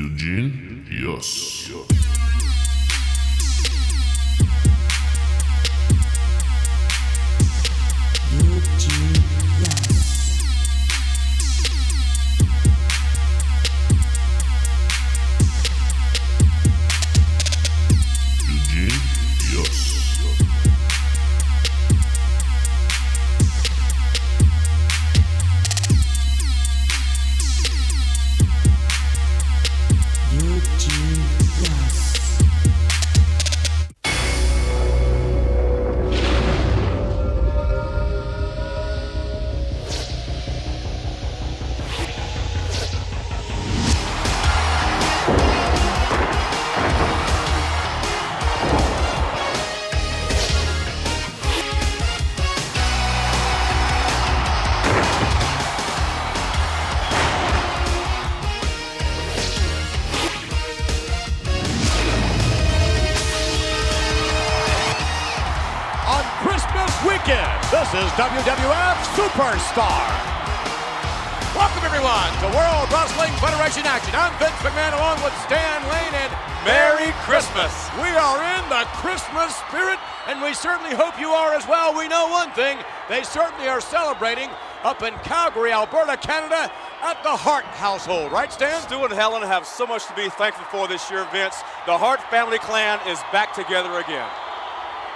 Eugene, yes. This is WWF Superstar. Welcome everyone to World Wrestling Federation action. I'm Vince McMahon along with Stan Lane and Merry Christmas. We are in the Christmas spirit and we certainly hope you are as well. We know one thing, they certainly are celebrating up in Calgary, Alberta, Canada at the Hart household. Right, Stan? Stu and Helen have so much to be thankful for this year, Vince. The Hart family clan is back together again.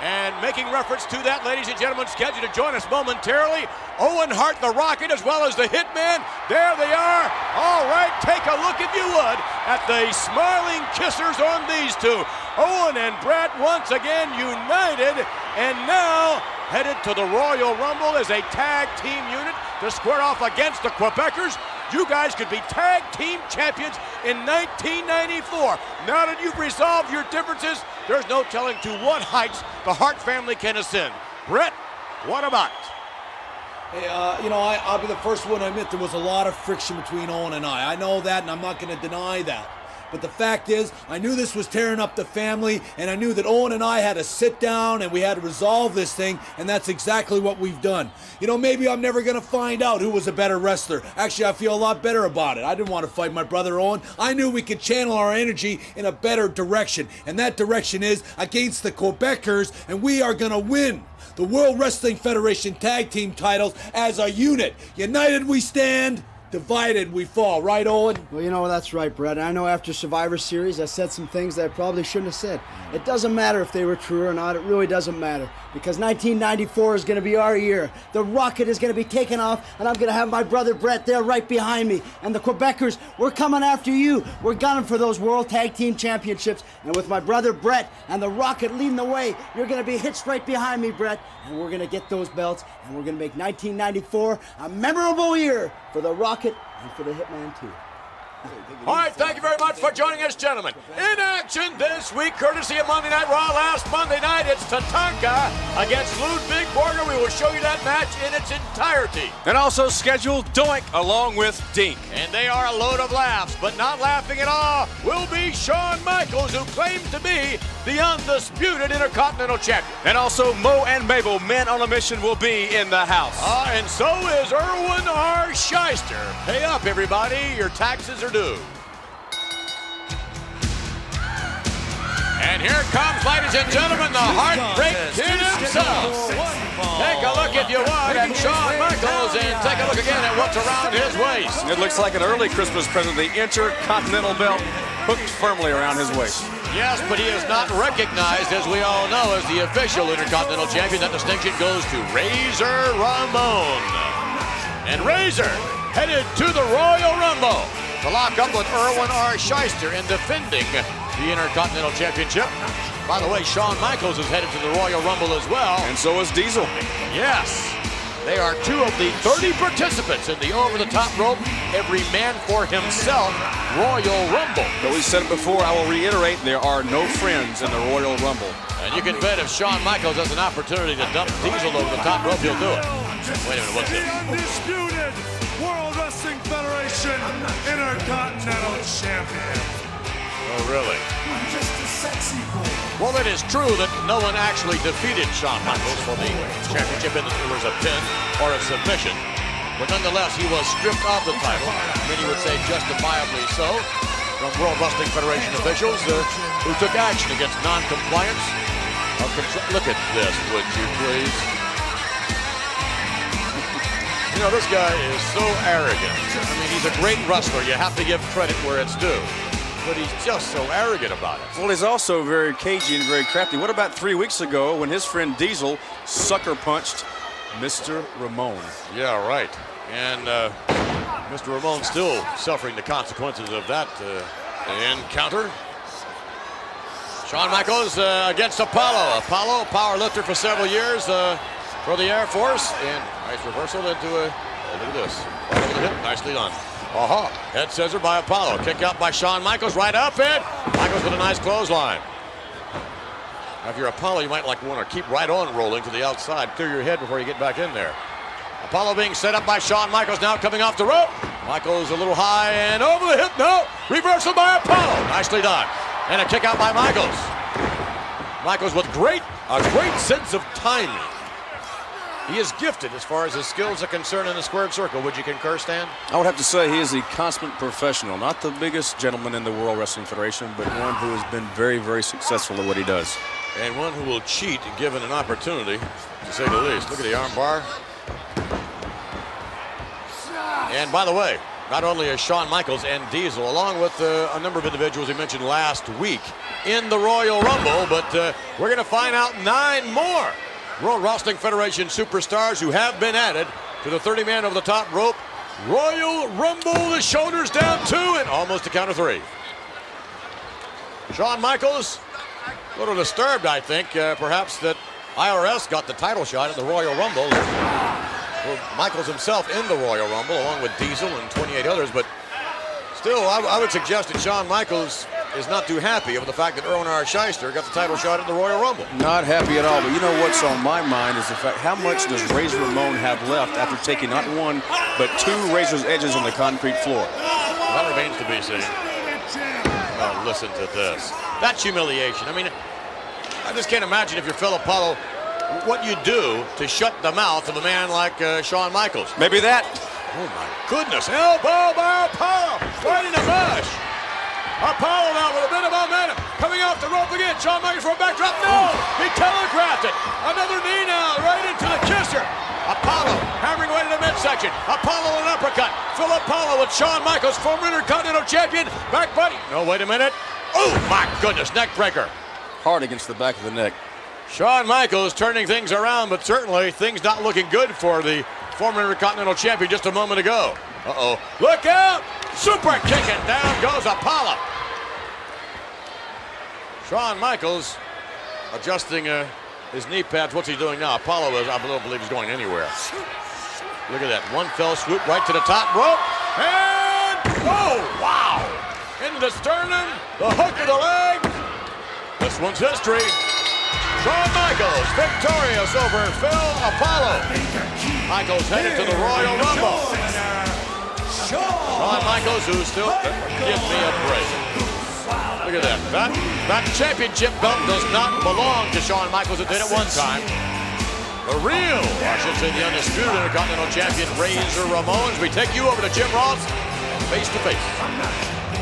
And making reference to that, ladies and gentlemen, scheduled to join us momentarily, Owen Hart, the Rocket, as well as the Hitman. There they are. All right, take a look, if you would, at the smiling kissers on these two. Owen and Brett once again united, and now headed to the Royal Rumble as a tag team unit to square off against the Quebecers. You guys could be tag team champions in 1994. Now that you've resolved your differences, there's no telling to what heights the Hart family can ascend. Brett, what about it? Hey, I'll be the first one to admit there was a lot of friction between Owen and I. I know that, and I'm not going to deny that. But the fact is, I knew this was tearing up the family, and I knew that Owen and I had to sit down and we had to resolve this thing, and that's exactly what we've done. You know, maybe I'm never going to find out who was a better wrestler. Actually, I feel a lot better about it. I didn't want to fight my brother Owen. I knew we could channel our energy in a better direction, and that direction is against the Quebecers, and we are going to win the World Wrestling Federation Tag Team titles as a unit. United we stand. Divided we fall, right, Owen? Well, you know, that's right, Brett. I know after Survivor Series I said some things that I probably shouldn't have said. It doesn't matter if they were true or not. It really doesn't matter. Because 1994 is going to be our year. The rocket is going to be taken off, and I'm going to have my brother Brett there right behind me. And the Quebecers, we're coming after you. We're gunning for those World Tag Team Championships. And with my brother Brett and the rocket leading the way, you're going to be hitched right behind me, Brett. And we're going to get those belts, and we're going to make 1994 a memorable year for the rocket and for the Hitman, too. All right, thank you very much for joining us, gentlemen. In action this week, courtesy of Monday Night Raw last Monday night, it's Tatanka against Ludvig Borga. We will show you that match in its entirety. And also scheduled Doink along with Dink. And they are a load of laughs, but not laughing at all will be Shawn Michaels, who claims to be the undisputed Intercontinental Champion. And also Mo and Mabel, men on a mission, will be in the house. And so is Erwin R. Shyster. Pay up, everybody. Your taxes are due. And here comes, ladies and gentlemen, the Heartbreak Kid himself. Take a look, if you would, at Shawn Michaels, and take a look again at what's around his waist. It looks like an early Christmas present, the Intercontinental belt hooked firmly around his waist. Yes, but he is not recognized, as we all know, as the official Intercontinental Champion. That distinction goes to Razor Ramon. And Razor headed to the Royal Rumble to lock up with Erwin R. Shyster in defending the Intercontinental Championship. By the way, Shawn Michaels is headed to the Royal Rumble as well. And so is Diesel. Yes. They are two of the 30 participants in the over-the-top rope, every man for himself Royal Rumble. But we said it before, I will reiterate, there are no friends in the Royal Rumble. And you can bet if Shawn Michaels has an opportunity to dump Diesel over the top rope, he'll do it. Wait a minute, what's this? Undisputed World Wrestling Federation Intercontinental Champion. Oh, really? Well, it is true that no one actually defeated Shawn Michaels for the championship in it was a pin or a submission. But nonetheless, he was stripped of the title. Many would say justifiably so. from World Wrestling Federation officials who took action against non-compliance. Look at this, would you please? You know, this guy is so arrogant. I mean, he's a great wrestler. You have to give credit where it's due. But he's just so arrogant about it. Well, he's also very cagey and very crafty. What about 3 weeks ago when his friend Diesel sucker punched Mr. Ramon? Yeah, right. And Mr. Ramon still suffering the consequences of that encounter. Shawn Michaels against Apollo. Apollo, power lifter for several years for the Air Force. And nice reversal into a, look at this. Right over the hip, nicely done. Head scissor by Apollo. Kick out by Shawn Michaels, right up it. Michaels with a nice clothesline. Now, if you're Apollo, you might want to keep right on rolling to the outside. Clear your head before you get back in there. Apollo being set up by Shawn Michaels, now coming off the rope. Michaels a little high and over the hip. No, reversal by Apollo. Nicely done. And a kick out by Michaels. Michaels with a great sense of timing. He is gifted as far as his skills are concerned in the squared circle. Would you concur, Stan? I would have to say he is a consummate professional. Not the biggest gentleman in the World Wrestling Federation, but one who has been very, very successful at what he does. And one who will cheat given an opportunity, to say the least. Look at the arm bar. And by the way, not only is Shawn Michaels and Diesel, along with a number of individuals we mentioned last week in the Royal Rumble, but we're going to find out 9 more World Wrestling Federation superstars who have been added to the 30-man over the top rope Royal Rumble. The shoulders down 2 and almost a count of 3. Shawn Michaels, a little disturbed, I think, perhaps that IRS got the title shot at the Royal Rumble. Well, Michaels himself in the Royal Rumble, along with Diesel and 28 others, but still, I would suggest that Shawn Michaels is not too happy over the fact that Erwin R. Shyster got the title shot at the Royal Rumble. Not happy at all, but you know what's on my mind is the fact, how much does Razor Ramon have left after taking not 1, but 2 razor's edges on the concrete floor? That remains to be seen. Oh, listen to this. That's humiliation. I mean, I just can't imagine if you're Phil Apollo, what you do to shut the mouth of a man like Shawn Michaels. Maybe that. Oh, my goodness. Elbow by Apollo. Right in the bush. Apollo now with a bit of momentum. Coming off the rope again. Shawn Michaels for a backdrop. No! He telegraphed it. Another knee now right into the kisser. Apollo hammering away to the midsection. Apollo an uppercut. Phil Apollo with Shawn Michaels, former Intercontinental Champion. Back buddy. No, wait a minute. Oh, my goodness. Neck breaker. Hard against the back of the neck. Shawn Michaels turning things around, but certainly things not looking good for the former Intercontinental Champion just a moment ago. Look out! Super kick it down goes Apollo. Shawn Michaels adjusting his knee pads. What's he doing now? Apollo is, I don't believe he's going anywhere. Look at that. One fell swoop right to the top rope. And, oh, wow! Into the sternum, the hook of the leg. This one's history. Shawn Michaels victorious over Phil Apollo. Michaels headed to the Royal Rumble. Shawn Michaels, who still, give me a break. Look at that. That championship belt does not belong to Shawn Michaels. It did at one time. The real, I should say the undisputed Intercontinental Champion, Razor Ramon. We take you over to Jim Ross face to face.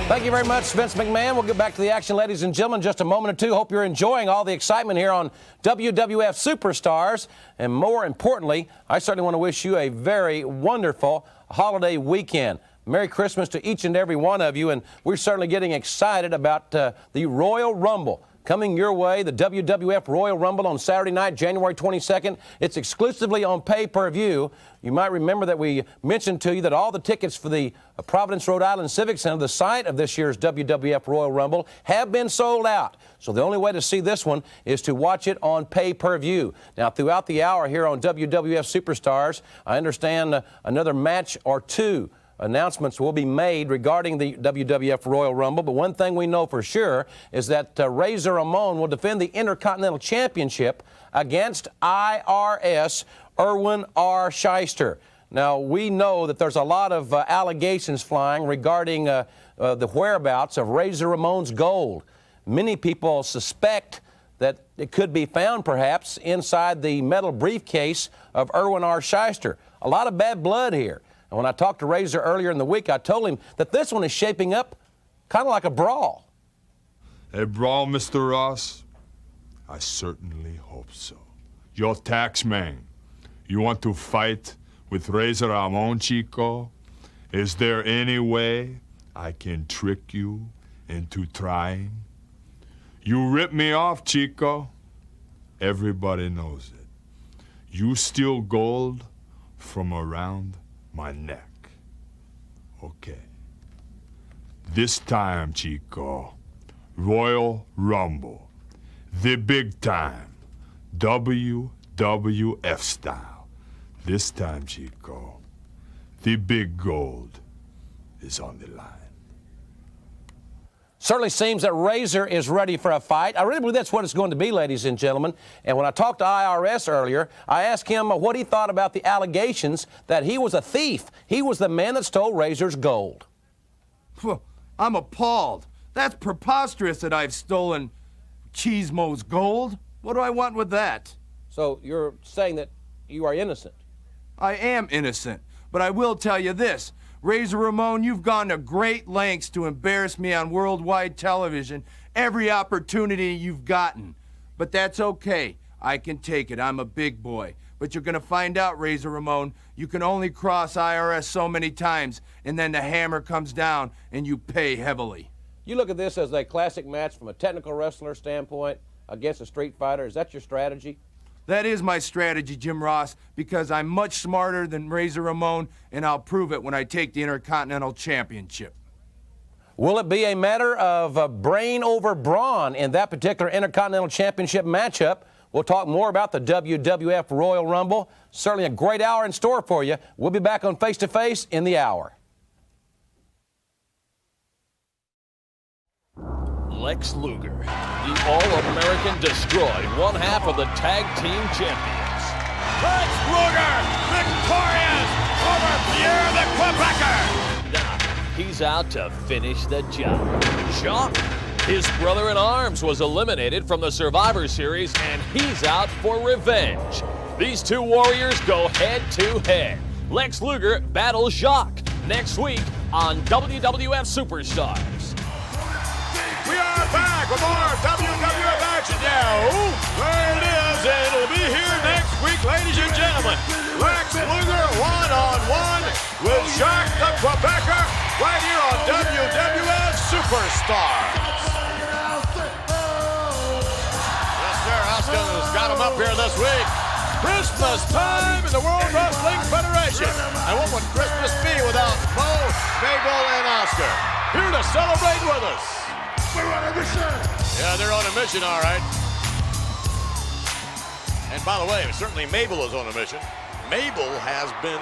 Thank you very much, Vince McMahon. We'll get back to the action, ladies and gentlemen, in just a moment or two. Hope you're enjoying all the excitement here on WWF Superstars. And more importantly, I certainly want to wish you a very wonderful holiday weekend. Merry Christmas to each and every one of you. And we're certainly getting excited about the Royal Rumble coming your way, the WWF Royal Rumble on Saturday night, January 22nd. It's exclusively on pay-per-view. You might remember that we mentioned to you that all the tickets for the Providence, Rhode Island Civic Center, the site of this year's WWF Royal Rumble, have been sold out. So the only way to see this one is to watch it on pay-per-view. Now, throughout the hour here on WWF Superstars, I understand another match or 2 announcements will be made regarding the WWF Royal Rumble, but one thing we know for sure is that Razor Ramon will defend the Intercontinental Championship against IRS Erwin R. Shyster. Now, we know that there's a lot of allegations flying regarding the whereabouts of Razor Ramon's gold. Many people suspect that it could be found perhaps inside the metal briefcase of Erwin R. Shyster. A lot of bad blood here. And when I talked to Razor earlier in the week, I told him that this one is shaping up Kind of like a brawl. A brawl, Mr. Ross? I certainly hope so. You're tax man. You want to fight with Razor Ramon, Chico? Is there any way I can trick you into trying? You rip me off, Chico. Everybody knows it. You steal gold from around my neck. Okay. This time, Chico, Royal Rumble. The big time. WWF style. This time, Chico, the big gold is on the line. Certainly seems that Razor is ready for a fight. I really believe that's what it's going to be, ladies and gentlemen. And when I talked to IRS earlier, I asked him what he thought about the allegations that he was a thief. He was the man that stole Razor's gold. I'm appalled. That's preposterous that I've stolen Cheesmo's gold. What do I want with that? So you're saying that you are innocent? I am innocent, but I will tell you this. Razor Ramon, you've gone to great lengths to embarrass me on worldwide television every opportunity you've gotten. But that's okay. I can take it. I'm a big boy. But you're gonna find out, Razor Ramon, you can only cross IRS so many times, and then the hammer comes down and you pay heavily. You look at this as a classic match from a technical wrestler standpoint against a street fighter. Is that your strategy? That is my strategy, Jim Ross, because I'm much smarter than Razor Ramon, and I'll prove it when I take the Intercontinental Championship. Will it be a matter of brain over brawn in that particular Intercontinental Championship matchup? We'll talk more about the WWF Royal Rumble. Certainly a great hour in store for you. We'll be back on Face to Face in the hour. Lex Luger, the All-American, destroyed one half of the tag team champions. Lex Luger, victorious over Pierre the Quebecer. Now, he's out to finish the job. Shawn, his brother-in-arms, was eliminated from the Survivor Series, and he's out for revenge. These two warriors go head-to-head. Lex Luger battles Jacques next week on WWF Superstars. We are back with more WWF action now. There it is, and it'll be here next week, ladies and gentlemen. Lex Luger one-on-one with Jacques the Quebecer right here on WWF Superstars. Yes, sir, Austin has got him up here this week. Christmas time in the World Wrestling Federation. And what would Christmas be without Mo, Mabel, and Oscar? Here to celebrate with us. We're on a mission! Yeah, they're on a mission, all right. And by the way, certainly Mabel is on a mission. Mabel has been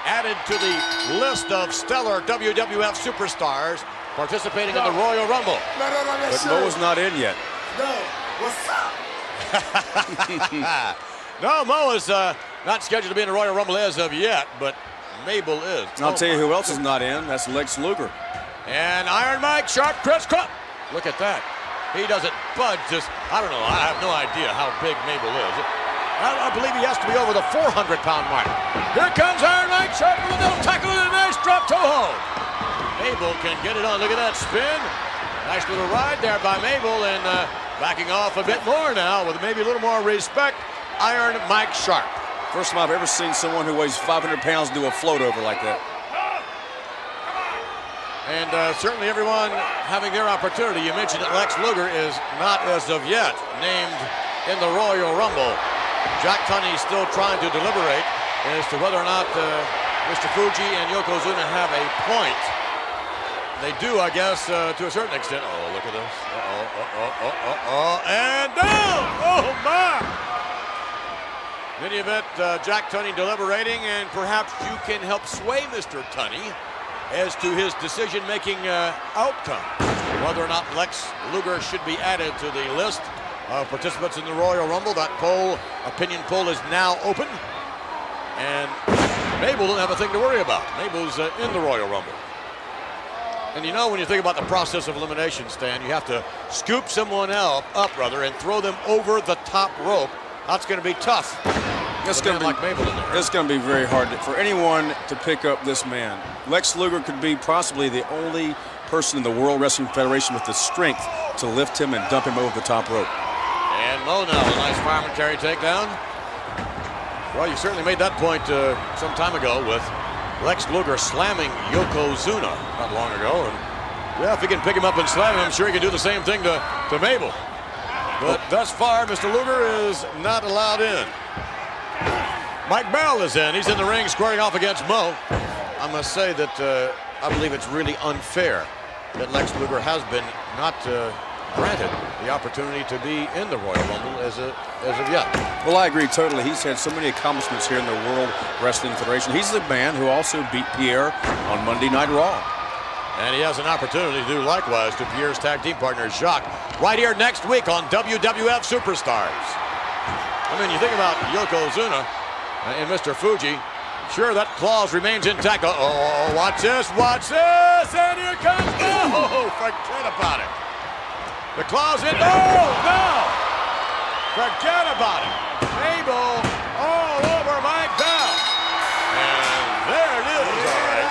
added to the list of stellar WWF superstars participating in the Royal Rumble. But Mo's not in yet. No, what's up? No, Mo is not scheduled to be in the Royal Rumble as of yet, but Mabel is. And I'll tell you who else is not in. That's Lex Luger. And Iron Mike, Sharp Chris Crump. Look at that. He doesn't budge. Just, I don't know. I have no idea how big Mabel is. I believe he has to be over the 400-pound mark. Here comes Iron Mike Sharp with a little tackle and a nice drop toe hold. Mabel can get it on. Look at that spin. Nice little ride there by Mabel, and backing off a bit more now with maybe a little more respect. Iron Mike Sharp. First time I've ever seen someone who weighs 500 pounds do a float over like that. And certainly everyone having their opportunity. You mentioned that Lex Luger is not, as of yet, named in the Royal Rumble. Jack Tunney is still trying to deliberate as to whether or not Mr. Fuji and Yokozuna have a point. They do, I guess, to a certain extent. Oh, look at this. And down! Oh, my! In any event, Jack Tunney deliberating, and perhaps you can help sway Mr. Tunney as to his decision-making outcome. Whether or not Lex Luger should be added to the list of participants in the Royal Rumble. That poll, opinion poll, is now open. And Mabel doesn't have a thing to worry about. Mabel's in the Royal Rumble. And you know, when you think about the process of elimination, Stan, you have to scoop someone up, and throw them over the top rope. That's going to be tough. It's going to be like Mabel in there. It's going to be very hard for anyone to pick up this man. Lex Luger could be possibly the only person in the World Wrestling Federation with the strength to lift him and dump him over the top rope. And Mo now, a nice fireman carry takedown. Well, you certainly made that point some time ago with Lex Luger slamming Yokozuna not long ago. And yeah, if he can pick him up and slam him, I'm sure he can do the same thing to Mabel. But thus far, Mr. Luger is not allowed in. Mike Bell is in. He's in the ring squaring off against Mo. I must say that I believe it's really unfair that Lex Luger has been not granted the opportunity to be in the Royal Rumble as of yet. Well, I agree totally. He's had so many accomplishments here in the World Wrestling Federation. He's the man who also beat Pierre on Monday Night Raw. And he has an opportunity to do likewise to Pierre's tag team partner, Jacques, right here next week on WWF Superstars. I mean, you think about Yokozuna and Mr. Fuji. Sure, that clause remains intact. Oh, watch this, and here comes Mo. Forget about it. The clause in, no! Forget about it. Mabel all over Mike Bell. And there it is, all right.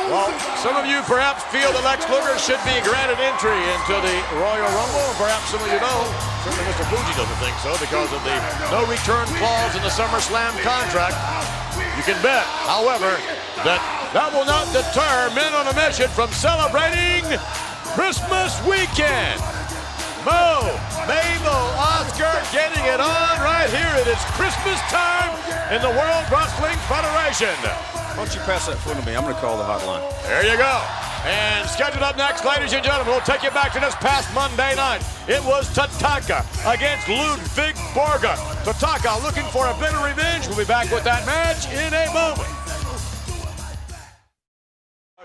Well, some of you perhaps feel that Lex Luger should be granted entry into the Royal Rumble. Perhaps some of you don't. Certainly Mr. Fuji doesn't think so because of the no return clause in the SummerSlam contract. You can bet, however, that will not deter men on a mission from celebrating Christmas weekend. Mo, Mabel, Oscar getting it on right here. It is Christmas time in the World Wrestling Federation. Why don't you pass that phone to me? I'm going to call the hotline. There you go. And scheduled up next, ladies and gentlemen, we'll take you back to this past Monday night. It was Tatanka against Ludvig Borga. Tatanka looking for a bit of revenge. We'll be back with that match in a moment.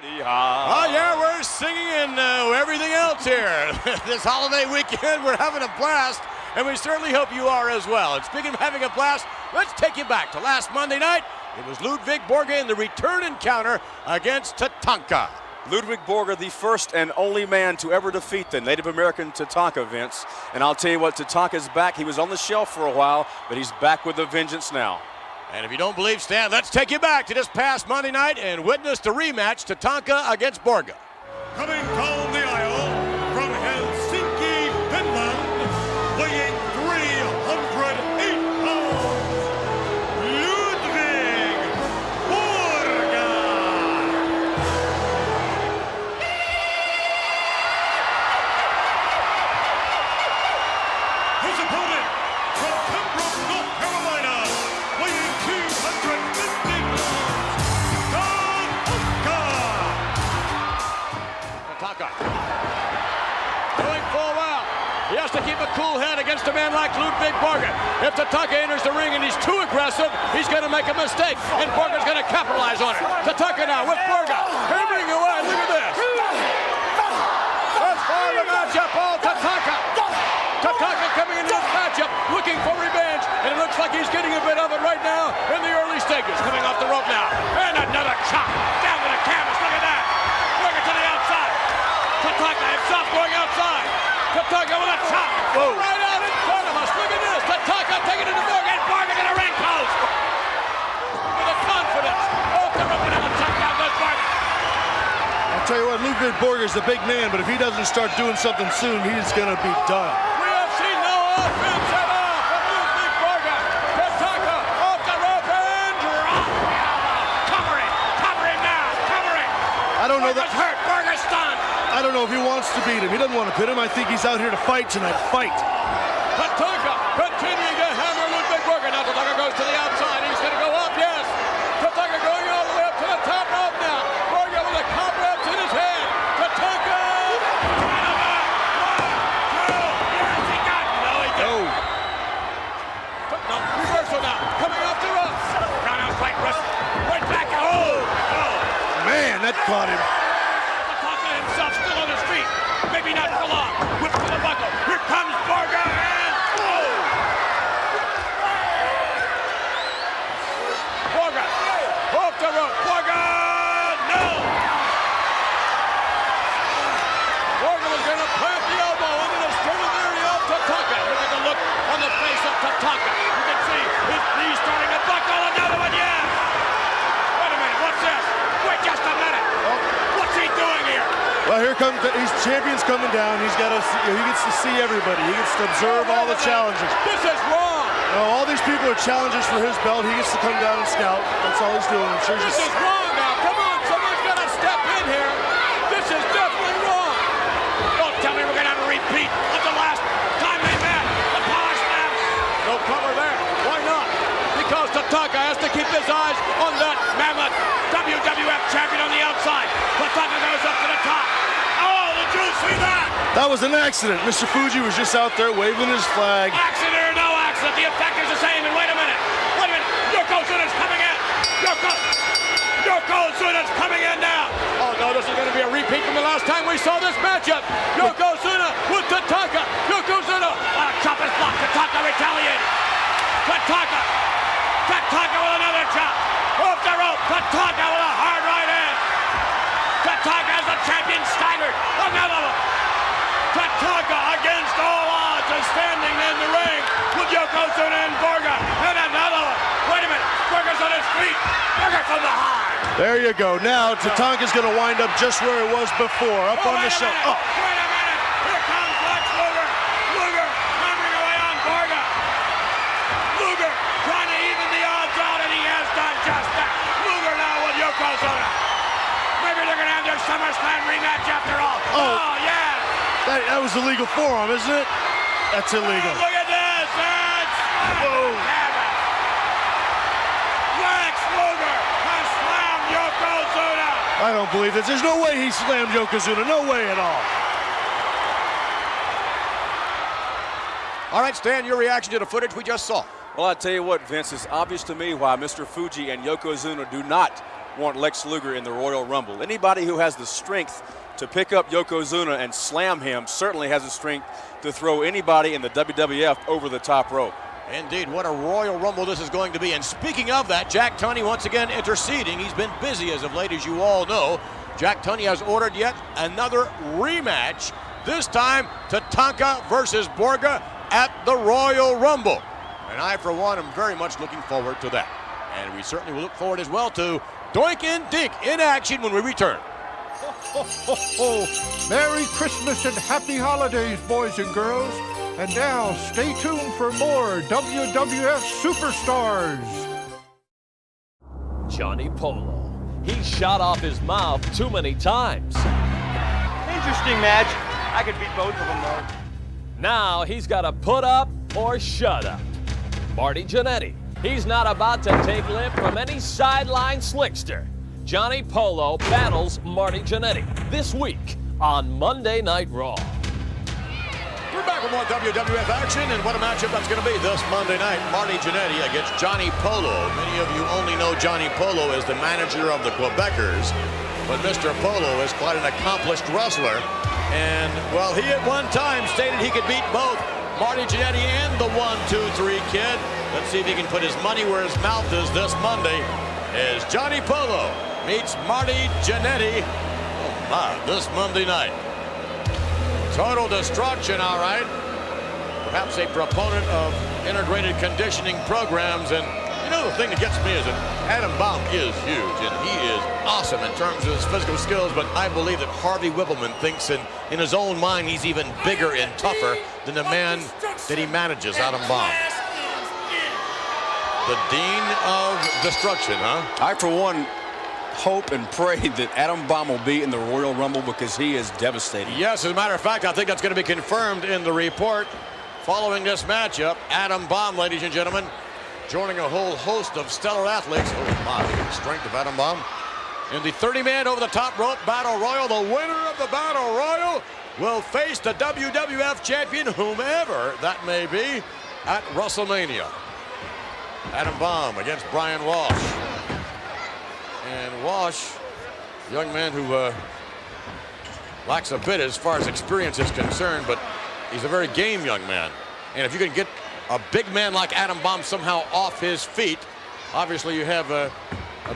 Oh, yeah, we're singing and everything else here. This holiday weekend, we're having a blast, and we certainly hope you are as well. And speaking of having a blast, let's take you back to last Monday night. It was Ludvig Borga in the return encounter against Tatanka. Ludvig Borga, the first and only man to ever defeat the Native American Tatanka, Vince. And I'll tell you what, Tatanka's back. He was on the shelf for a while, but he's back with a vengeance now. And if you don't believe Stan, let's take you back to this past Monday night and witness the rematch, Tatanka against Borga. Coming down the aisle from Helsinki, Finland, weighing 308 pounds, Ludvig Borga. His opponent from Pembroke, North Carolina, weighing 250 pounds, Tatanka. Doing full well. He has to keep a cool head against a man like Ludvig Borga. If Tatanka enters the ring and he's too aggressive, he's going to make a mistake, and Borga's going to capitalize on it. Tatanka now with Borga, hammering away. Look at this. That's far the matchup. Oh, Tatanka. Tatanka coming into this matchup looking for revenge, and it looks like he's getting a bit of it right now in the early stages. Coming off the rope now, and another chop down to the canvas. Look at that. Borga to the outside. Tatanka himself going outside. Tatanka with a chop. Whoa. Right out in front of us. Look at this. Tatanka taking it to Borga, and Borga to the ring post. With a confidence. Off the rope, and a chop down goes Borga. I'll tell you what, Ludvig Borga's a big man, but if he doesn't start doing something soon, he's going to be done. We have seen no offense at all from Ludvig Borga. Tatanka off the rope and drop. Cover him now. I don't know that. Borga's hurt. Borga's stunned. I don't know if he wants to beat him. He doesn't want to pit him. I think he's out here to fight tonight. Fight. Tatanka continuing to hammer Ludvig Borga. Now Tatanka goes to the outside. He's going to go up, yes. Tatanka going all the way up to the top rope now. Borga with the cobwebs in his head. Tatanka. No, reversal now. Coming off the rope. Roundhouse right wrist. Right back. Oh. Man, that caught him. Tatanka himself still on his feet. Maybe not for long. Whip to the buckle. Here comes Borga and Borga off the rope. Borga, no. Borga was going to plant the elbow into the sternum of Tatanka. Look at the look on the face of Tatanka. You can see his knee starting to buckle. Another one, yeah. Wait a minute, what's this? Wait just a minute. champion's coming down. He gets to see everybody. He gets to observe all the challenges. This is wrong. No, all these people are challengers for his belt. He gets to come down and scout. That's all he's doing. I'm sure This is wrong now. Come on, someone's got to step in here. This is definitely wrong. Don't tell me we're going to have a repeat of the last time they met. The power slam. No cover there. Why not? Because Tatanka has to keep his eyes on that mammoth WWF champion on the outside. Tatanka goes up to the top. Oh, did you see that? That was an accident. Mr. Fuji was just out there waving his flag. Accident or no accident, the effect is the same. And wait a minute. Yokozuna's coming in. Yokozuna's coming in now. Oh no, this is going to be a repeat from the last time we saw this matchup. Yokozuna with Tatanka. Yokozuna. Chop is blocked. Tatanka retaliated. Tatanka with another chop. Off the rope. Tatanka with a hard right hand. Tatanka as the champion staggered. Another one. Tatanka against all odds is standing in the ring with Yokozuna and Borga. And another one. Wait a minute. Borga's on his feet. Borga from the high. There you go. Now Tatanka's going to wind up just where it was before, up on the shelf. Oh. Wait a minute. Here comes Lex Luger. Luger hammering away on Borga. Luger trying to even the odds out, and he has done just that. Luger now with Yokozuna. Maybe they're going to have their SummerSlam rematch after all. Oh yeah. That was illegal forearm, isn't it? That's illegal. Look at this. That's Lex Luger has slammed Yokozuna. I don't believe this. There's no way he slammed Yokozuna. No way at all. All right, Stan, your reaction to the footage we just saw. Well, I tell you what, Vince, it's obvious to me why Mr. Fuji and Yokozuna do not want Lex Luger in the Royal Rumble. Anybody who has the strength to pick up Yokozuna and slam him certainly has the strength to throw anybody in the WWF over the top rope. Indeed, what a Royal Rumble this is going to be. And speaking of that, Jack Tunney once again interceding. He's been busy as of late, as you all know. Jack Tunney has ordered yet another rematch. This time, Tatanka versus Borga at the Royal Rumble. And I, for one, am very much looking forward to that. And we certainly will look forward as well to Doink and Dink in action when we return. Merry Christmas and happy holidays, boys and girls. And now, stay tuned for more WWF Superstars. Johnny Polo. He shot off his mouth too many times. Interesting match. I could beat both of them, though. Now he's got to put up or shut up. Marty Jannetty. He's not about to take lip from any sideline slickster. Johnny Polo battles Marty Jannetty this week on Monday Night Raw. We're back with more WWF action, and what a matchup that's going to be this Monday night. Marty Jannetty against Johnny Polo. Many of you only know Johnny Polo as the manager of the Quebecers, but Mr. Polo is quite an accomplished wrestler. And, well, he at one time stated he could beat both Marty Jannetty and the 1-2-3 Kid. Let's see if he can put his money where his mouth is this Monday as Johnny Polo meets Marty Jannetty. Oh, my, this Monday night. Total destruction, all right. Perhaps a proponent of integrated conditioning programs. And you know, the thing that gets me is that Adam Baum is huge, and he is awesome in terms of his physical skills, but I believe that Harvey Whippleman thinks in his own mind he's even bigger and tougher than the man that he manages, Adam Baum. The Dean of Destruction, huh? I, for one, hope and pray that Adam Baum will be in the Royal Rumble because he is devastating. Yes, as a matter of fact, I think that's going to be confirmed in the report following this matchup. Adam Baum, ladies and gentlemen, joining a whole host of stellar athletes. Oh my, the strength of Adam Baum. In the 30-man over-the-top rope battle royal, the winner of the battle royal will face the WWF champion, whomever that may be, at WrestleMania. Adam Baum against Brian Walsh. And Walsh, a young man who lacks a bit as far as experience is concerned, but he's a very game young man. And if you can get a big man like Adam Baum somehow off his feet, obviously you have a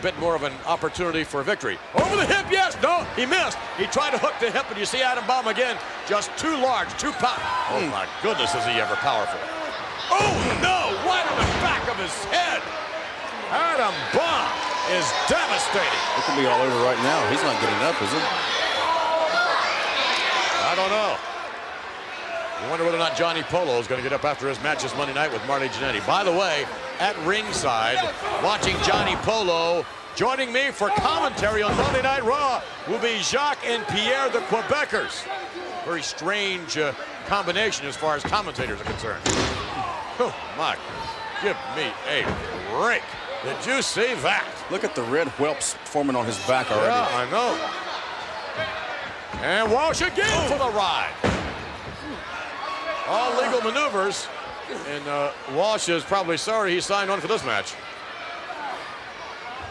bit more of an opportunity for victory. Over the hip, yes, no, he missed. He tried to hook the hip, and you see Adam Baum again, just too large, too powerful. Oh my goodness, is he ever powerful. Oh no, right on the back of his head. Adam Baum is devastating. It could be all over right now. He's not getting up, is he? I don't know. I wonder whether or not Johnny Polo is going to get up after his match this Monday night with Marty Jannetty. By the way, at ringside, watching Johnny Polo, joining me for commentary on Monday Night Raw will be Jacques and Pierre, the Quebecers. Very strange combination as far as commentators are concerned. Oh, my, give me a break. Did you see that? Look at the red whelps forming on his back already. Yeah, I know. And Walsh again for the ride. All legal maneuvers. And Walsh is probably sorry he signed on for this match.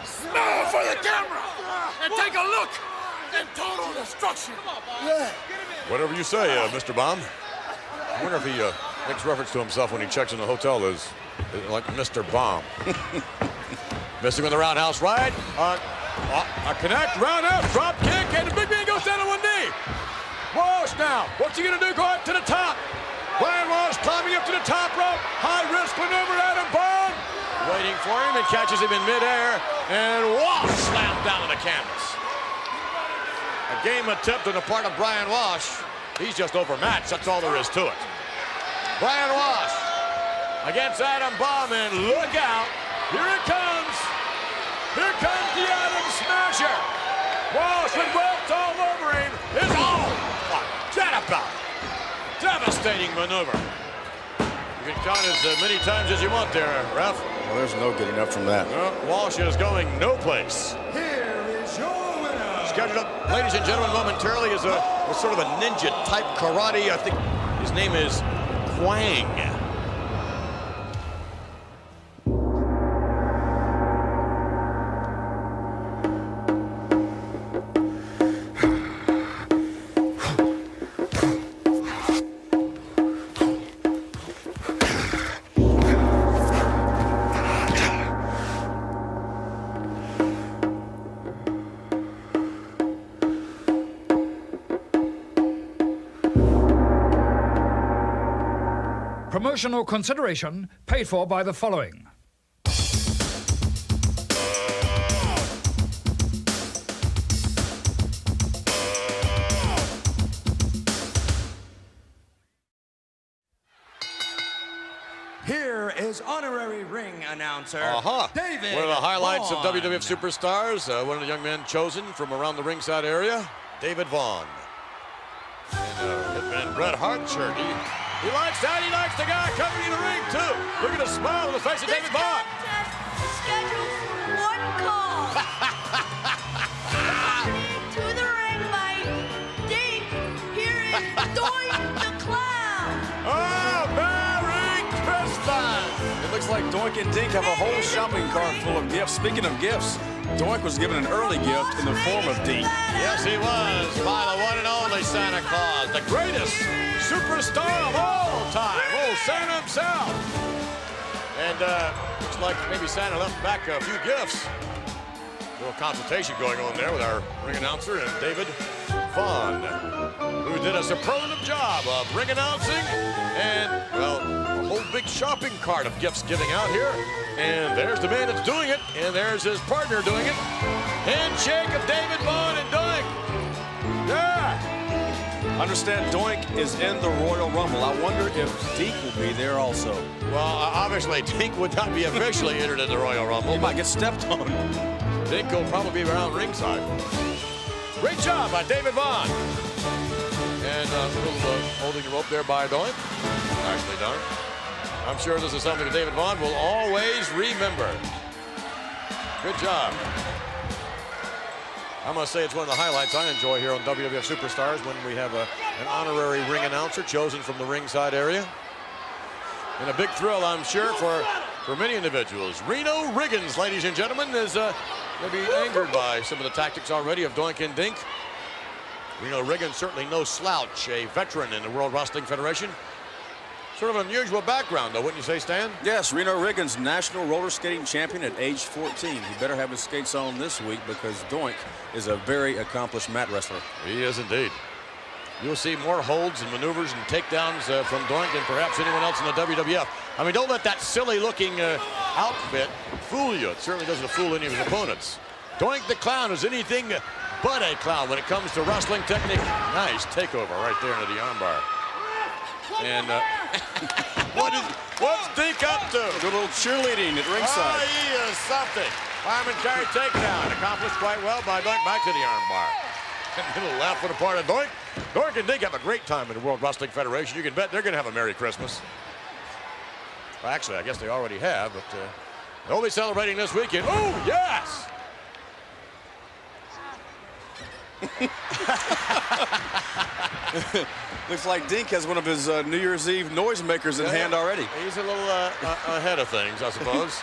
Smile for the camera and take a look at total destruction. Yeah. Whatever you say, Mr. Bomb. I wonder if he makes reference to himself when he checks in the hotel as like Mr. Bomb. Missing with the roundhouse right. A connect, roundhouse, drop kick, and the big man goes down on one knee. Walsh now. What's he going to do? Go up to the top. Brian Walsh climbing up to the top rope. High risk maneuver, Adam Bomb. Waiting for him and catches him in midair. And Walsh slammed down on the canvas. A game attempt on the part of Brian Walsh. He's just overmatched. That's all there is to it. Brian Walsh against Adam Bomb, and look out. Here it comes. Here comes the Adam Smasher. Walsh with ropes all over him. Forget about it. Devastating maneuver. You can count as many times as you want there, Ralph. Well, there's no getting up from that. Well, Walsh is going no place. Here is your winner. Scheduled up, ladies and gentlemen, momentarily is a sort of a ninja type karate. I think his name is Kwang. Promotional consideration paid for by the following. Here is honorary ring announcer, David One of the highlights Vaughn. of WWF Superstars, one of the young men chosen from around the ringside area, David Vaughn. And Hitman Bret Hart shirt. He likes that. He likes the guy coming in the ring, too. Look at the smile on the face of David Vaughn. Scheduled for one call. Coming to the ring by Dink. Here is Doink the Clown. Oh, Merry Christmas! It looks like Doink and Dink have a whole shopping cart full of gifts. Speaking of gifts, Doink was given an early gift in the form of Dink. Yes, he was, by the one and only Santa Claus, the greatest superstar of all time, old Santa himself. And looks like maybe Santa left back a few gifts. A little consultation going on there with our ring announcer and David Vaughn, who did a superlative job of ring announcing and, well, a whole big shopping cart of gifts giving out here. And there's the man that's doing it, and there's his partner doing it. Handshake of David Vaughn and Doink. Yeah. Understand Doink is in the Royal Rumble. I wonder if Dink will be there also. Well, obviously, Dink would not be officially entered in the Royal Rumble. He might get stepped on. Dink will probably be around ringside. Great job by David Vaughn. And holding the rope there by Doink. Nicely done. I'm sure this is something that David Vaughn will always remember. Good job. I must say it's one of the highlights I enjoy here on WWF Superstars when we have an honorary ring announcer chosen from the ringside area. And a big thrill, I'm sure, for many individuals. Reno Riggins, ladies and gentlemen, is maybe angered by some of the tactics already of Doink and Dink. Reno Riggins, certainly no slouch, a veteran in the World Wrestling Federation. Sort of an unusual background, though, wouldn't you say, Stan? Yes, Reno Riggins, national roller skating champion at age 14. He better have his skates on this week because Doink is a very accomplished mat wrestler. He is indeed. You'll see more holds and maneuvers and takedowns from Doink than perhaps anyone else in the WWF. I mean, don't let that silly-looking outfit fool you. It certainly doesn't fool any of his opponents. Doink the Clown is anything but a clown when it comes to wrestling technique. Nice takeover right there into the armbar. And what's Dink up to? Good little cheerleading at ringside. Oh, he is something. Fireman carry takedown. Accomplished quite well by Doink. Back to the armbar. And a little laugh for the part of Doink. Doink and Dink have a great time in the World Wrestling Federation. You can bet they're going to have a Merry Christmas. Well, actually, I guess they already have, but they'll be celebrating this weekend. Oh, yes! Looks like Dink has one of his New Year's Eve noisemakers in hand already. He's a little ahead of things, I suppose.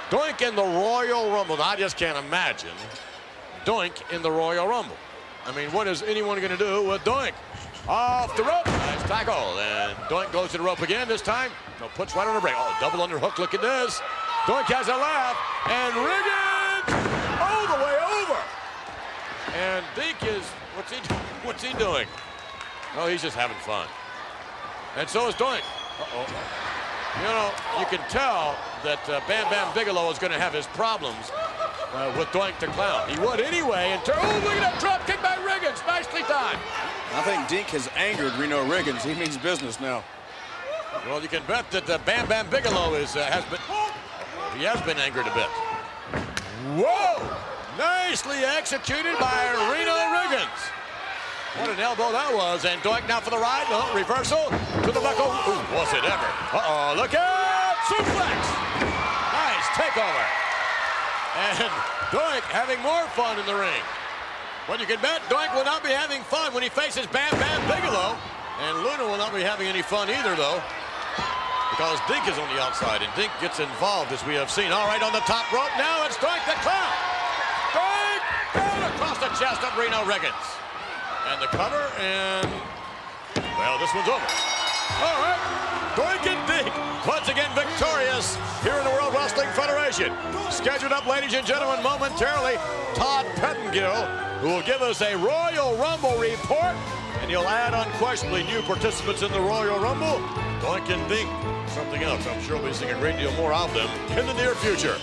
Doink in the Royal Rumble. Now, I just can't imagine Doink in the Royal Rumble. I mean, what is anyone going to do with Doink? Off the rope. Nice tackle. And Doink goes to the rope again this time. No, puts right on the break. Oh, double underhook. Look at this. Doink has a laugh. And Riggins all the way over. And Dink is, what's he doing? Oh, he's just having fun. And so is Doink. Uh-oh. You know, you can tell that Bam Bam Bigelow is going to have his problems with Doink the Clown. He would anyway. Oh, look at that drop kick by Riggins. Nicely done. I think Dink has angered Reno Riggins. He means business now. Well, you can bet that Bam Bam Bigelow has been angered a bit. Whoa! Nicely executed by Reno Riggins. What an elbow that was. And Doink now for the ride. No, reversal to the buckle. Ooh, was it ever? Uh-oh, look at suplex. Nice takeover. And Doink having more fun in the ring. But you can bet Doink will not be having fun when he faces Bam Bam Bigelow. And Luna will not be having any fun either, though, because Dink is on the outside, and Dink gets involved, as we have seen. All right, on the top rope. Now it's Doink the Clown. Doink down across the chest of Reno Riggins. And the cover, and, well, this one's over. All right, Doink and Dink once again victorious here in the World Wrestling Federation. Scheduled up, ladies and gentlemen, momentarily, Todd Pettengill, who will give us a Royal Rumble report, and he'll add unquestionably new participants in the Royal Rumble. Doink and Dink, something else. I'm sure we'll be seeing a great deal more of them in the near future.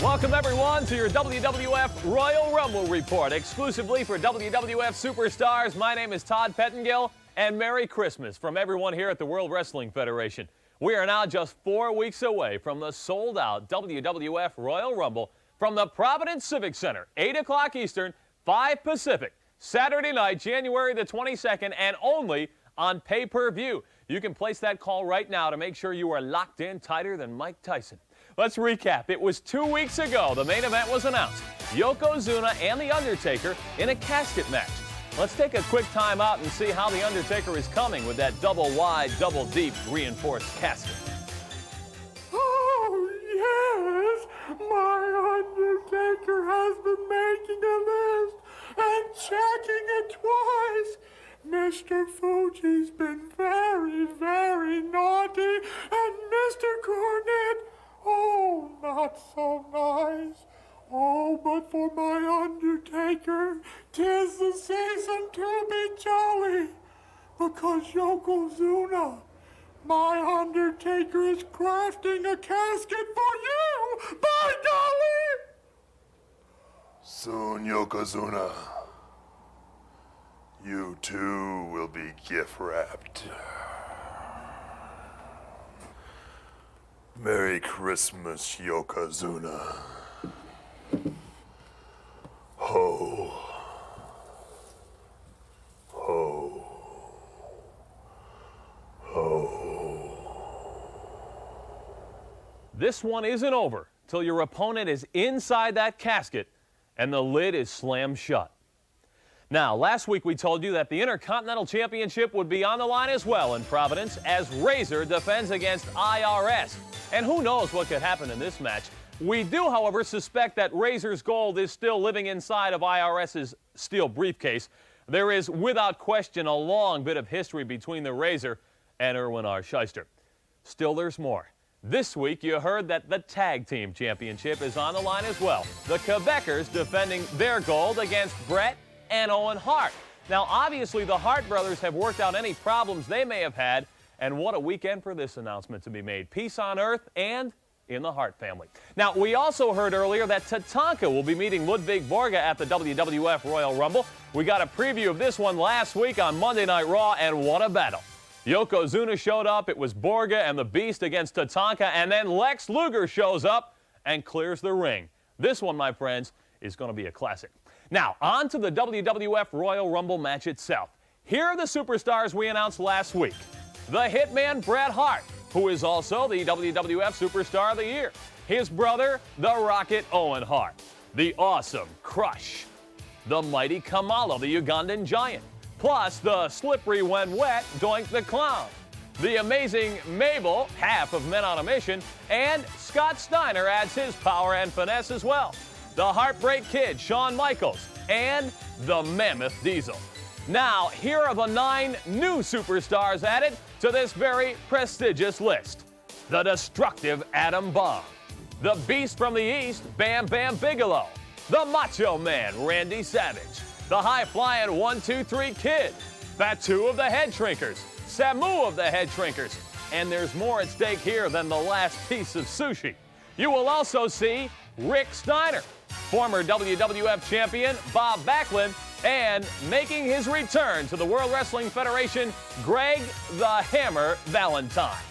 Welcome, everyone, to your WWF Royal Rumble report, exclusively for WWF Superstars. My name is Todd Pettengill, and Merry Christmas from everyone here at the World Wrestling Federation. We are now just 4 weeks away from the sold-out WWF Royal Rumble from the Providence Civic Center, 8 o'clock Eastern, 5 Pacific, Saturday night, January the 22nd, and only on pay-per-view. You can place that call right now to make sure you are locked in tighter than Mike Tyson. Let's recap. It was 2 weeks ago the main event was announced. Yokozuna and The Undertaker in a casket match. Let's take a quick time out and see how The Undertaker is coming with that double-wide, double-deep reinforced casket. Oh, yes! My Undertaker has been making a list and checking it twice. Mr. Fuji's been very, very naughty, and Mr. Cornette, oh, not so nice. Oh, but for my Undertaker, 'tis the season to be jolly, because Yokozuna, my Undertaker, is crafting a casket for you, by golly! Soon, Yokozuna, you too will be gift-wrapped. Merry Christmas, Yokozuna. Ho. Ho. Ho. This one isn't over till your opponent is inside that casket and the lid is slammed shut. Now, last week we told you that the Intercontinental Championship would be on the line as well in Providence as Razor defends against IRS. And who knows what could happen in this match. We do, however, suspect that Razor's gold is still living inside of IRS's steel briefcase. There is, without question, a long bit of history between the Razor and Erwin R. Shyster. Still, there's more. This week, you heard that the Tag Team Championship is on the line as well. The Quebecers defending their gold against Bret and Owen Hart. Now, obviously, the Hart brothers have worked out any problems they may have had, And what a weekend for this announcement to be made. Peace on earth and in the Hart family. Now, we also heard earlier that Tatanka will be meeting Ludvig Borga at the WWF Royal Rumble. We got a preview of this one last week on Monday Night Raw, and what a battle. Yokozuna showed up. It was Borga and the Beast against Tatanka, and then Lex Luger shows up and clears the ring. This one, my friends, is going to be a classic. Now, on to the WWF Royal Rumble match itself. Here are the superstars we announced last week. The Hitman Bret Hart, who is also the WWF Superstar of the Year. His brother, the Rocket Owen Hart. The Awesome Crush. The Mighty Kamala, the Ugandan Giant. Plus the slippery when wet Doink the Clown. The Amazing Mabel, half of Men on a Mission. And Scott Steiner adds his power and finesse as well. The Heartbreak Kid, Shawn Michaels. And the Mammoth Diesel. Now, here are the 9 new superstars added to this very prestigious list. The Destructive Atom Bomb. The Beast from the East, Bam Bam Bigelow. The Macho Man, Randy Savage. The High-Flying 1-2-3 Kid. Fatu of the Head Shrinkers. Samu of the Head Shrinkers. And there's more at stake here than the last piece of sushi. You will also see Rick Steiner, former WWF champion Bob Backlund, and making his return to the World Wrestling Federation, Greg the Hammer Valentine.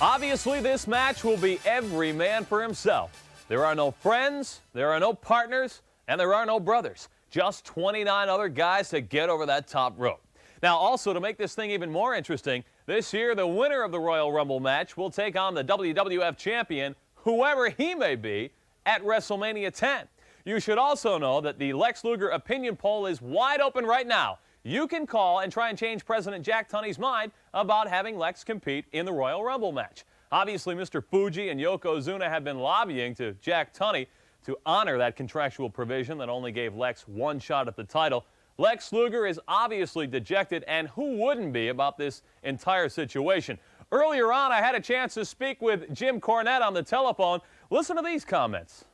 Obviously, this match will be every man for himself. There are no friends, there are no partners, and there are no brothers. Just 29 other guys to get over that top rope. Now, also, to make this thing even more interesting, this year the winner of the Royal Rumble match will take on the WWF champion, whoever he may be, at WrestleMania 10. You should also know that the Lex Luger opinion poll is wide open right now. You can call and try and change President Jack Tunney's mind about having Lex compete in the Royal Rumble match. Obviously, Mr. Fuji and Yokozuna have been lobbying to Jack Tunney to honor that contractual provision that only gave Lex one shot at the title. Lex Luger is obviously dejected, and who wouldn't be about this entire situation? Earlier on, I had a chance to speak with Jim Cornette on the telephone. Listen to these comments.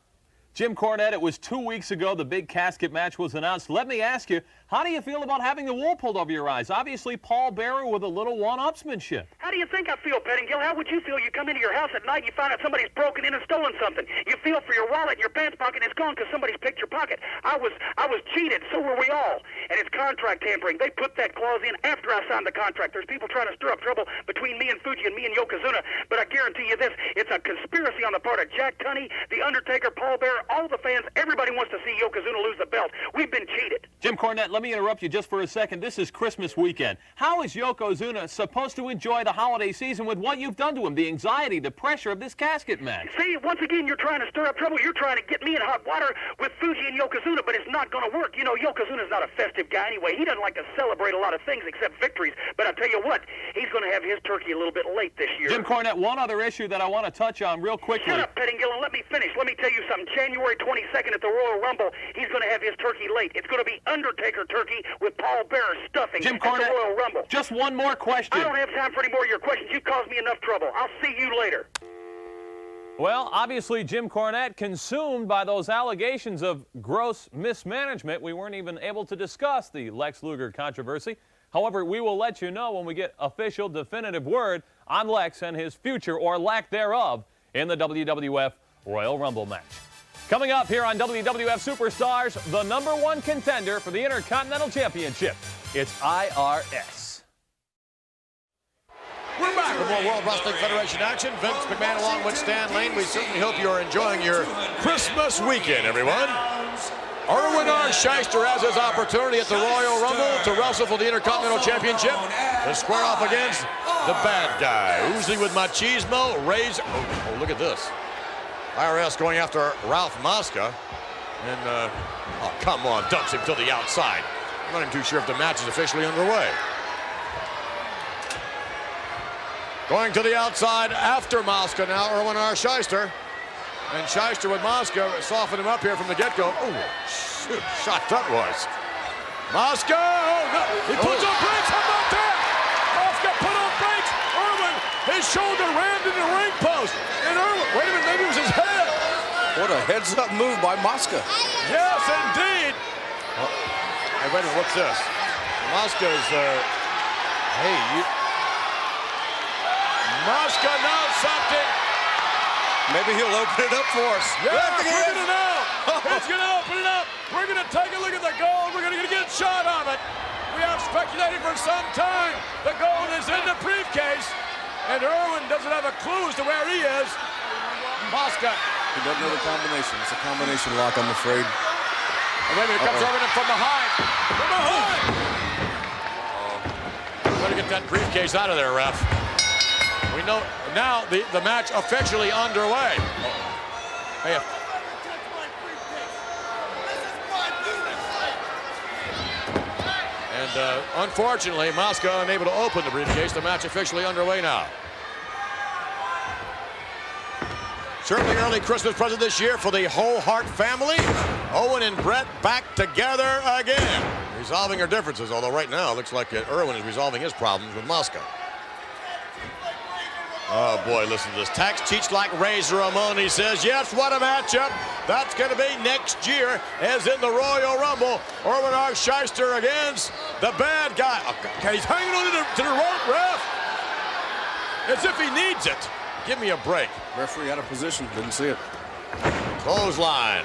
Jim Cornette, it was 2 weeks ago the big casket match was announced. Let me ask you, how do you feel about having the wool pulled over your eyes? Obviously, Paul Bearer with a little one-upsmanship. How do you think I feel, Pettingill? How would you feel? You come into your house at night and you find out somebody's broken in and stolen something. You feel for your wallet in your pants pocket and it's gone because somebody's picked your pocket. I was cheated, so were we all. And it's contract tampering. They put that clause in after I signed the contract. There's people trying to stir up trouble between me and Fuji and me and Yokozuna, but I guarantee you this, it's a conspiracy on the part of Jack Tunney, The Undertaker, Paul Bearer, all the fans. Everybody wants to see Yokozuna lose the belt. We've been cheated. Jim Cornette, let me interrupt you just for a second. This is Christmas weekend. How is Yokozuna supposed to enjoy the holiday season with what you've done to him, the anxiety, the pressure of this casket match? See, once again, you're trying to stir up trouble. You're trying to get me in hot water with Fuji and Yokozuna, but it's not going to work. You know, Yokozuna's not a festive guy anyway. He doesn't like to celebrate a lot of things except victories. But I'll tell you what, he's going to have his turkey a little bit late this year. Jim Cornette, one other issue that I want to touch on real quickly. Shut up, Pettingill, and let me finish. Let me tell you something. January 22nd at the Royal Rumble, he's going to have his turkey late. It's going to be Undertaker turkey with Paul Bearer stuffing Jim at Cornette, the Royal Rumble. Just one more question. I don't have time for any more of your questions. You've caused me enough trouble. I'll see you later. Well, obviously, Jim Cornette, consumed by those allegations of gross mismanagement, we weren't even able to discuss the Lex Luger controversy. However, we will let you know when we get official, definitive word on Lex and his future, or lack thereof, in the WWF Royal Rumble match. Coming up here on WWF Superstars, the #1 contender for the Intercontinental Championship. It's IRS. We're back with more World Wrestling Federation action. Vince McMahon along with Stan Lane. We certainly hope you are enjoying your Christmas weekend, everyone. Erwin R. Shyster has his opportunity at the Royal Rumble to wrestle for the Intercontinental Championship to square off against the bad guy. Uzi with Machismo, Razor. Oh, look at this. IRS going after Ralph Mosca. And, oh, come on, dumps him to the outside. I'm not even too sure if the match is officially underway. Going to the outside after Mosca now, Erwin R. Shyster. And Shyster with Mosca softened him up here from the get-go. Oh, shoot, shot that was. Mosca, oh no, he puts on brakes, how about that? Mosca put on brakes, Erwin, his shoulder rammed in the ring post. And Erwin, wait a minute, maybe it was his head. What a heads-up move by Mosca. Yes, indeed. Oh, hey, wait a minute, what's this? Mosca's, hey, you... Mosca knows something. Maybe he'll open it up for us. Yeah, we're going to know. He's going to open it up. We're going to take a look at the gold. We're going to get a shot of it. We have speculated for some time. The gold is in the briefcase, and Irwin doesn't have a clue as to where he is. Mosca. He doesn't know the combination. It's a combination lock, I'm afraid. And maybe it comes over him from behind. From behind! Better get that briefcase out of there, ref. We know now the match officially underway. Hey, and unfortunately, Mosca unable to open the briefcase. The match officially underway now. Certainly early Christmas present this year for the whole Hart family. Owen and Brett back together again. Resolving their differences, although right now it looks like Irwin is resolving his problems with Mosca. Oh boy, listen to this. Tax cheats like Razor Ramon, he says. Yes, what a matchup. That's going to be next year as in the Royal Rumble. Irwin R. Shyster against the bad guy. Okay, he's hanging on to the rope, ref. As if he needs it. Give me a break. Referee out of position, didn't see it. Clothesline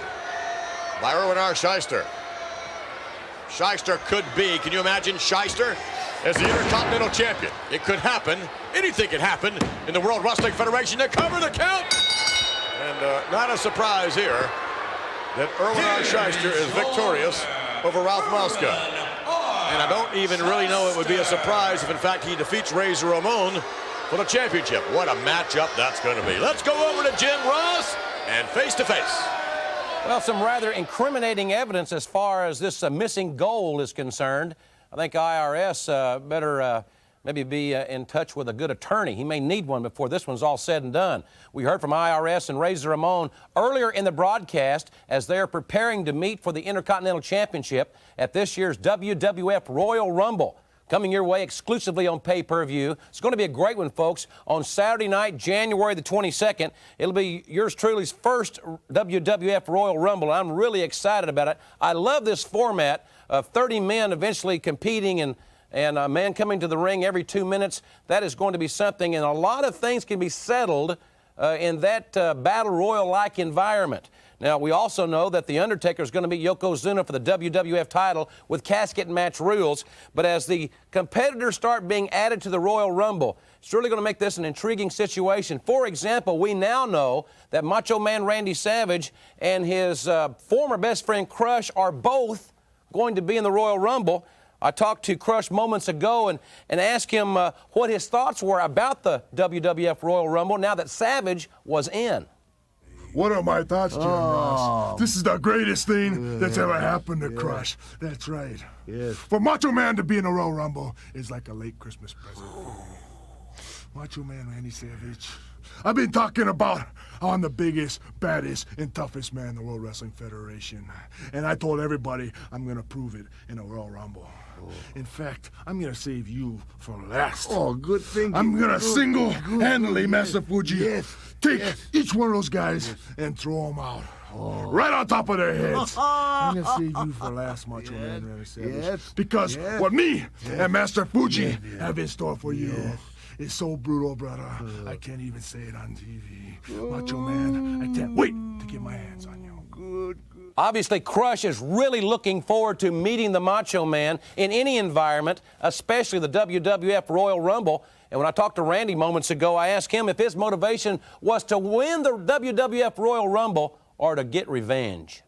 by Irwin R. Shyster. Shyster could be, can you imagine Shyster as the Intercontinental Champion? It could happen. Anything could happen in the World Wrestling Federation to cover the count. And not a surprise here that Irwin R. Shyster is victorious over Ralph Mosca. And I don't even really know it would be a surprise if, in fact, he defeats Razor Ramon for the championship. What a matchup that's going to be. Let's go over to Jim Ross and face-to-face. Well, some rather incriminating evidence as far as this missing gold is concerned. I think IRS better maybe be in touch with a good attorney. He may need one before this one's all said and done. We heard from IRS and Razor Ramon earlier in the broadcast as they're preparing to meet for the Intercontinental Championship at this year's WWF Royal Rumble. Coming your way exclusively on pay-per-view. It's going to be a great one, folks. On Saturday night, January the 22nd, it'll be yours truly's first WWF Royal Rumble. I'm really excited about it. I love this format of 30 men eventually competing and a man coming to the ring every 2 minutes. That is going to be something, and a lot of things can be settled in that battle royal-like environment. Now, we also know that The Undertaker is going to beat Yokozuna for the WWF title with casket match rules. But as the competitors start being added to the Royal Rumble, it's really going to make this an intriguing situation. For example, we now know that Macho Man Randy Savage and his former best friend Crush are both going to be in the Royal Rumble. I talked to Crush moments ago and asked him what his thoughts were about the WWF Royal Rumble now that Savage was in. What are my thoughts, Jim Ross? This is the greatest thing that's ever happened to Crush. That's right. Yes. For Macho Man to be in a Royal Rumble is like a late Christmas present. Macho Man Randy Savage. I've been talking about how I'm the biggest, baddest, and toughest man in the World Wrestling Federation. And I told everybody I'm going to prove it in a Royal Rumble. In fact, I'm going to save you for last. Oh, good thing. I'm going to single-handedly, Master Fuji, take each one of those guys and throw them out. Right on top of their heads. I'm going to save you for last, Macho Man Randy Savage. Because what me and Master Fuji have in store for you is so brutal, brother. I can't even say it on TV. Macho Man, I can't wait to get my hands on you. Good. Obviously, Crush is really looking forward to meeting the Macho Man in any environment, especially the WWF Royal Rumble. And when I talked to Randy moments ago, I asked him if his motivation was to win the WWF Royal Rumble or to get revenge.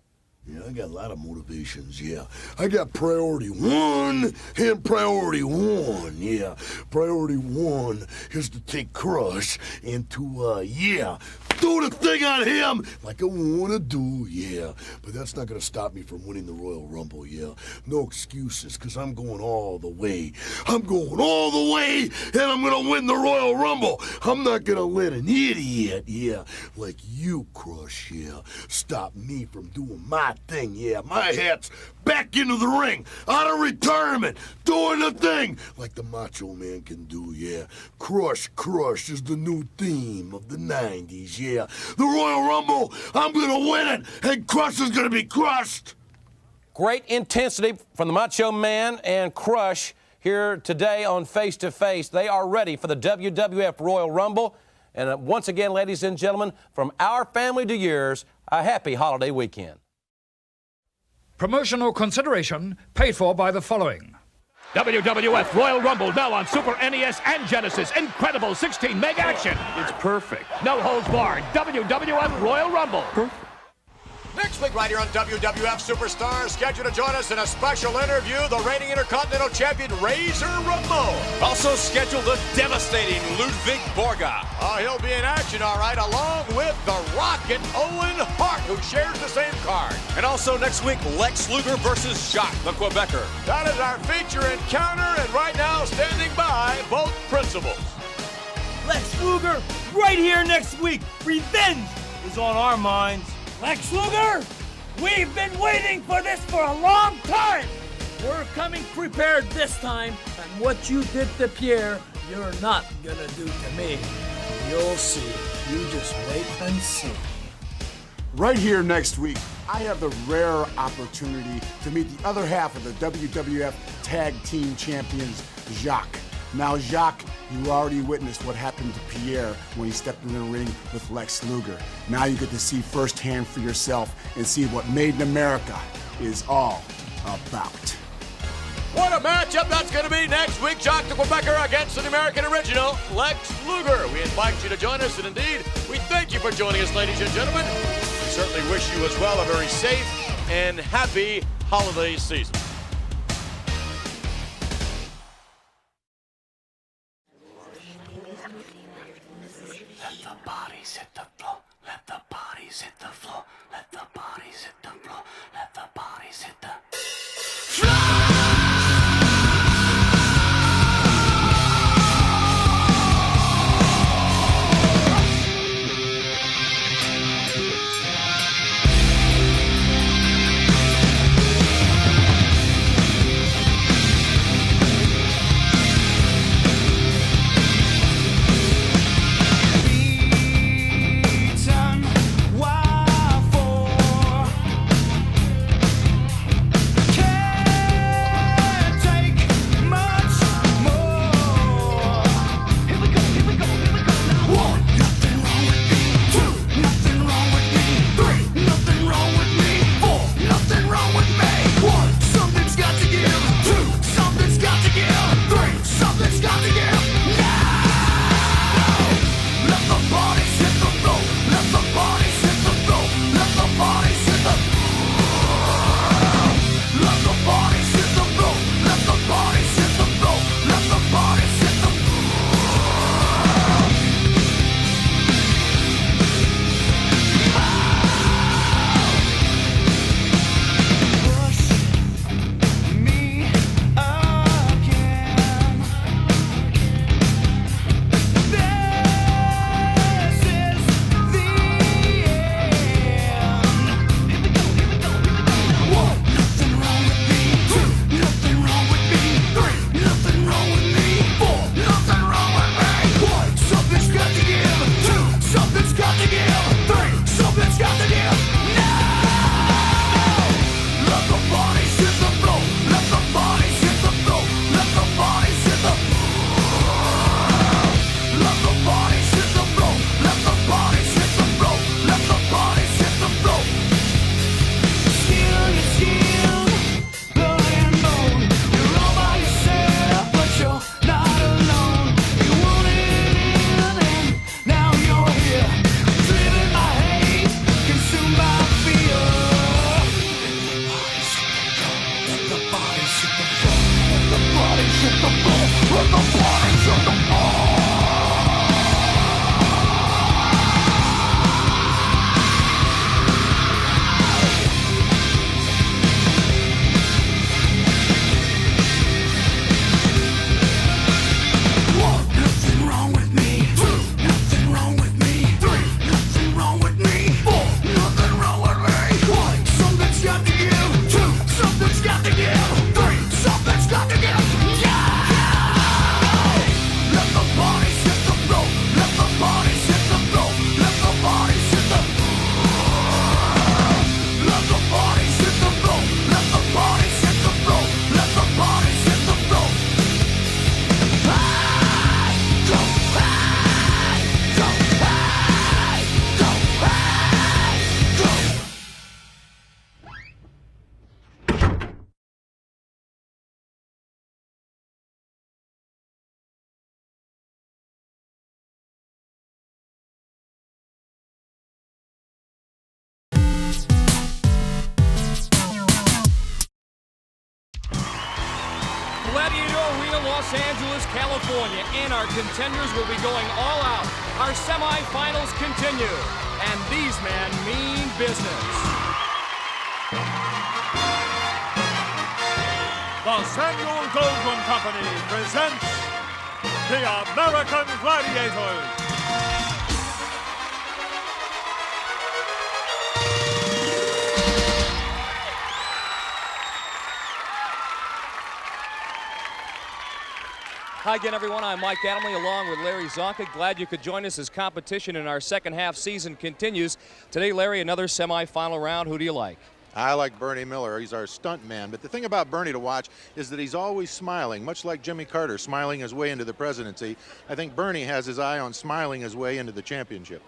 Yeah, I got a lot of motivations, yeah. I got priority one and priority one, yeah. Priority one is to take Crush and to, do the thing on him like I want to do, yeah. But that's not going to stop me from winning the Royal Rumble, yeah. No excuses, because I'm going all the way. I'm going all the way, and I'm going to win the Royal Rumble. I'm not going to let an idiot, yeah, like you, Crush, yeah, stop me from doing my thing, yeah. My hat's back into the ring, out of retirement, doing the thing like the Macho Man can do, yeah. Crush is the new theme of the 90s, yeah. The Royal Rumble, I'm gonna win it, and Crush is gonna be crushed. Great intensity from the Macho Man and Crush here today on Face to Face. They are ready for the WWF Royal Rumble. And once again, ladies and gentlemen, from our family to yours, a happy holiday weekend. Promotional consideration paid for by the following. WWF Royal Rumble now on Super NES and Genesis. Incredible 16 meg action. It's perfect. No holds barred. WWF Royal Rumble. Next week, right here on WWF Superstars, scheduled to join us in a special interview, the reigning Intercontinental Champion Razor Ramon. Also scheduled the devastating Ludvig Borga. He'll be in action, all right, along with the Rocket Owen Hart, who shares the same card. And also next week, Lex Luger versus Jacques, the Quebecer. That is our feature encounter, and right now, standing by, both principals. Lex Luger, right here next week. Revenge is on our minds. Lex Luger, we've been waiting for this for a long time. We're coming prepared this time, and what you did to Pierre, you're not gonna do to me. You'll see. You just wait and see. Right here next week, I have the rare opportunity to meet the other half of the WWF Tag Team Champions, Jacques. Now, Jacques, you already witnessed what happened to Pierre when he stepped in the ring with Lex Luger. Now you get to see firsthand for yourself and see what Made in America is all about. What a matchup that's going to be next week. Jacques the Quebecer against the American original, Lex Luger. We invite you to join us, and indeed, we thank you for joining us, ladies and gentlemen. We certainly wish you as well a very safe and happy holiday season. Let the bodies hit the floor. Let the bodies hit the floor. Let the bodies hit the floor. Let the bodies hit the something's got to give. 3, something's got to give. Yeah! Gladiator Arena, Los Angeles, California, and our contenders will be going all out. Our semifinals continue, and these men mean business. The Samuel Goldwyn Company presents the American Gladiators. Hi again, everyone. I'm Mike Adamle along with Larry Zonka. Glad you could join us as competition in our second half season continues. Today, Larry, another semifinal round. Who do you like? I like Bernie Miller. He's our stunt man. But the thing about Bernie to watch is that he's always smiling, much like Jimmy Carter smiling his way into the presidency. I think Bernie has his eye on smiling his way into the championship.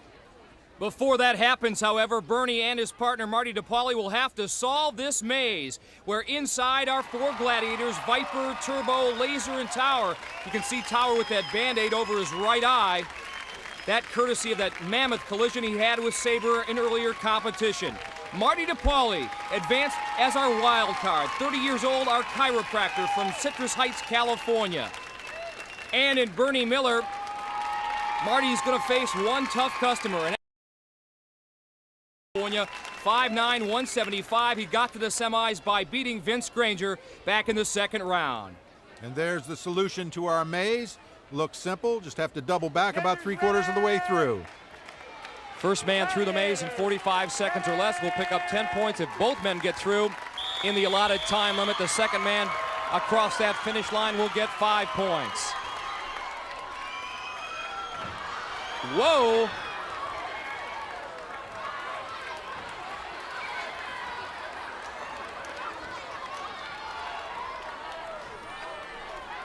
Before that happens, however, Bernie and his partner Marty DePauli will have to solve this maze, where inside are four gladiators, Viper, Turbo, Laser, and Tower. You can see Tower with that Band-Aid over his right eye. That courtesy of that mammoth collision he had with Sabre in earlier competition. Marty DePauli advanced as our wild card, 30 years old, our chiropractor from Citrus Heights, California. And in Bernie Miller, Marty's going to face one tough customer. 5'9", 175. He got to the semis by beating Vince Granger back in the second round. And there's the solution to our maze. Looks simple, just have to double back about 3/4 of the way through. First man through the maze in 45 seconds or less will pick up 10 points if both men get through in the allotted time limit. The second man across that finish line will get 5 points. Whoa!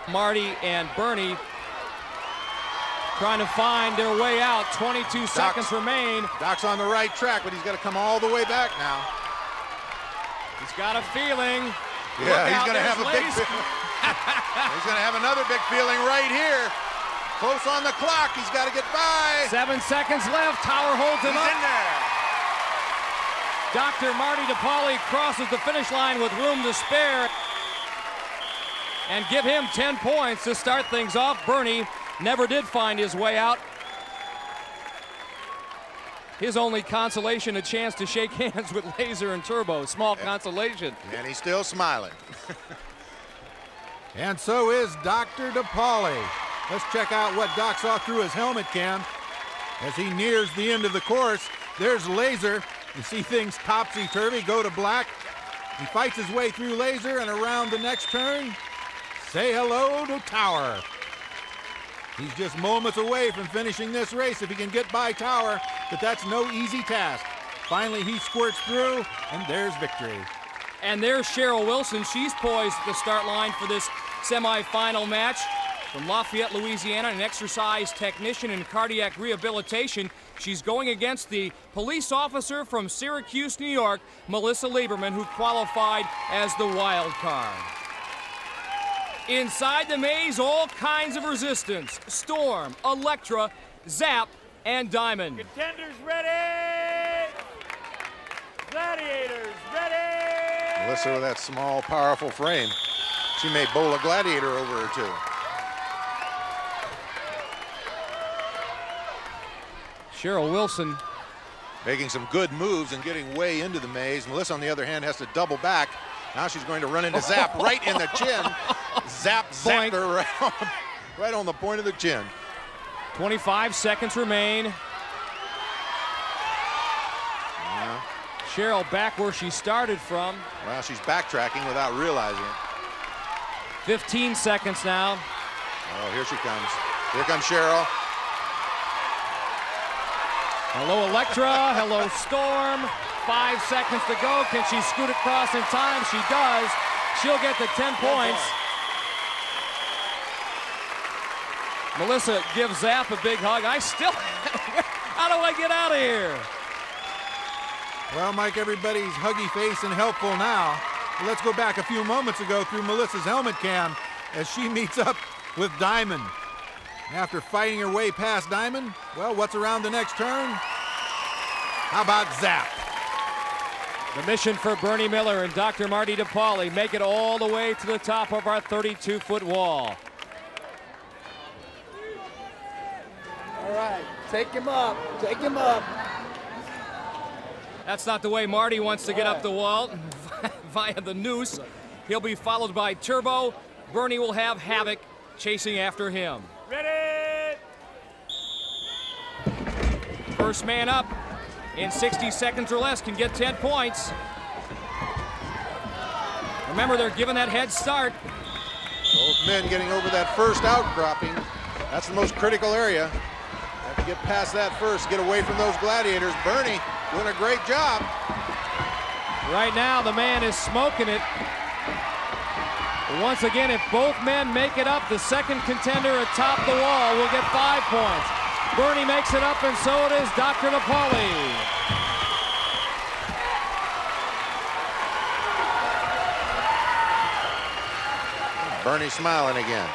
Marty and Bernie trying to find their way out. 22 seconds remain. Doc's on the right track, but he's got to come all the way back now. He's got a feeling. Yeah, he's going to have a big feeling. He's going to have another big feeling right here. Close on the clock. He's got to get by. 7 seconds left. Tower holds him up. He's in there. Dr. Marty DePauli crosses the finish line with room to spare. And give him 10 points to start things off. Bernie never did find his way out. His only consolation, a chance to shake hands with Laser and Turbo. Small consolation. And he's still smiling. And so is Dr. DePauli. Let's check out what Doc saw through his helmet cam. As he nears the end of the course, there's Laser. You see things topsy-turvy, go to black. He fights his way through Laser and around the next turn. Say hello to Tower. He's just moments away from finishing this race if he can get by Tower, but that's no easy task. Finally, he squirts through, and there's victory. And there's Cheryl Wilson. She's poised at the start line for this semifinal match. From Lafayette, Louisiana, an exercise technician in cardiac rehabilitation. She's going against the police officer from Syracuse, New York, Melissa Lieberman, who qualified as the wild card. Inside the maze, all kinds of resistance. Storm, Electra, Zap, and Diamond. Contenders ready! Gladiators ready! Melissa with that small, powerful frame. She may bowl a gladiator over her, too. Cheryl Wilson making some good moves and getting way into the maze. Melissa, on the other hand, has to double back. Now she's going to run into Zap right in the chin. Zap zapped her right on the point of the chin. 25 seconds remain. Yeah. Cheryl back where she started from. Well, she's backtracking without realizing it. 15 seconds now. Oh, here she comes. Here comes Cheryl. Hello, Electra. Hello, Storm. 5 seconds to go. Can she scoot across in time? She does. She'll get the 10 points. Melissa gives Zap a big hug. How do I get out of here? Well, Mike, everybody's huggy face and helpful now. Let's go back a few moments ago through Melissa's helmet cam as she meets up with Diamond. After fighting her way past Diamond, well, what's around the next turn? How about Zap? The mission for Bernie Miller and Dr. Marty DePauli, make it all the way to the top of our 32-foot wall. All right, take him up, take him up. That's not the way Marty wants to get up the wall, via the noose. He'll be followed by Turbo. Bernie will have Havoc chasing after him. Ready! First man up in 60 seconds or less can get 10 points. Remember, they're given that head start. Both men getting over that first outcropping. That's the most critical area. Have to get past that first, get away from those gladiators. Bernie doing a great job. Right now, the man is smoking it. But once again, if both men make it up, the second contender atop the wall will get 5 points. Bernie makes it up, and so does Dr. DePauli. Bernie smiling again.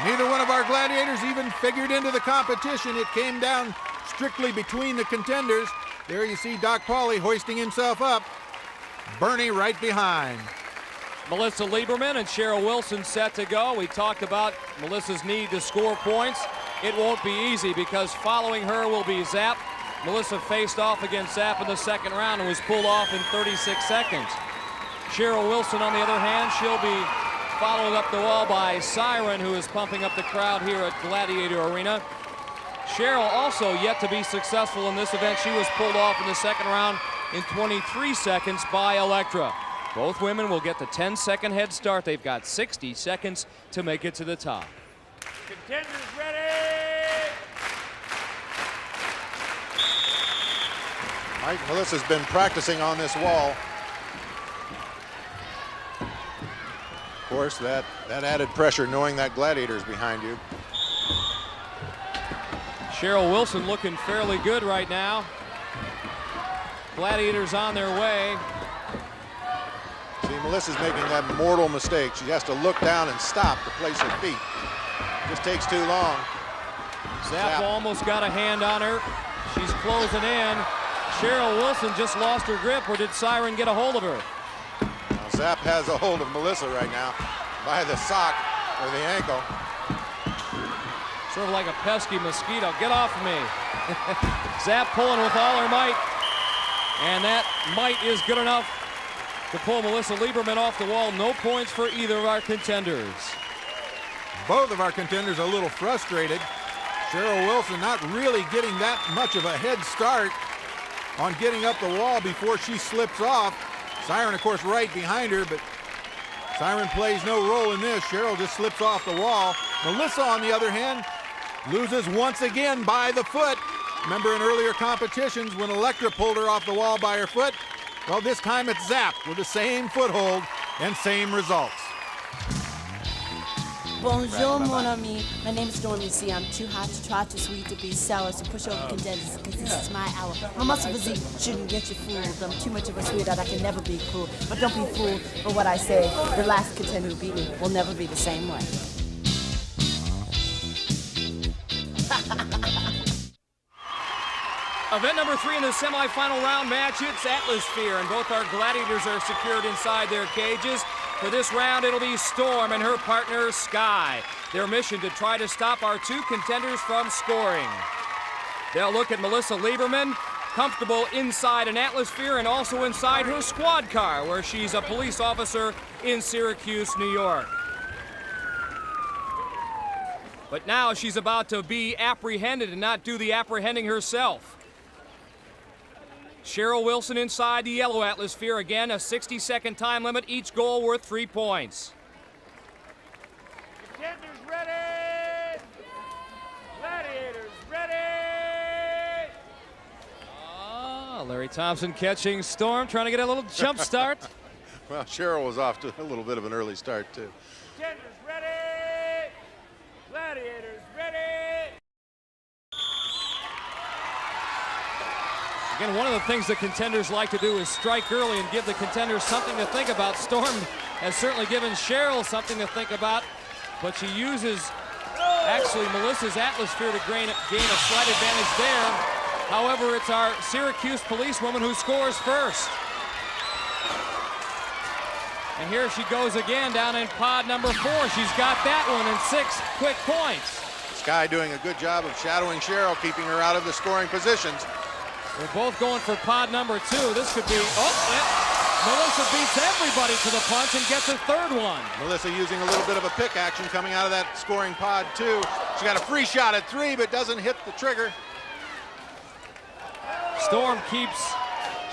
Neither one of our gladiators even figured into the competition. It came down strictly between the contenders. There you see Doc Pauli hoisting himself up. Bernie right behind. Melissa Lieberman and Cheryl Wilson set to go. We talked about Melissa's need to score points. It won't be easy because following her will be Zap. Melissa faced off against Zap in the second round and was pulled off in 36 seconds. Cheryl Wilson, on the other hand, she'll be followed up the wall by Siren, who is pumping up the crowd here at Gladiator Arena. Cheryl also yet to be successful in this event. She was pulled off in the second round in 23 seconds by Electra. Both women will get the 10-second head start. They've got 60 seconds to make it to the top. Contenders ready! Mike, Melissa's been practicing on this wall. Of course, that added pressure knowing that gladiator's behind you. Cheryl Wilson looking fairly good right now. Gladiators on their way. See, Melissa's making that mortal mistake. She has to look down and stop to place her feet. Just takes too long. Zap almost got a hand on her. She's closing in. Cheryl Wilson just lost her grip, or did Siren get a hold of her? Now, Zap has a hold of Melissa right now by the sock or the ankle. Sort of like a pesky mosquito. Get off of me. Zap pulling with all her might. And that might is good enough to pull Melissa Lieberman off the wall. No points for either of our contenders. Both of our contenders a little frustrated. Cheryl Wilson not really getting that much of a head start on getting up the wall before she slips off. Siren, of course, right behind her, but Siren plays no role in this. Cheryl just slips off the wall. Melissa, on the other hand, loses once again by the foot. Remember in earlier competitions when Electra pulled her off the wall by her foot? Well, this time it's Zap with the same foothold and same results. Bonjour, mon ami. My name is Storm. You see, I'm too hot to try, too sweet to be sour, so push over contenders, because this is my hour. My muscle physique shouldn't get you fooled. I'm too much of a sweetheart, I can never be cruel. But don't be fooled for what I say. The last contender who beat me will never be the same way. Event number 3 in the semifinal round match, it's Atmosphere, and both our gladiators are secured inside their cages. For this round, it'll be Storm and her partner, Sky. Their mission to try to stop our two contenders from scoring. They'll look at Melissa Lieberman, comfortable inside an Atmosphere and also inside her squad car, where she's a police officer in Syracuse, New York. But now she's about to be apprehended and not do the apprehending herself. Cheryl Wilson inside the yellow Atmosphere. Again, a 60-second time limit, each goal worth 3 points. Contenders ready! Gladiators ready! Larry Thompson catching Storm, trying to get a little jump start. Well, Cheryl was off to a little bit of an early start, too. Contenders ready! Gladiators ready! Again, one of the things the contenders like to do is strike early and give the contenders something to think about. Storm has certainly given Cheryl something to think about, but she uses, actually, Melissa's Atmosphere to gain a slight advantage there. However, it's our Syracuse policewoman who scores first. And here she goes again down in pod number 4. She's got that one in 6 quick points. Sky doing a good job of shadowing Cheryl, keeping her out of the scoring positions. They're both going for pod number 2. This could be, Melissa beats everybody to the punch and gets a third one. Melissa using a little bit of a pick action coming out of that scoring pod 2. She got a free shot at 3, but doesn't hit the trigger. Storm keeps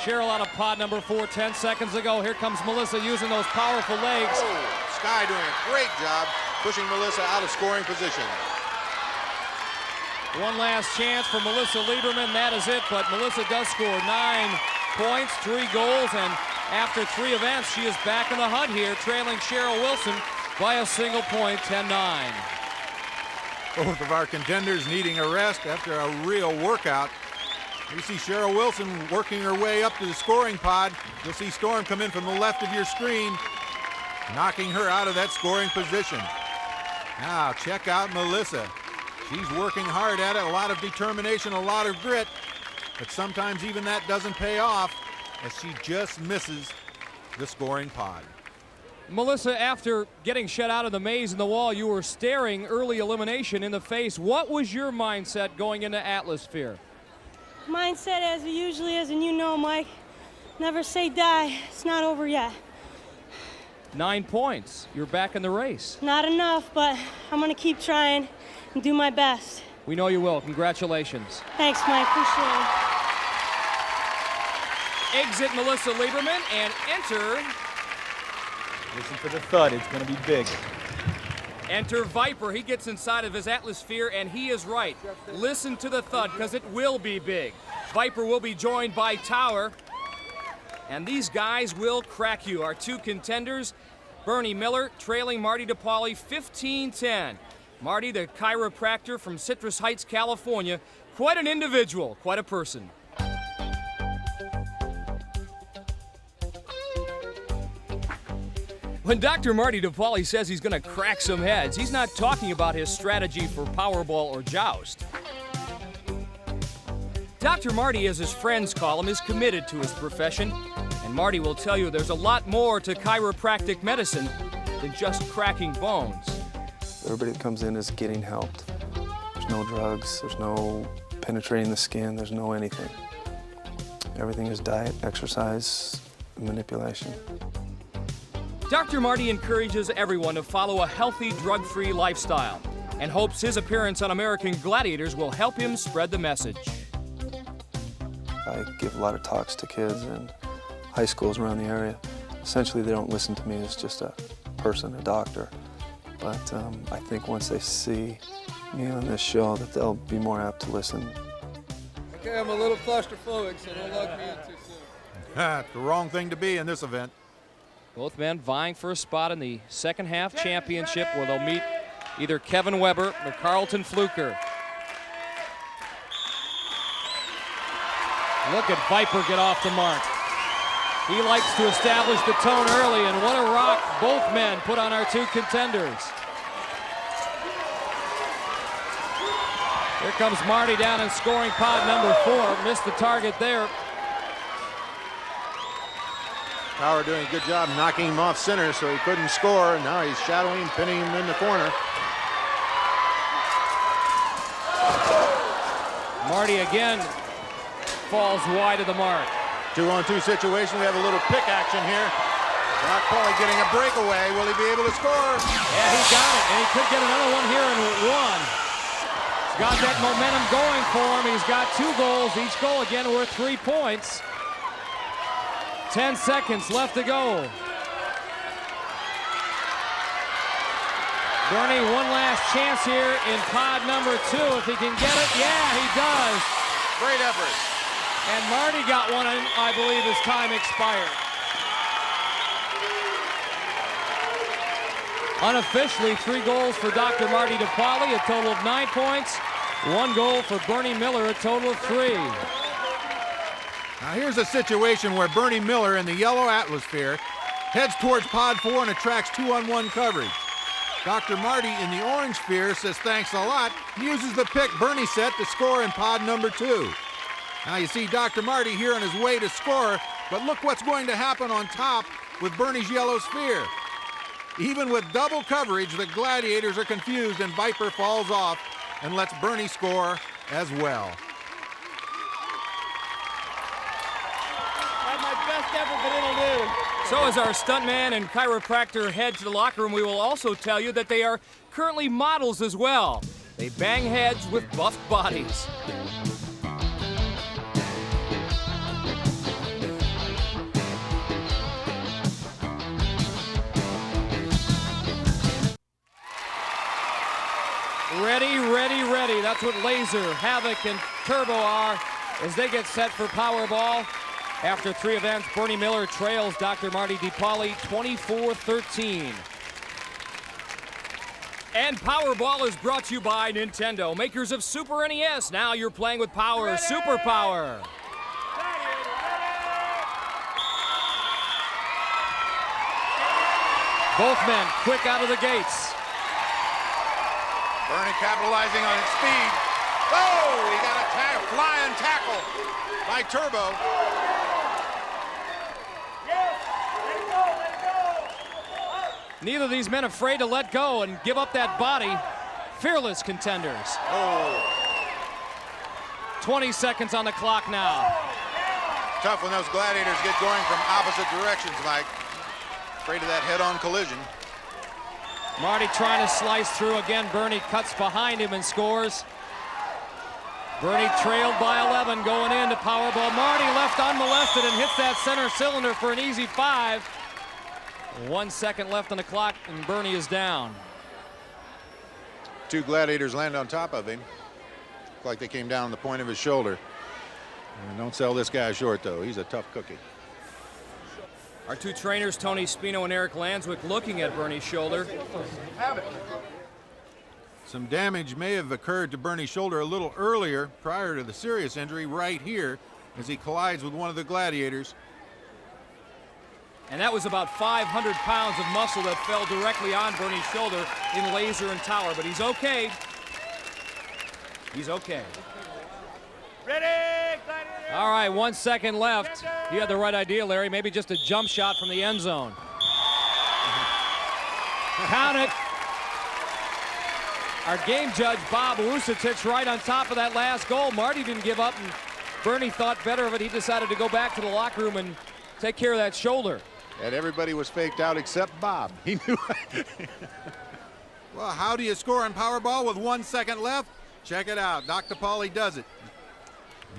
Cheryl out of pod number 4 10 seconds ago. Here comes Melissa using those powerful legs. Oh, Sky doing a great job pushing Melissa out of scoring position. One last chance for Melissa Lieberman. That is it, but Melissa does score 9 points, 3 goals, and after 3 events, she is back in the hunt here, trailing Cheryl Wilson by a single point, 10-9. Both of our contenders needing a rest after a real workout. You see Cheryl Wilson working her way up to the scoring pod. You'll see Storm come in from the left of your screen, knocking her out of that scoring position. Now, check out Melissa. She's working hard at it, a lot of determination, a lot of grit, but sometimes even that doesn't pay off as she just misses the scoring pod. Melissa, after getting shut out of the maze in the wall, you were staring early elimination in the face. What was your mindset going into Atmosphere? Mindset as it usually is, and you know, Mike, never say die. It's not over yet. 9 points. You're back in the race. Not enough, but I'm going to keep trying and do my best. We know you will. Congratulations. Thanks, Mike. Appreciate it. Exit Melissa Lieberman and enter. Listen for the thud. It's going to be big. Enter Viper. He gets inside of his Atmosphere, and he is right. Listen to the thud, because it will be big. Viper will be joined by Tower, and these guys will crack you. Our 2 contenders, Bernie Miller trailing Marty DePauli 15-10. Marty, the chiropractor from Citrus Heights, California. Quite an individual, quite a person. When Dr. Marty DePauli says he's going to crack some heads, he's not talking about his strategy for Powerball or Joust. Dr. Marty, as his friends call him, is committed to his profession, and Marty will tell you there's a lot more to chiropractic medicine than just cracking bones. Everybody that comes in is getting helped. There's no drugs, there's no penetrating the skin, there's no anything. Everything is diet, exercise, manipulation. Dr. Marty encourages everyone to follow a healthy, drug-free lifestyle and hopes his appearance on American Gladiators will help him spread the message. I give a lot of talks to kids in high schools around the area. Essentially, they don't listen to me as just a person, a doctor. But I think once they see me on this show that they'll be more apt to listen. Okay, I'm a little claustrophobic, so don't lock me in too soon. That's the wrong thing to be in this event. Both men vying for a spot in the second half championship where they'll meet either Kevin Weber or Carlton Fluker. Look at Viper get off the mark. He likes to establish the tone early, and what a rock both men put on our 2 contenders. Here comes Marty down in scoring pod number 4. Missed the target there. Tower doing a good job knocking him off center so he couldn't score. Now he's shadowing, pinning him in the corner. Marty again falls wide of the mark. 2-on-2 situation. We have a little pick action here. Brock Pauly getting a breakaway. Will he be able to score? Yeah, he got it, and he could get another one here in 1. He's got that momentum going for him. He's got 2 goals. Each goal again worth 3 points. 10 seconds left to go. Bernie, one last chance here in pod number 2. If he can get it, yeah, he does. Great effort. And Marty got one, and I believe his time expired. Unofficially, 3 goals for Dr. Marty DePauli, a total of 9 points. 1 goal for Bernie Miller, a total of 3. Now here's a situation where Bernie Miller in the yellow Atmosphere heads towards pod 4 and attracts 2-on-1 coverage. Dr. Marty in the orange sphere says thanks a lot and uses the pick Bernie set to score in pod number 2. Now you see Dr. Marty here on his way to score, but look what's going to happen on top with Bernie's yellow sphere. Even with double coverage, the Gladiators are confused and Viper falls off and lets Bernie score as well. That's my best effort, but it'll do. So as our stuntman and chiropractor head to the locker room, we will also tell you that they are currently models as well. They bang heads with buffed bodies. Ready, ready, ready. That's what Laser, Havoc, and Turbo are as they get set for Powerball. After 3 events, Bernie Miller trails Dr. Marty DePauli 24-13. And Powerball is brought to you by Nintendo, makers of Super NES. Now you're playing with power, ready. Super power. Both men quick out of the gates. Bernie capitalizing on his speed. Oh, he got a flying tackle by Turbo. Neither of these men afraid to let go and give up that body. Fearless contenders. Oh. 20 seconds on the clock now. Tough when those Gladiators get going from opposite directions, Mike. Afraid of that head-on collision. Marty trying to slice through again. Bernie cuts behind him and scores. Bernie trailed by 11 going into Powerball. Marty left unmolested and hits that center cylinder for an easy 5. 1 second left on the clock and Bernie is down. 2 Gladiators land on top of him. Looked like they came down on the point of his shoulder. And don't sell this guy short, though. He's a tough cookie. Our 2 trainers, Tony Spino and Eric Lanswick, looking at Bernie's shoulder. Some damage may have occurred to Bernie's shoulder a little earlier, prior to the serious injury right here, as he collides with one of the Gladiators. And that was about 500 pounds of muscle that fell directly on Bernie's shoulder in Laser and Tower, but he's okay. He's okay. Ready, Gladiator. All right, 1 second left. You had the right idea, Larry. Maybe just a jump shot from the end zone. Count it. Our game judge, Bob Wusatich, right on top of that last goal. Marty didn't give up, and Bernie thought better of it. He decided to go back to the locker room and take care of that shoulder. And everybody was faked out except Bob. He knew. Well, how do you score on Powerball with 1 second left? Check it out. Dr. Pauly does it.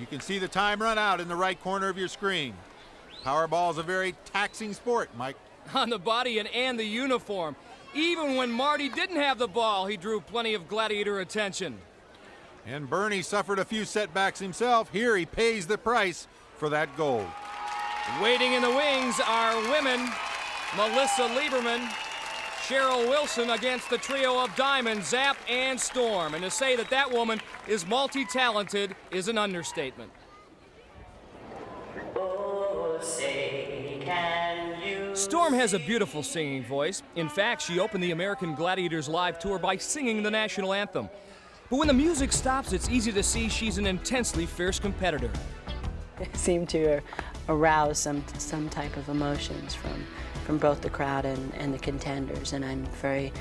You can see the time run out in the right corner of your screen. Powerball is a very taxing sport, Mike. On the body and the uniform. Even when Marty didn't have the ball, he drew plenty of Gladiator attention. And Bernie suffered a few setbacks himself. Here he pays the price for that gold. Waiting in the wings are women, Melissa Lieberman, Cheryl Wilson against the trio of Diamond, Zap, and Storm. And to say that that woman is multi-talented is an understatement. Oh, say, can you Storm has a beautiful singing voice. In fact, she opened the American Gladiators live tour by singing the national anthem. But when the music stops, it's easy to see she's an intensely fierce competitor. They seem to arouse some type of emotions from both the crowd and the contenders, and I'm very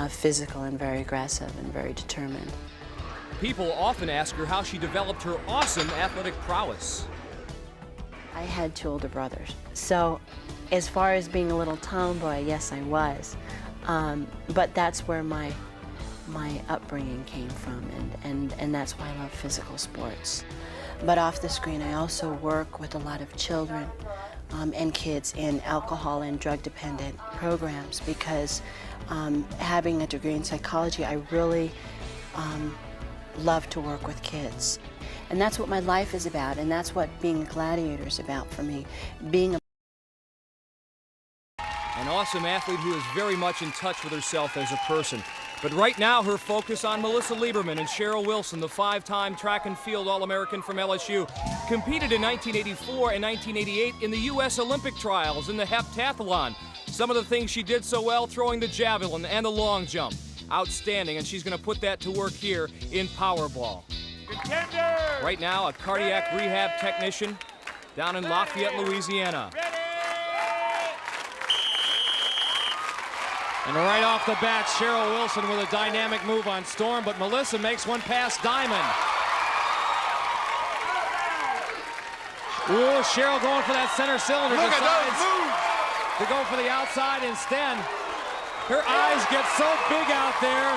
physical and very aggressive and very determined. People often ask her how she developed her awesome athletic prowess. I had 2 older brothers, so as far as being a little tomboy, yes, I was, but that's where my upbringing came from, and that's why I love physical sports. But off the screen, I also work with a lot of children and kids in alcohol and drug-dependent programs because having a degree in psychology, I really love to work with kids. And that's what my life is about, and that's what being a gladiator is about for me. Being an awesome athlete who is very much in touch with herself as a person. But right now, her focus on Melissa Lieberman and Cheryl Wilson, the 5-time track and field All-American from LSU, competed in 1984 and 1988 in the U.S. Olympic trials in the heptathlon. Some of the things she did so well, throwing the javelin and the long jump. Outstanding, and she's going to put that to work here in Powerball. Right now, a cardiac rehab technician down in Lafayette, Louisiana. And right off the bat, Cheryl Wilson with a dynamic move on Storm, but Melissa makes one past Diamond. Ooh, Cheryl going for that center cylinder. Look at those moves! To go for the outside instead. Her eyes get so big out there.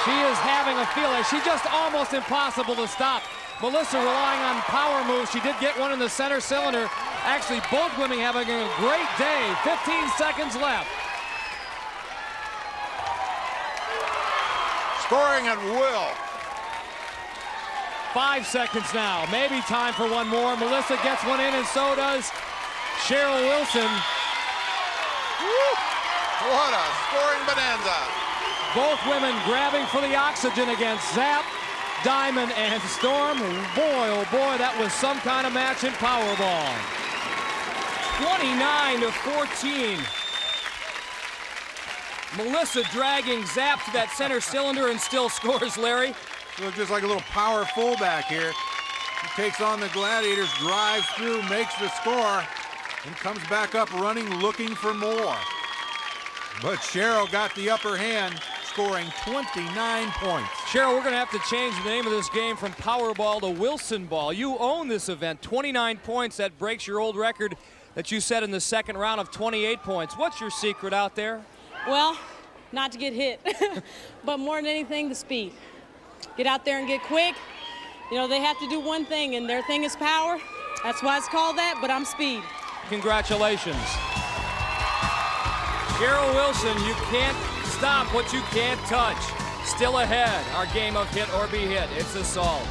She is having a feeling. She's just almost impossible to stop. Melissa relying on power moves. She did get one in the center cylinder. Actually, both women having a great day. 15 seconds left. Scoring at will. 5 seconds now. Maybe time for one more. Melissa gets one in, and so does Cheryl Wilson. Woo! What a scoring bonanza. Both women grabbing for the oxygen against Zap, Diamond, and Storm. Boy, oh boy, that was some kind of match in Powerball. 29-14. Melissa dragging Zap to that center cylinder and still scores, Larry. Looks just like a little power fullback here. He takes on the Gladiators, drives through, makes the score, and comes back up running, looking for more. But Cheryl got the upper hand, scoring 29 points. Cheryl, we're going to have to change the name of this game from Powerball to Wilson Ball. You own this event. 29 points. That breaks your old record that you set in the second round of 28 points. What's your secret out there? Well, not to get hit, but more than anything, the speed. Get out there and get quick. You know, they have to do one thing, and their thing is power. That's why it's called that, but I'm speed. Congratulations. Cheryl Wilson, you can't stop what you can't touch. Still ahead, our game of hit or be hit. It's Assault.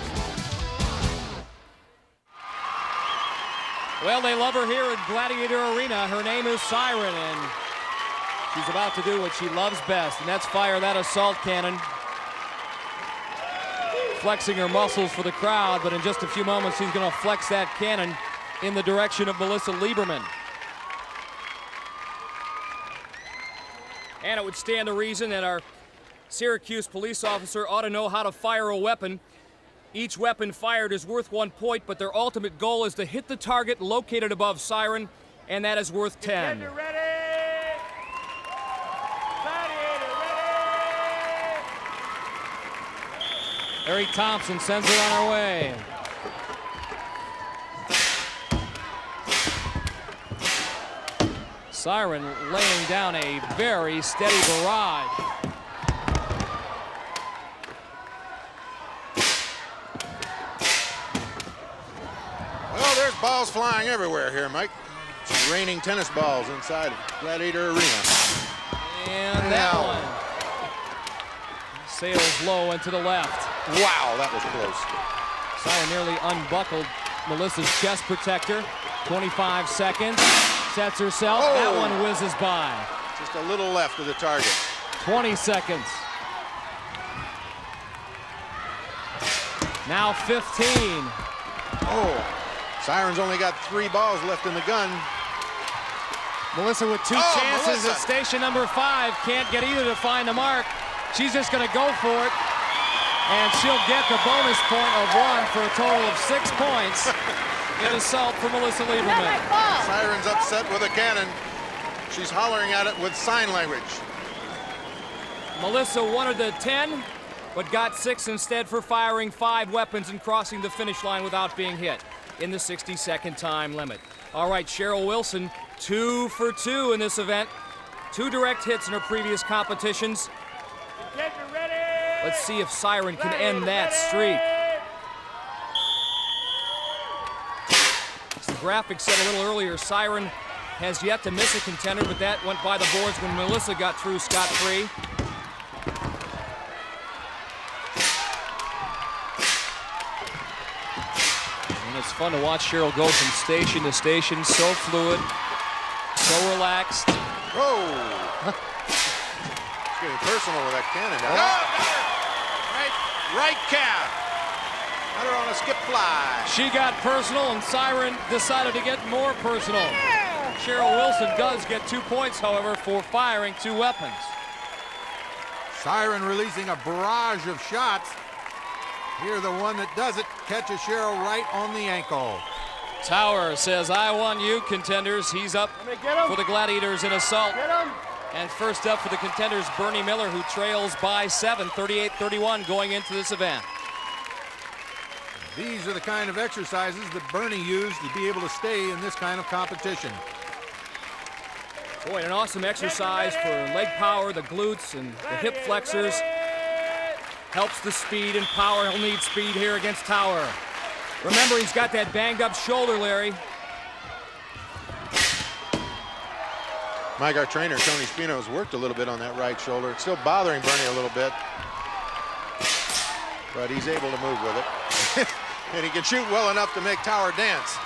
Well, they love her here at Gladiator Arena. Her name is Siren, and she's about to do what she loves best, and that's fire that assault cannon. Flexing her muscles for the crowd, but in just a few moments, she's going to flex that cannon in the direction of Melissa Lieberman. And it would stand to reason that our Syracuse police officer ought to know how to fire a weapon. Each weapon fired is worth 1 point, but their ultimate goal is to hit the target located above Siren, and that is worth 10. Harry Thompson sends her on her way. Siren laying down a very steady barrage. Well, there's balls flying everywhere here, Mike. It's raining tennis balls inside of Gladiator Arena. And that one sails low and to the left. Wow, that was close. Siren nearly unbuckled Melissa's chest protector. 25 seconds. Sets herself. Oh. That one whizzes by. Just a little left of the target. 20 seconds. Now 15. Oh, Siren's only got 3 balls left in the gun. Melissa with 2 chances at station number 5. Can't get either to find the mark. She's just going to go for it. And she'll get the bonus point of 1 for a total of 6 points. In assault for Melissa Lieberman. Siren's upset with a cannon. She's hollering at it with sign language. Melissa wanted the 10, but got 6 instead for firing 5 weapons and crossing the finish line without being hit in the 60-second time limit. All right, Cheryl Wilson, 2 for 2 in this event. 2 direct hits in her previous competitions. Let's see if Siren can end that streak. As the graphic said a little earlier, Siren has yet to miss a contender, but that went by the boards when Melissa got through scot-free. And it's fun to watch Cheryl go from station to station, so fluid, so relaxed. Whoa! It's getting personal with that cannon. Right calf. Got her on a skip fly. She got personal, and Siren decided to get more personal. Cheryl Wilson does get 2 points, however, for firing 2 weapons. Siren releasing a barrage of shots. Here, the one that does it catches Cheryl right on the ankle. Tower says, I want you, contenders. He's up for the Gladiators in assault. And first up for the contenders, Bernie Miller, who trails by 7, 38-31 going into this event. These are the kind of exercises that Bernie used to be able to stay in this kind of competition. Boy, an awesome exercise for leg power, the glutes and the hip flexors. Helps the speed and power. He'll need speed here against Tower. Remember, he's got that banged up shoulder, Larry. Mike, our trainer, Tony Spino, has worked a little bit on that right shoulder. It's still bothering Bernie a little bit, but he's able to move with it. And he can shoot well enough to make Tower dance.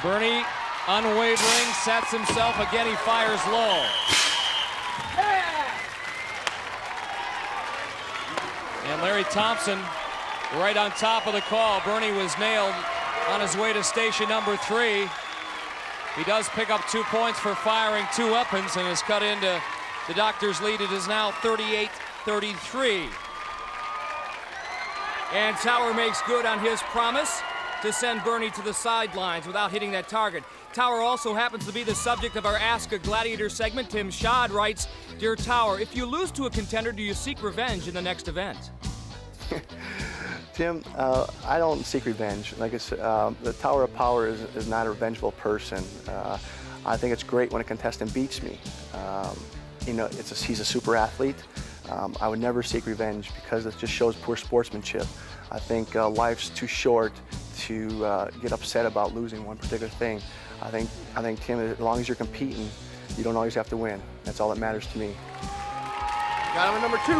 Bernie, unwavering, sets himself. Again, he fires low. And Larry Thompson right on top of the call. Bernie was nailed on his way to station number 3. He does pick up 2 points for firing 2 weapons and has cut into the doctor's lead. It is now 38-33. And Tower makes good on his promise to send Bernie to the sidelines without hitting that target. Tower also happens to be the subject of our Ask a Gladiator segment. Tim Schad writes, Dear Tower, if you lose to a contender, do you seek revenge in the next event? Tim, I don't seek revenge. Like I said, the Tower of Power is not a revengeful person. I think it's great when a contestant beats me. You know, he's a super athlete. I would never seek revenge because it just shows poor sportsmanship. I think life's too short to get upset about losing one particular thing. I think, Tim, as long as you're competing, you don't always have to win. That's all that matters to me. Got him at number 2.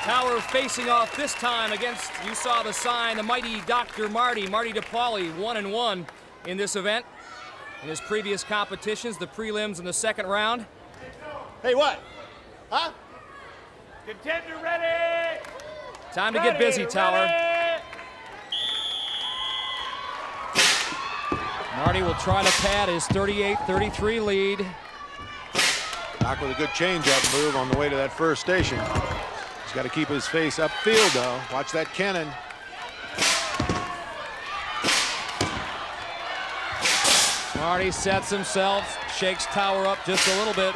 Tower facing off this time against, you saw the sign, the mighty Dr. Marty DePauli, 1-1 in this event. In his previous competitions, the prelims in the second round. Hey, what? Huh? Contender ready! Time to get busy, Tower. Marty will try to pad his 38-33 lead. Doc with a good change-up move on the way to that first station. He's got to keep his face upfield, though. Watch that cannon. Marty sets himself, shakes Tower up just a little bit.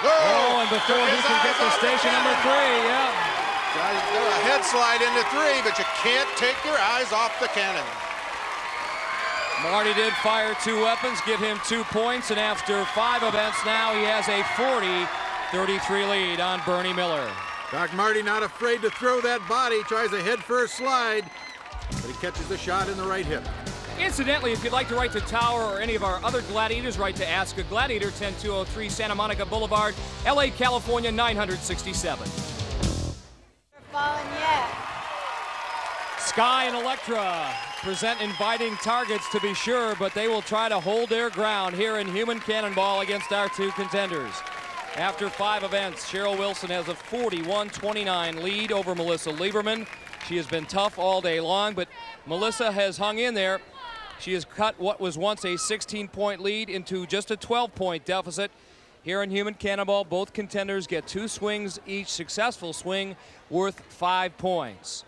Oh, and before he can get to station number 3, yeah. Tries to do a head slide into 3, but you can't take your eyes off the cannon. Marty did fire 2 weapons, give him 2 points, and after 5 events now, he has a 40-33 lead on Bernie Miller. Doc Marty not afraid to throw that body, tries a head-first slide, but he catches the shot in the right hip. Incidentally, if you'd like to write to Tower or any of our other Gladiators, write to Ask a Gladiator, 10203 Santa Monica Boulevard, LA, California, 967. Falling yet. Sky and Electra present inviting targets to be sure, but they will try to hold their ground here in Human Cannonball against our 2 contenders. After 5 events, Cheryl Wilson has a 41-29 lead over Melissa Lieberman. She has been tough all day long, but Melissa has hung in there. She has cut what was once a 16-point lead into just a 12-point deficit. Here in Human Cannonball, both contenders get 2 swings, each successful swing worth 5 points.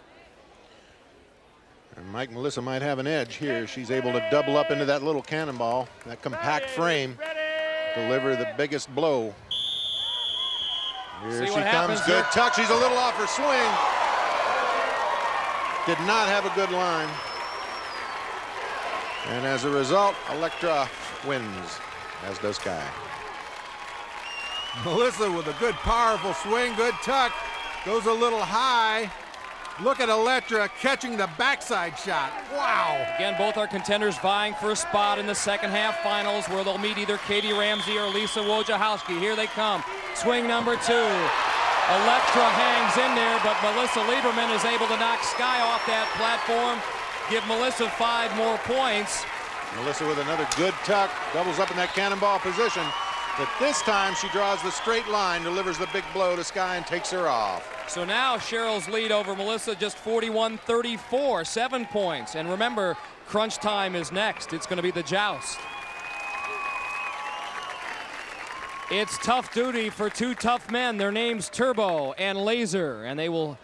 And Melissa might have an edge here. She's able to double up into that little cannonball, that compact frame, deliver the biggest blow. Here she comes, good tuck. She's a little off her swing. Did not have a good line. And as a result, Electra wins, as does Sky. Melissa with a good, powerful swing, good tuck. Goes a little high. Look at Electra catching the backside shot. Wow. Again, both are contenders vying for a spot in the second half finals where they'll meet either Katie Ramsey or Lisa Wojciechowski. Here they come. Swing number 2. Electra hangs in there, but Melissa Lieberman is able to knock Sky off that platform, give Melissa 5 more points. Melissa with another good tuck, doubles up in that cannonball position, but this time she draws the straight line, delivers the big blow to Sky and takes her off. So now Cheryl's lead over Melissa just 41-34, 7 points. And remember, crunch time is next. It's going to be the joust. It's tough duty for two tough men. Their names Turbo and Laser, and they will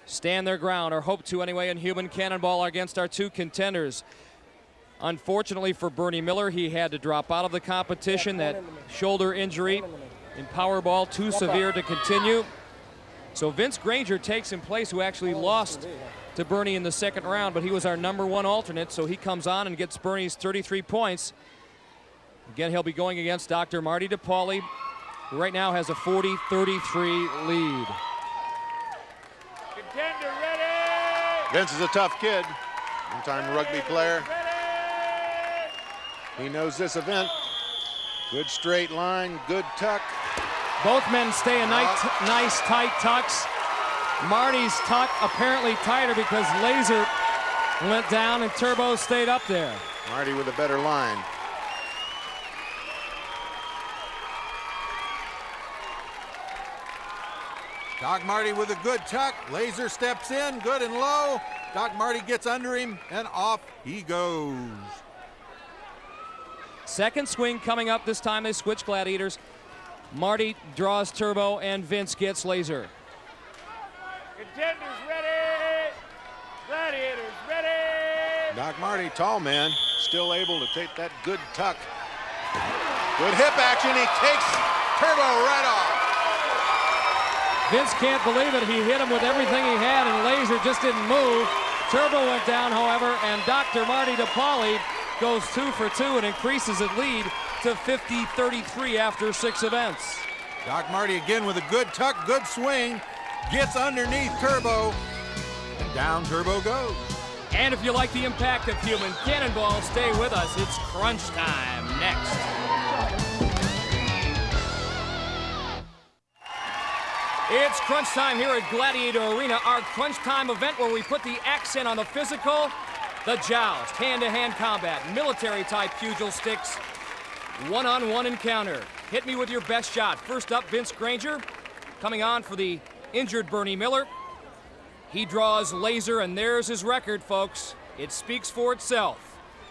stand their ground, or hope to anyway, in human cannonball against our two contenders. Unfortunately for Bernie Miller, he had to drop out of the competition. That shoulder injury in Powerball too severe to continue. So Vince Granger takes in place, who actually lost to Bernie in the second round, but he was our #1 alternate, so he comes on and gets Bernie's 33 points. Again, he'll be going against Dr. Marty DePauli, who right now has a 40-33 lead. Contender ready! Vince is a tough kid, one-time rugby player. He knows this event. Good straight line, good tuck. Both men stay in nice tight tucks. Marty's tuck apparently tighter because Laser went down and Turbo stayed up there. Marty with a better line. Doc Marty with a good tuck. Laser steps in, good and low. Doc Marty gets under him, and off he goes. Second swing coming up. This time they switch Gladiators. Marty draws Turbo, and Vince gets Laser. Contenders ready! Gladiators ready! Doc Marty, tall man, still able to take that good tuck. Good hip action. He takes Turbo right off. Vince can't believe it. He hit him with everything he had, and Laser just didn't move. Turbo went down, however, and Dr. Marty DePauli goes 2 for 2 and increases his lead to 50-33 after 6 events. Doc Marty again with a good tuck, good swing, gets underneath Turbo, and down Turbo goes. And if you like the impact of human cannonball, stay with us. It's crunch time next. It's crunch time here at Gladiator Arena, our crunch time event where we put the accent on the physical, the joust, hand-to-hand combat, military-type pugil sticks, one-on-one encounter. Hit me with your best shot. First up, Vince Granger, coming on for the injured Bernie Miller. He draws Laser, and there's his record, folks. It speaks for itself.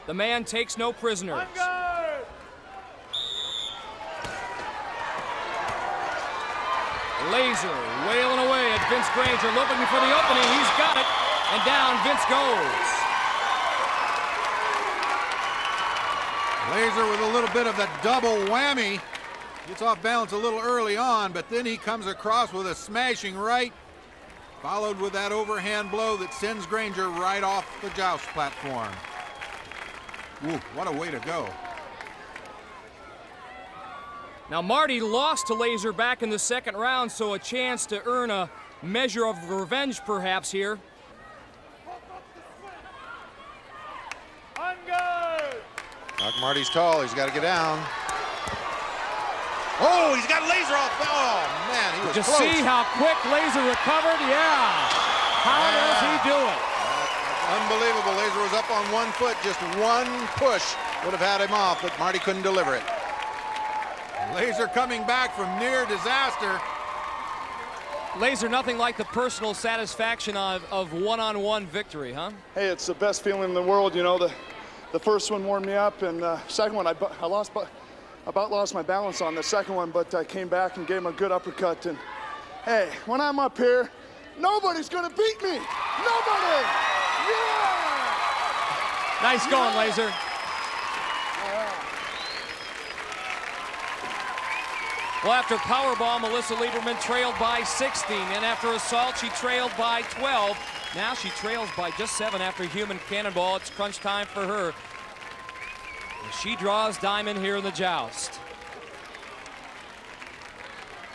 The man takes no prisoners. Laser wailing away at Vince Granger, looking for the opening. He's got it, and down Vince goes. Laser with a little bit of the double whammy. Gets off balance a little early on, but then he comes across with a smashing right, followed with that overhand blow that sends Granger right off the joust platform. Ooh, what a way to go. Now, Marty lost to Laser back in the second round, so a chance to earn a measure of revenge perhaps here. Doc Marty's tall, he's got to get down. Oh, he's got Laser off. Oh, man, he was Did you close. see how quick Laser recovered? Yeah. How does he do it? Unbelievable. Laser was up on 1 foot. Just one push would have had him off, but Marty couldn't deliver it. Laser coming back from near disaster. Laser, nothing like the personal satisfaction of one-on-one victory, huh? Hey, it's the best feeling in the world. You know, the first one warmed me up, and the second one I about lost my balance on the second one, but I came back and gave him a good uppercut. And hey, when I'm up here, nobody's gonna beat me. Nobody. Yeah. Nice going, Laser. Well, after Powerball, Melissa Lieberman trailed by 16, and after Assault, she trailed by 12. Now she trails by just 7 after Human Cannonball. It's crunch time for her. She draws Diamond here in the joust.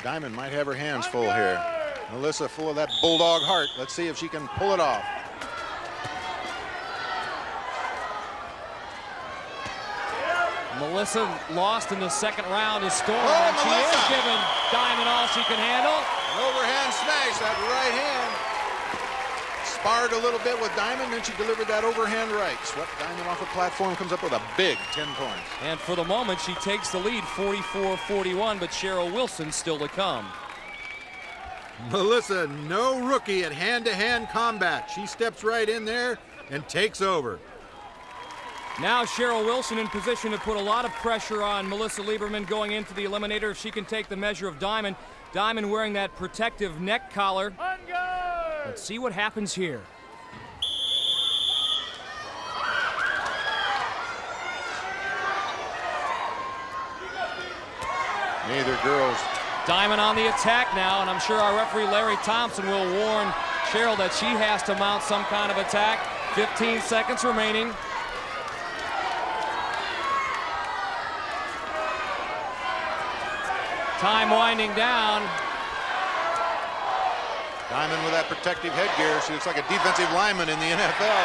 Diamond might have her hands full here. Melissa full of that bulldog heart. Let's see if she can pull it off. Melissa lost in the second round to Storm, and she is giving Diamond all she can handle. An overhand smash, that right hand. Sparred a little bit with Diamond, then she delivered that overhand right. Swept Diamond off the platform, comes up with a big 10 points. And for the moment, she takes the lead 44-41, but Cheryl Wilson still to come. Melissa, no rookie at hand-to-hand combat. She steps right in there and takes over. Now Cheryl Wilson in position to put a lot of pressure on Melissa Lieberman going into the eliminator if she can take the measure of Diamond. Diamond wearing that protective neck collar. Let's see what happens here. Neither girls. Diamond on the attack now, and I'm sure our referee Larry Thompson will warn Cheryl that she has to mount some kind of attack. 15 seconds remaining. Time winding down. Diamond with that protective headgear. She looks like a defensive lineman in the NFL.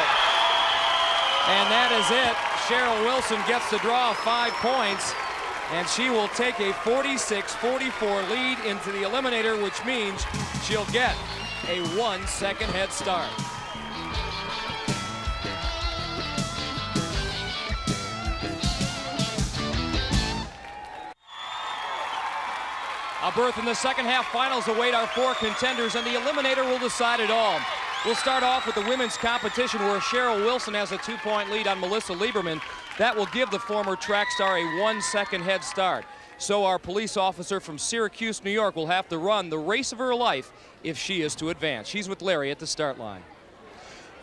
And that is it. Cheryl Wilson gets to draw 5 points, and she will take a 46-44 lead into the eliminator, which means she'll get a 1-second head start. A berth in the second half finals await our 4 contenders, and the eliminator will decide it all. We'll start off with the women's competition where Cheryl Wilson has a 2-point lead on Melissa Lieberman. That will give the former track star a 1-second head start. So our police officer from Syracuse, New York will have to run the race of her life if she is to advance. She's with Larry at the start line.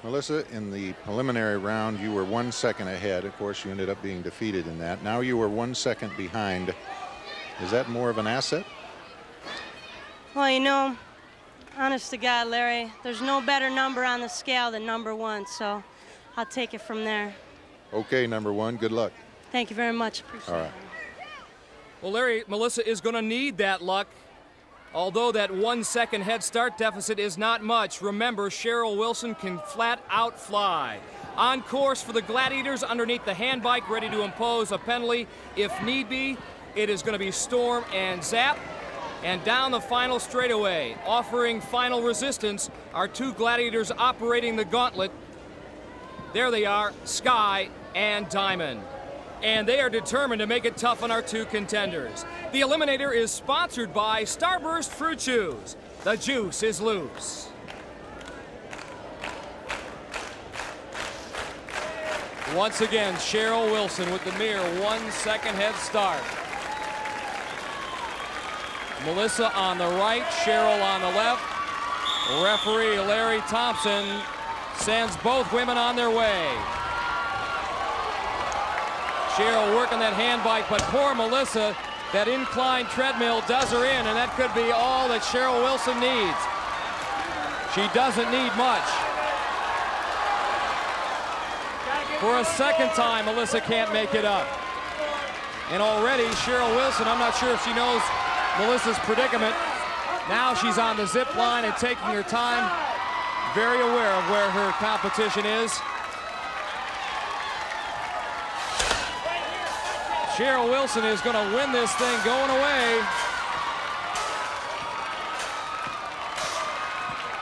Melissa, in the preliminary round, you were 1 second ahead. Of course, you ended up being defeated in that. Now you were 1 second behind. Is that more of an asset? Well, you know, honest to God, Larry, there's no better number on the scale than number 1, so I'll take it from there. Okay, number 1, good luck. Thank you very much. Appreciate All right. Well, Larry, Melissa is going to need that luck. Although that 1-second head start deficit is not much, remember, Cheryl Wilson can flat out fly. On course for the Gladiators underneath the hand bike, ready to impose a penalty if need be. It is going to be Storm and Zap. And down the final straightaway, offering final resistance, are 2 Gladiators operating the gauntlet. There they are, Sky and Diamond. And they are determined to make it tough on our 2 contenders. The eliminator is sponsored by Starburst Fruit Chews. The juice is loose. Once again, Cheryl Wilson with the mere 1-second head start. Melissa on the right, Cheryl on the left. Referee Larry Thompson sends both women on their way. Cheryl working that hand bike, but poor Melissa, that inclined treadmill does her in, and that could be all that Cheryl Wilson needs. She doesn't need much. For a second time, Melissa can't make it up. And already, Cheryl Wilson, I'm not sure if she knows Melissa's predicament. Now she's on the zip line and taking her time, very aware of where her competition is. Cheryl Wilson is going to win this thing going away.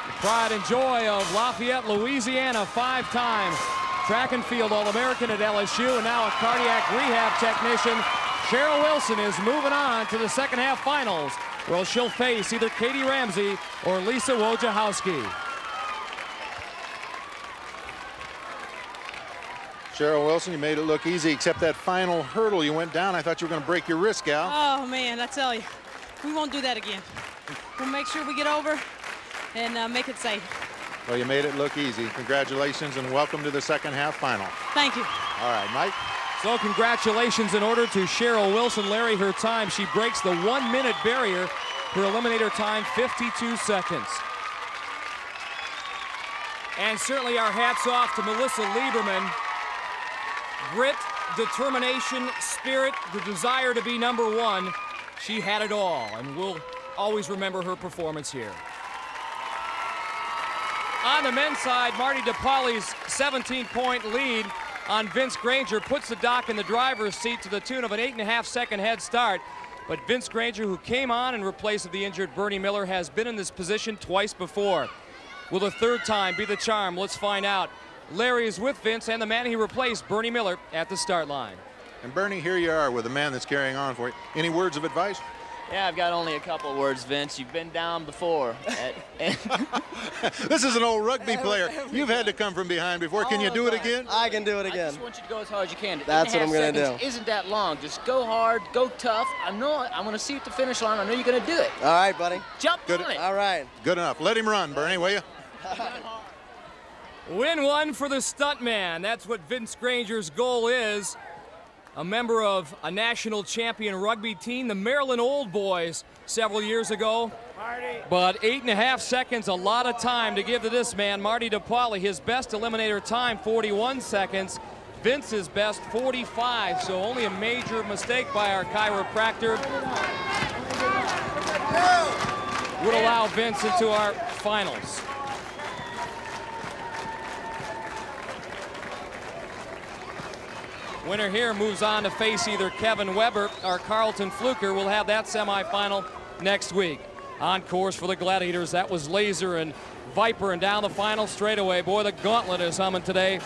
The pride and joy of Lafayette, Louisiana, 5-time track and field All-American at LSU, and now a cardiac rehab technician. Cheryl Wilson is moving on to the second half finals, where she'll face either Katie Ramsey or Lisa Wojciechowski. Cheryl Wilson, you made it look easy, except that final hurdle you went down. I thought you were going to break your wrist, gal. Oh, man, I tell you, we won't do that again. We'll make sure we get over and make it safe. Well, you made it look easy. Congratulations and welcome to the second half final. Thank you. All right, Mike. So congratulations in order to Cheryl Wilson. Larry, her time, she breaks the 1-minute barrier. Her eliminator time, 52 seconds. And certainly our hats off to Melissa Lieberman. Grit, determination, spirit, the desire to be number 1. She had it all, and we'll always remember her performance here. On the men's side, Marty DePauli's 17-point lead on Vince Granger puts the Doc in the driver's seat to the tune of an 8.5-second head start. But Vince Granger, who came on in replace of the injured Bernie Miller, has been in this position twice before. Will the third time be the charm? Let's find out. Larry is with Vince and the man he replaced, Bernie Miller, at the start line. And Bernie, here you are with a man that's carrying on for you. Any words of advice? Yeah, I've got only a couple words, Vince. You've been down before. This is an old rugby player. You've had to come from behind before. Can you do it again? I can do it I again. just want you to go as hard as you can. That's what I'm going to do. Isn't that long? Just go hard, go tough. I'm going to see you at the finish line. I know you're going to do it. All right, buddy. Jump on it. All right. Good enough. Let him run, Bernie, will you? Win one for the stuntman. That's what Vince Granger's goal is. A member of a national champion rugby team, the Maryland Old Boys, several years ago. But 8.5 seconds, a lot of time to give to this man, Marty DePauli. His best eliminator time, 41 seconds. Vince's best, 45, so only a major mistake by our chiropractor would allow Vince into our finals. Winner here moves on to face either Kevin Weber or Carlton Fluker. We'll have that semifinal next week. On course for the Gladiators, that was Laser and Viper, and down the final straightaway. Boy, the gauntlet is humming today.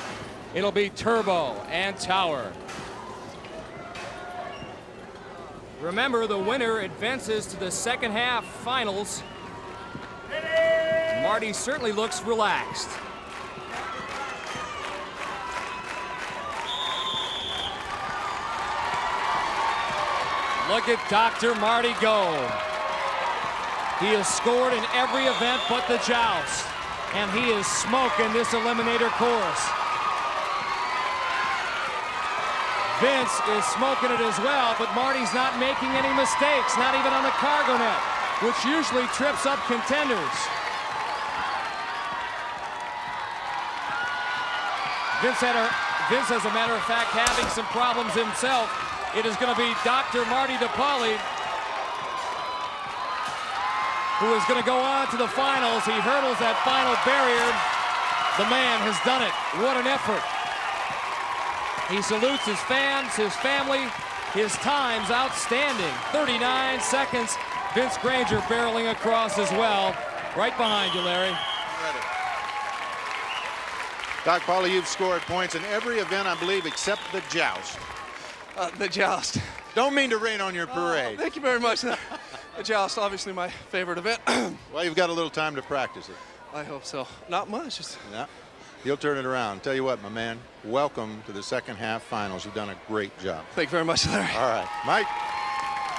It'll be Turbo and Tower. Remember, the winner advances to the second half finals. Marty certainly looks relaxed. Look at Dr. Marty go. He has scored in every event but the joust, and he is smoking this eliminator course. Vince is smoking it as well, but Marty's not making any mistakes, not even on the cargo net, which usually trips up contenders. Vince, as a matter of fact, having some problems himself. It is going to be Dr. Marty DePauli who is going to go on to the finals. He hurdles that final barrier. The man has done it. What an effort. He salutes his fans, his family. His time's outstanding. 39 seconds. Vince Granger barreling across as well. Right behind you, Larry. Doc Pauli, you've scored points in every event, I believe, except the joust. The joust. Don't mean to rain on your parade. Thank you very much. The joust, obviously my favorite event. Well, you've got a little time to practice it. I hope so. Not much. Just... Yeah. He'll turn it around. Tell you what, my man, welcome to the second half finals. You've done a great job. Thank you very much, Larry. All right. Mike.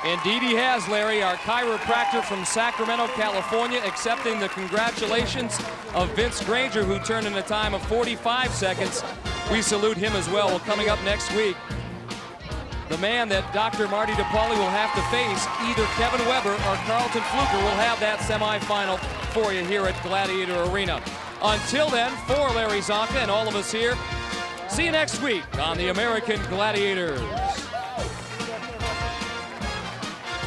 Indeed he has, Larry, our chiropractor from Sacramento, California, accepting the congratulations of Vince Granger, who turned in a time of 45 seconds. We salute him as well. Well, coming up next week, the man that Dr. Marty DePauli will have to face, either Kevin Weber or Carlton Fluker. Will have that semifinal for you here at Gladiator Arena. Until then, for Larry Zonka and all of us here, see you next week on the American Gladiators.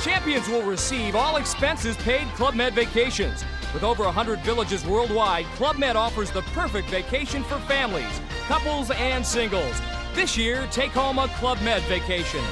Champions will receive all expenses paid Club Med vacations. With over 100 villages worldwide, Club Med offers the perfect vacation for families, couples, and singles. This year, take home a Club Med vacation.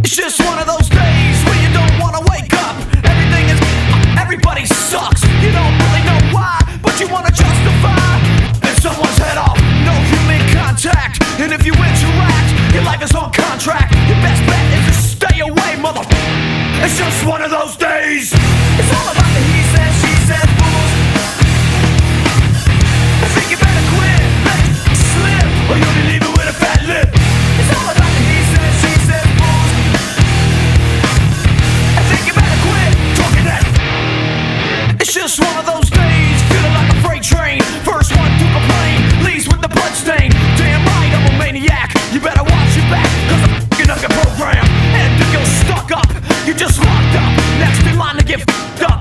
It's just one of those days where you don't want to wake up. Everybody sucks. You don't really know why, but you want to justify. And someone's head off, no human contact. And if you interact, your life is on contract. Your best bet is to stay away, motherfucker. It's just one of those days. It's all about the he said, she said rules. I think you better quit, let it slip, or you'll be leaving with a fat lip. It's all about the he said, she said rules. I think you better quit talking that. It's just one of those days, feeling like a freight train. First one to complain, leaves with the bloodstain. Damn right, I'm a maniac. You better watch your back, cause I'm f***ing up your program. And if you're stuck up, you just locked up. Next in line to get f***ed up.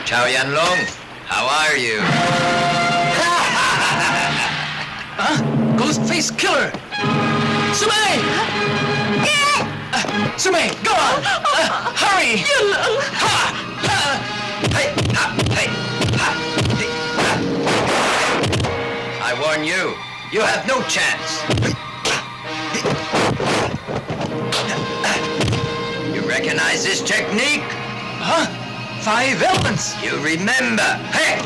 Chow Yan Long, how are you? Ghostface Killer! Sumay! Sumay, go on! Hurry! I warn you, you have no chance. You recognize this technique? Huh? 5 elements. You remember. Hey!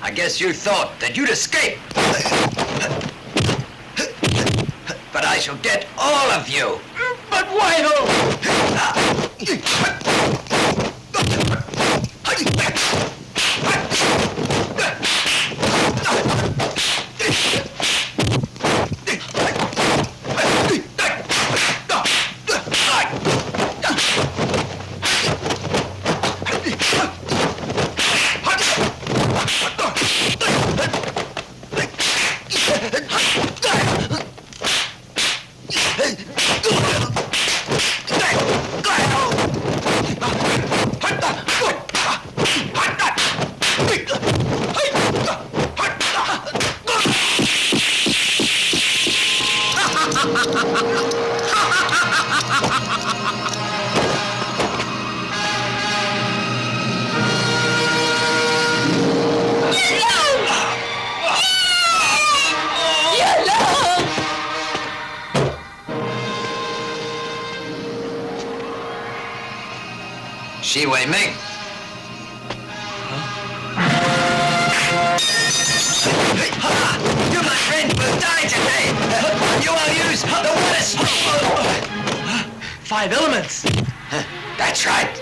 I guess you thought that you'd escape. But I shall get all of you. But why Shi Wei Ming. You, my friend, will die today. You will use the worst. 5 elements. That's right.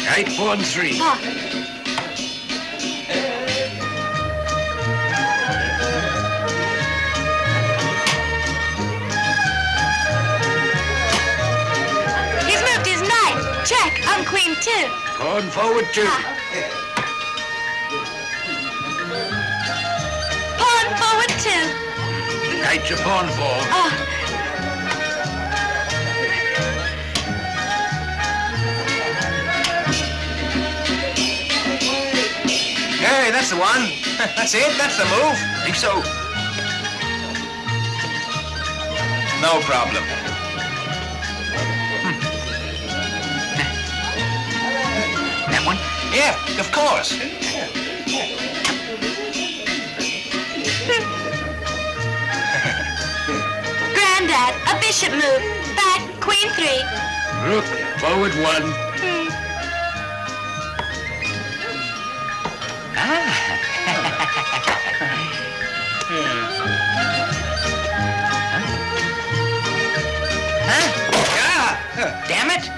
8, 4, and 3. He's moved his knight. Check, on queen 2. Pawn forward 2. Pawn forward 2. Knight to pawn 4. Hey, that's the one. That's it. That's the move. Think so. No problem. That one? Yeah, of course. Granddad, a bishop move. Back, queen 3. Rook, forward 1. Damn it!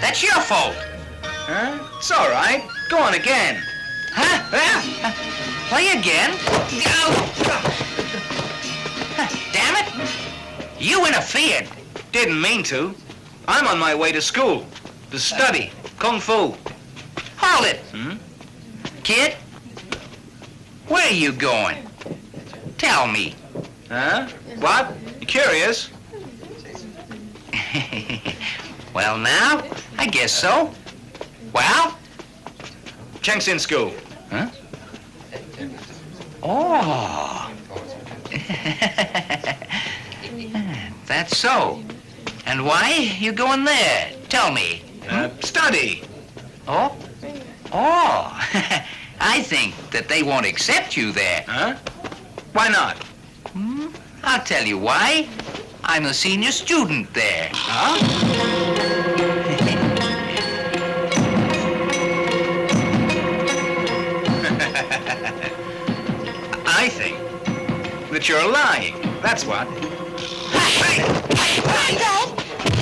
That's your fault. Huh? It's all right. Go on again. Huh? Play again? Damn it! You interfered. Didn't mean to. I'm on my way to school. To study. Kung Fu. Hold it. Kid? Where are you going? Tell me. Huh? What? You curious? Well, now, I guess so. Well, Cheng's in school. Huh? Oh. That's so. And why you going there? Tell me. Study. Oh? Oh. I think that they won't accept you there. Huh? Why not? I'll tell you why. I'm a senior student there. Huh? I think that you're lying. That's what.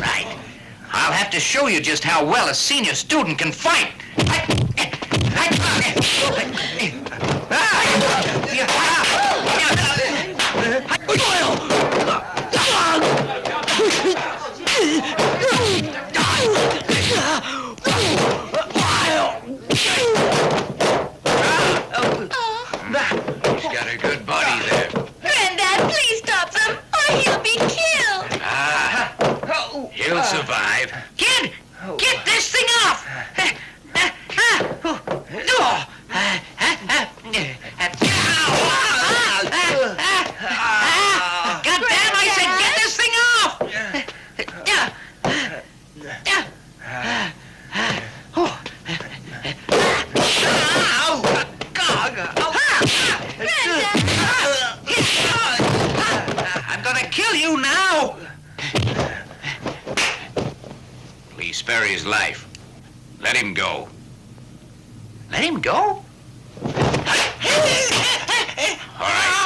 Right. I'll have to show you just how well a senior student can fight. He's got a good body there. Granddad, please stop them, or he'll be killed. He'll survive. Kid, get this thing off. God damn, I said get this thing off. I'm gonna kill you now. Please spare his life. Let him go. Let him go? All right.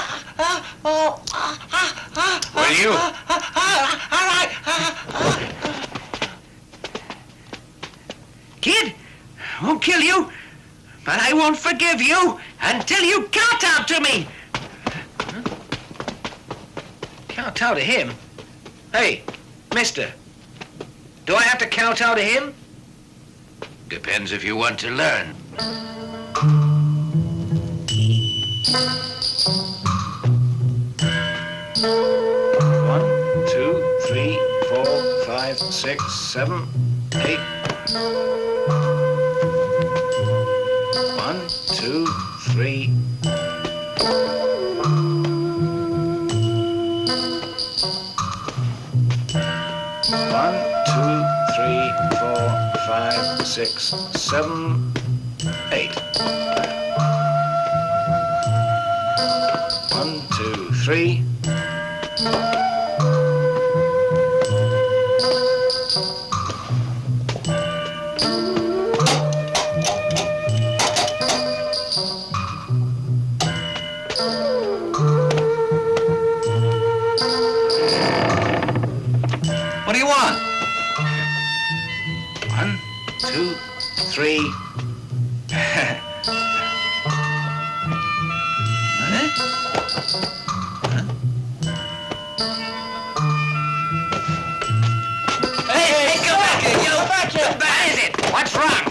Will you? All right. Kid, I won't kill you, but I won't forgive you until you kowtow to me. Kowtow to him? Hey, mister, do I have to kowtow to him? Depends if you want to learn. 1, 2, 3, 4, 5, 6, 7, 8. 1, 2, 3. 1, 2, 3, 4, 5, 6, 7, 8. 1, 2, 3. What do you want? 1, 2, 3. Hey, come back here, you! Back here! What is it? What's wrong?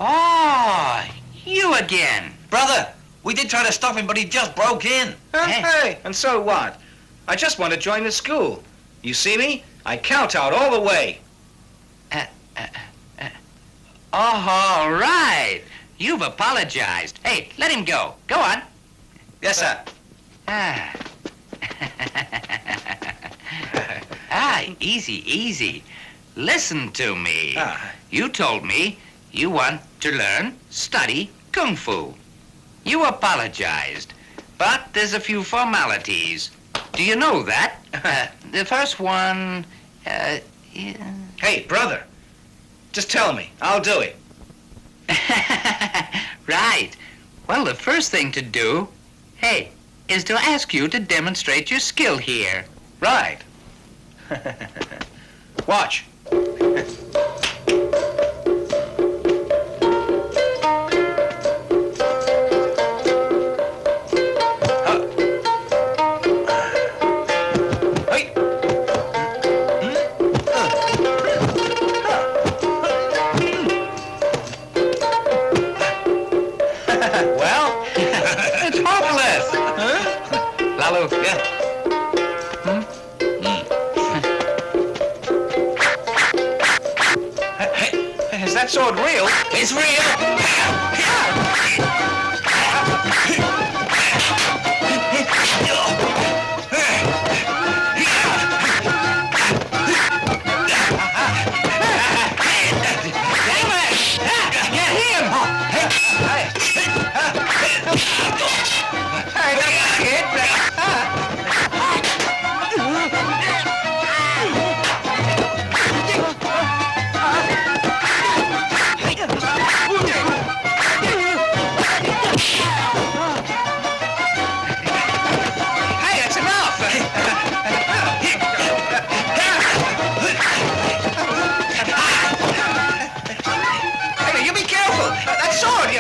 Oh, you again. Brother, we did try to stop him, but he just broke in. Hey, and so what? I just want to join the school. You see me? I count out all the way. All right. You've apologized. Hey, let him go. Go on. Yes, sir. Easy, easy. Listen to me. You told me you want to learn, study Kung Fu. You apologized, but there's a few formalities. Do you know that? The first one, Hey, brother. Just tell me. I'll do it. Right. Well, the first thing to do, hey, is to ask you to demonstrate your skill here. Right. Watch. Is that sword real? It's real.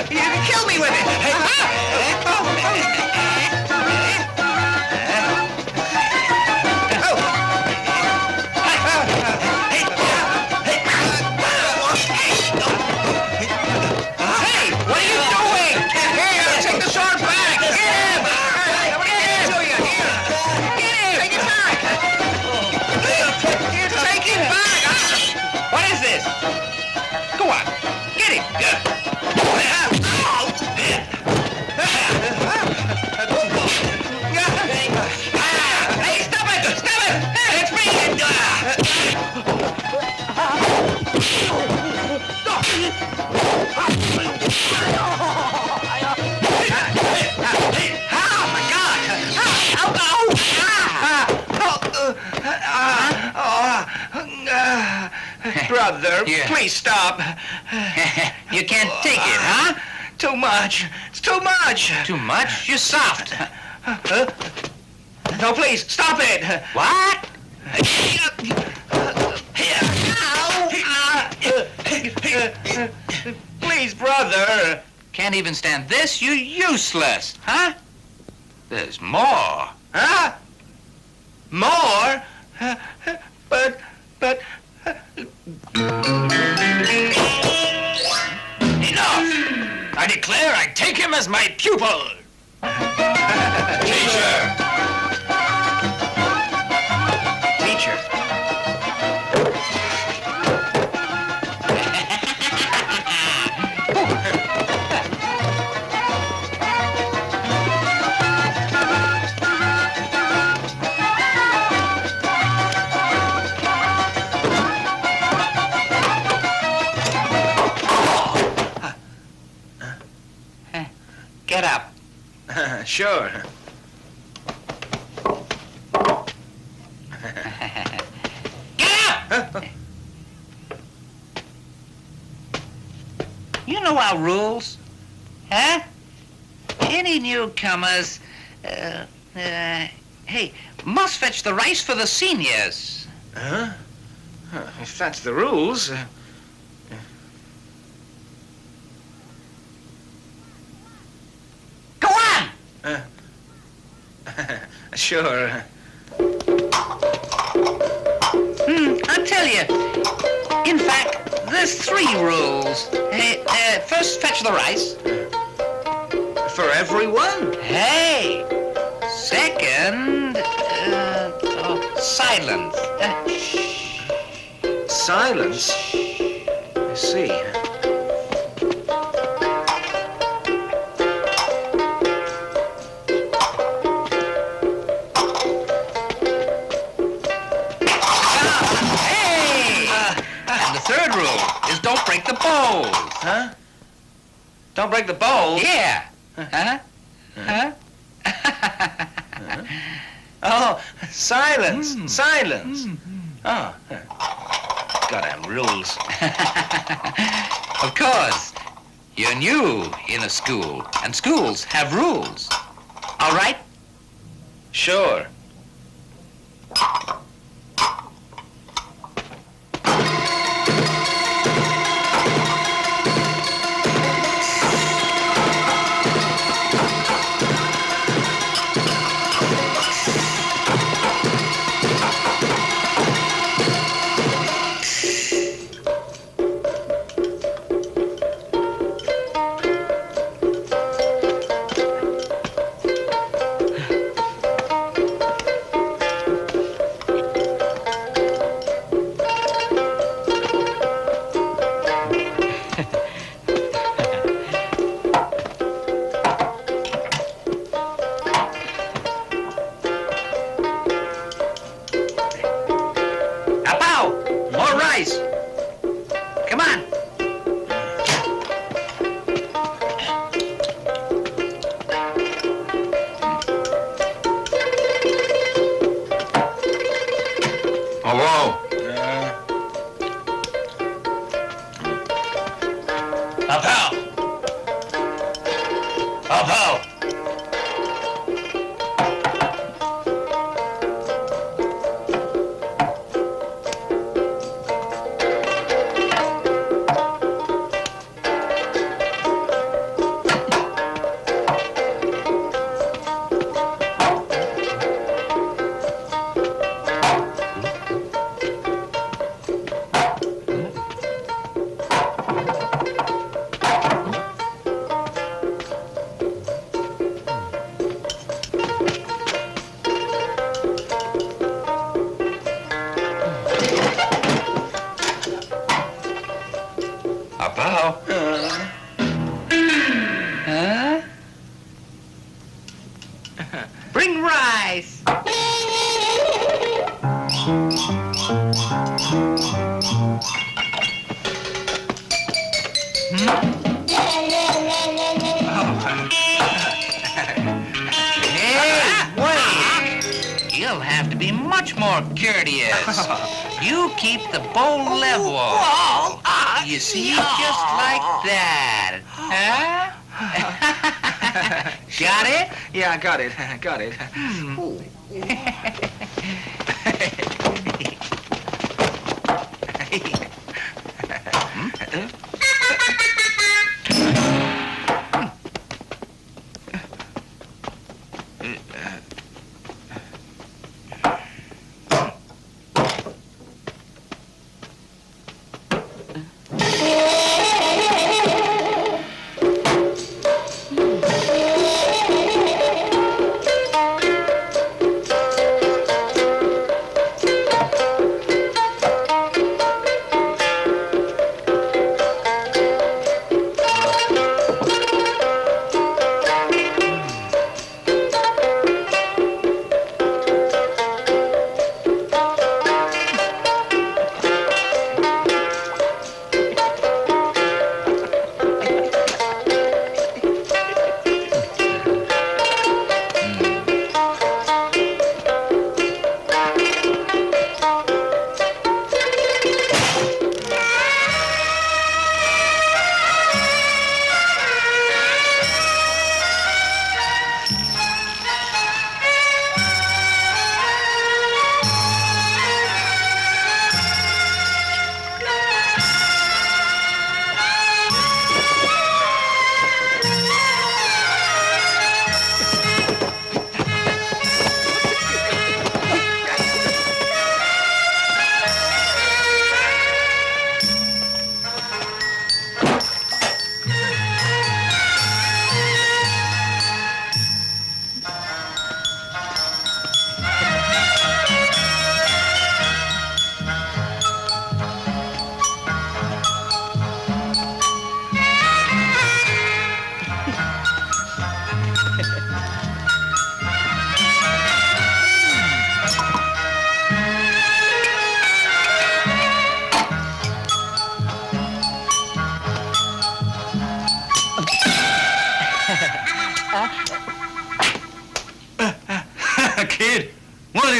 You can kill me with it. Hey, what are you doing? Here, take the sword back. Get him. Get him. Take it back. Take it back. What is this? Go on. Get him. Hey, stop it! Stop it! It's me! Oh, my God! Brother, please stop. You can't take it, huh? Too much. It's too much. Too much? You're soft. No, please, stop it. What? Please, brother. Can't even stand this? You're useless, huh? There's more. Huh? More? But... Enough! I declare I take him as my pupil. Teacher. Get up. Sure. Get up! You know our rules, huh? Any newcomers, hey, must fetch the rice for the seniors. Huh? If that's the rules, Sure. I'll tell you. In fact, there's 3 rules. First, fetch the rice. For everyone? Hey. Second, silence. Silence? I see. Third rule is don't break the bowls. Huh? Don't break the bowls? Yeah. Huh? Huh? Oh, silence. Silence. Oh. Gotta have rules. Of course. You're new in a school, and schools have rules. All right? Sure. You keep the bowl level. You see, just like that. Huh? Got it? Yeah, I got it. Got it.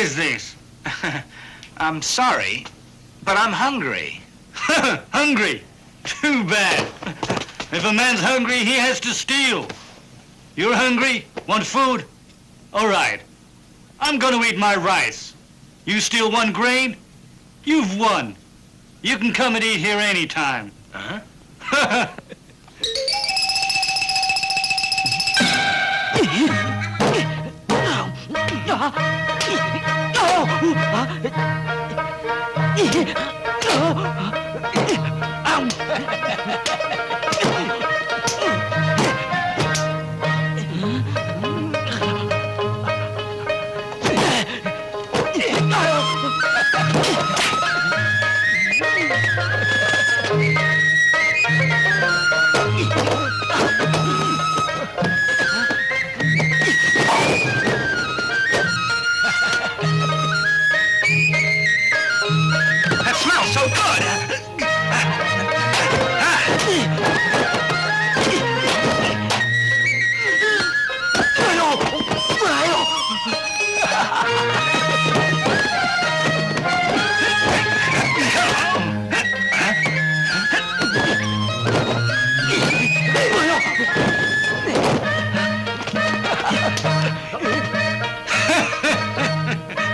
is this? I'm sorry, but I'm hungry. Hungry? Too bad. If a man's hungry, he has to steal. You're hungry? Want food? All right. I'm gonna eat my rice. You steal 1 grain? You've won. You can come and eat here anytime. Uh-huh. That smells so good.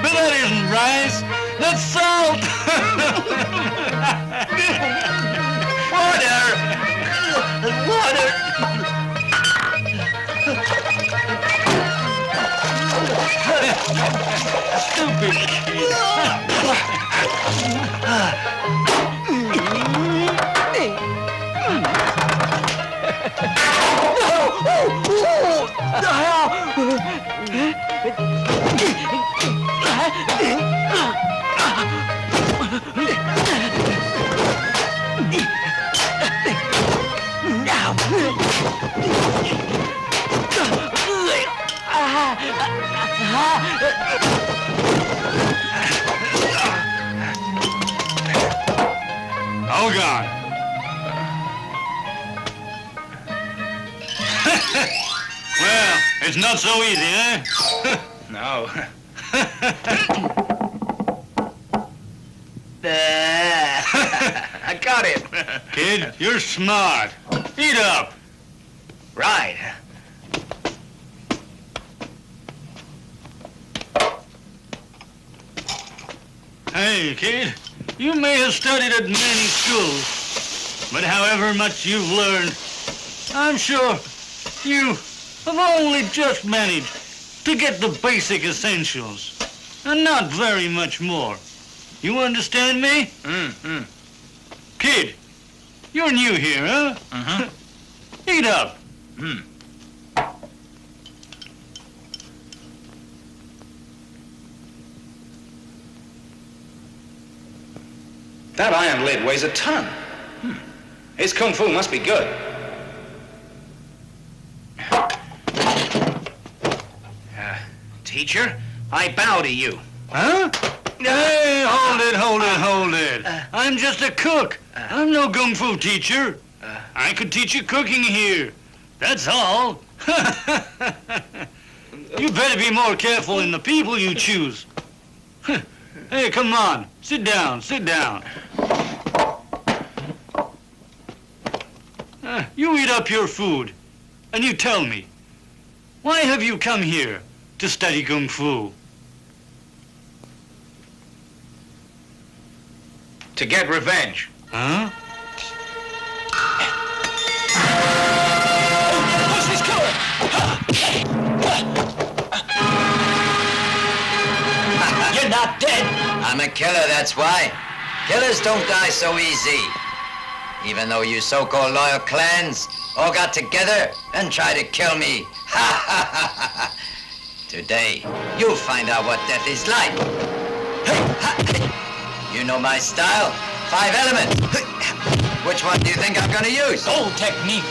But that isn't rice. That's salt. Stupid kid. All gone. Well, it's not so easy, eh? No. I got it. Kid, you're smart. Eat up. Right. Hey, kid, you may have studied at many schools, but however much you've learned, I'm sure you have only just managed to get the basic essentials, and not very much more. You understand me? Mm-hmm. Kid, you're new here, huh? Uh-huh. Eat up. Mm. That iron lid weighs a ton. His kung fu must be good. Teacher, I bow to you. Huh? Hey, hold it. I'm just a cook. I'm no kung fu teacher. I could teach you cooking here. That's all. You better be more careful in the people you choose. Hey, come on. Sit down. You eat up your food, and you tell me, why have you come here to study kung fu? To get revenge. Huh? Who's this killer? You're not dead. I'm a killer, that's why. Killers don't die so easy. Even though you so-called loyal clans all got together and tried to kill me. Today, you'll find out what death is like. You know my style, 5 elements. Which one do you think I'm gonna use? Old technique.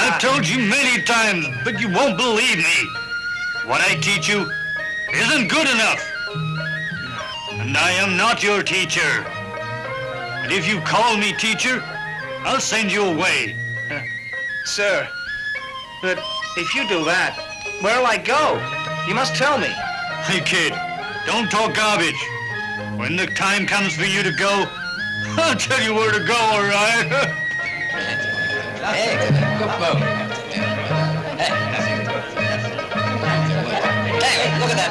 I've told you many times, but you won't believe me. What I teach you isn't good enough. And I am not your teacher. And if you call me teacher, I'll send you away. Sir, but if you do that, where'll I go? You must tell me. Hey, kid, don't talk garbage. When the time comes for you to go, I'll tell you where to go, all right? Hey, good move. Hey, look at that.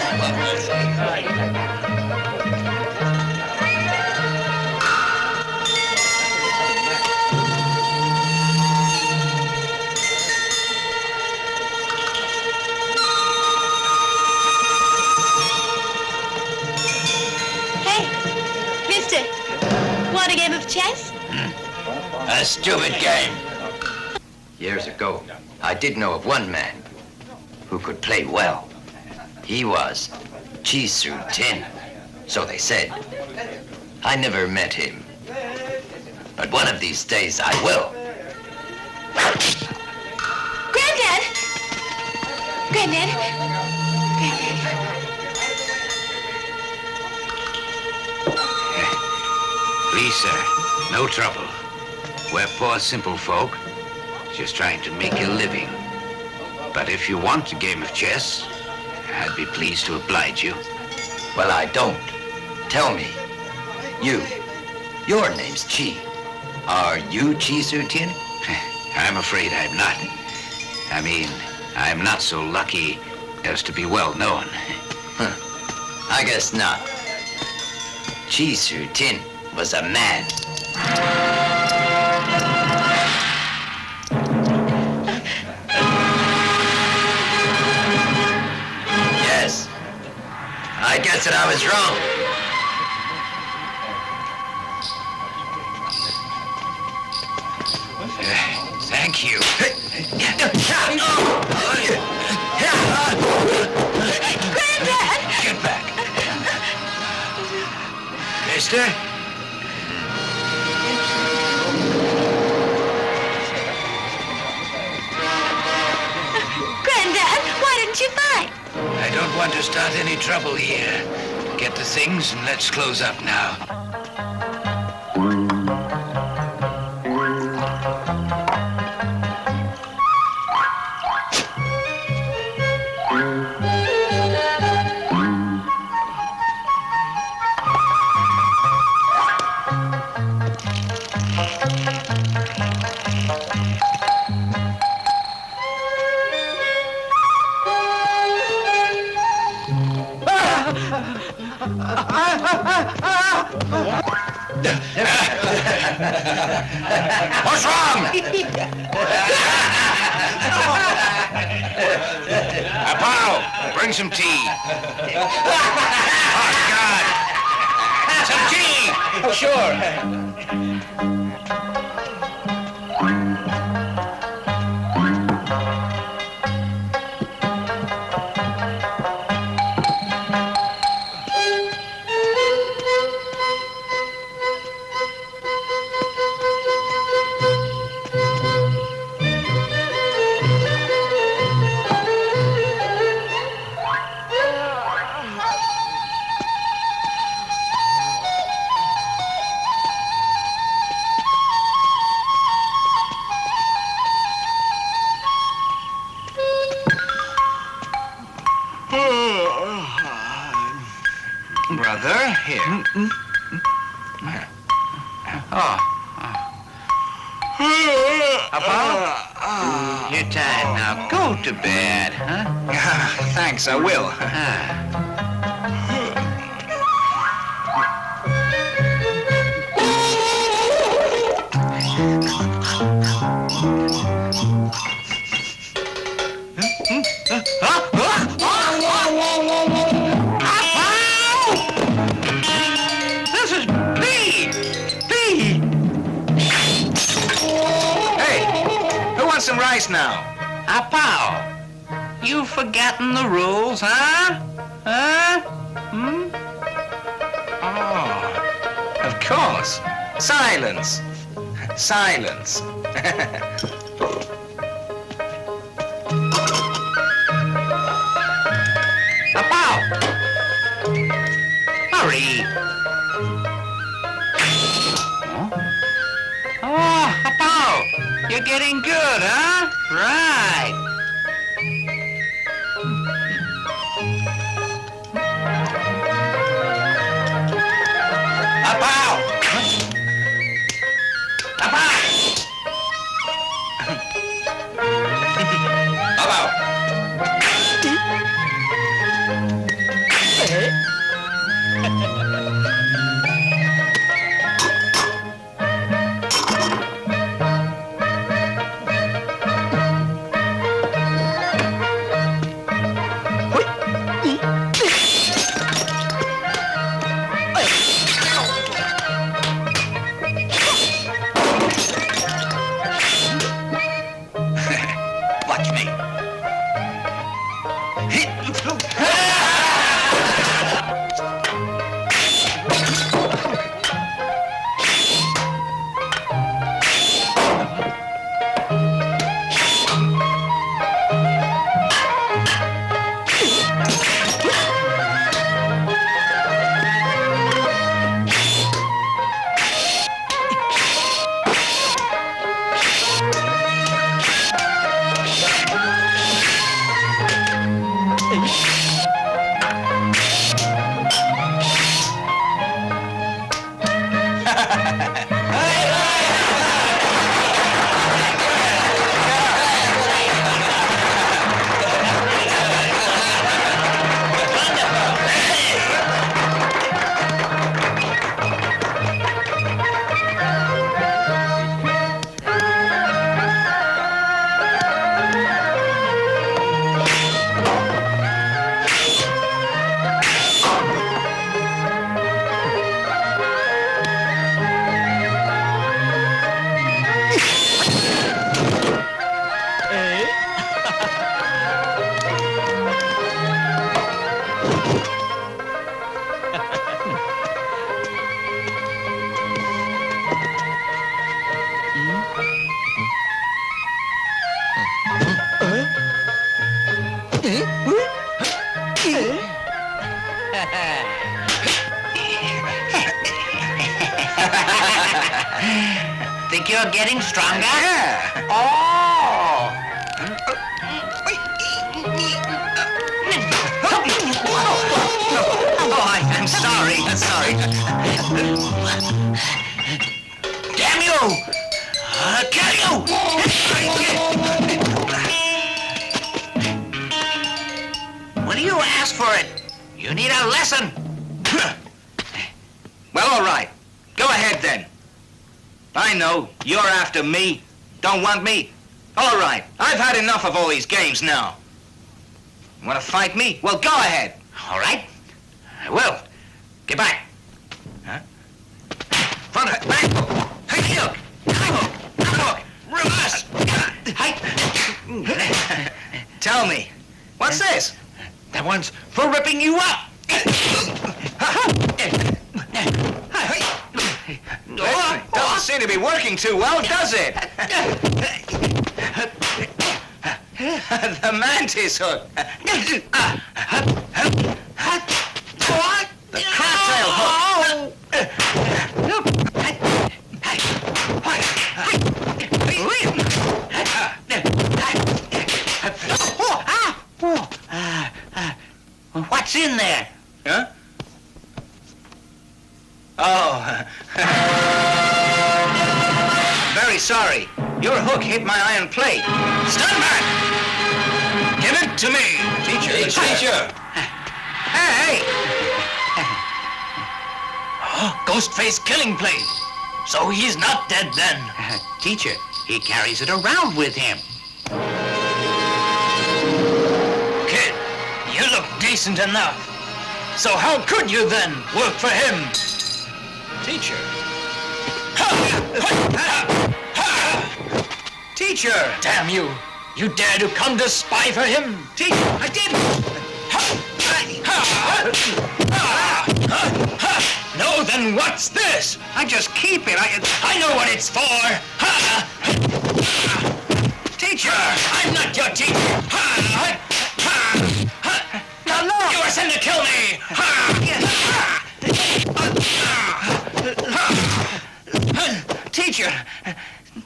Hey, mister, want a game of chess? A stupid game. Years ago, I did know of one man who could play well. He was Chisu Tin, so they said. I never met him, but one of these days I will. Granddad! Granddad! Granddad! Please, sir, no trouble. We're poor, simple folk, just trying to make a living. But if you want a game of chess, I'd be pleased to oblige you. Well, I don't. Tell me. Your name's Chi. Are you Chisu Tin? I'm afraid I'm not. I mean, I'm not so lucky as to be well known. I guess not. Chisu Tin was a man. Yes. I guess that I was wrong. Thank you. Granddad! Get back. Mister? Granddad, why didn't you fight? I don't want to start any trouble here. Get the things and let's close up now. What's wrong? Apollo, bring some tea. Oh, God. Some tea. Oh, sure. Brother, here. Oh. Apollo? You're tired now. Go to bed, huh? Thanks, I will. This is B! Hey, who wants some rice now? Pal, you've forgotten the rules, huh? Oh, of course. Silence. Silence. Pal! Hurry! Oh, Pal, you're getting good, huh? Right. Apow! Apow! Apow! Watch me. Think you're getting stronger? Yeah. Oh! I'm sorry. I'm sorry. Damn you! Kill you! What do you ask for it? You need a lesson. Well, all right. Go ahead, then. I know. You're after me. Don't want me. All right. I've had enough of all these games now. You want to fight me? Well, go ahead. All right. I will. Get back. Huh? Front hook. Back hook. Hey, look. Hook. Reverse. Tell me. What's this? That one's for ripping you up. Doesn't seem to be working too well, does it? The mantis hook. What? The crabtail hook. What's in there? Huh? Oh. Very very sorry. Your hook hit my iron plate. Stand back! Give it to me, teacher. Teacher! Hey! Ghostface killing plate. So he's not dead then. Teacher, he carries it around with him. Kid, you look decent enough. So how could you then work for him? Teacher. Teacher! Damn you! You dare to come to spy for him? Teacher, I didn't! No, then what's this? I just keep it. I know what it's for. Teacher! I'm not your teacher. Now look! You were sent to kill me! Teacher!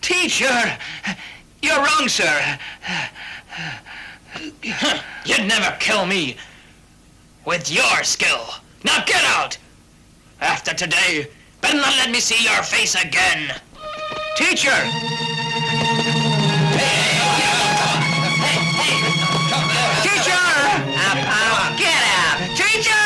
Teacher! You're wrong, sir. You'd never kill me with your skill. Now get out! After today, better not let me see your face again. Teacher! Teacher! Up, get out! Teacher!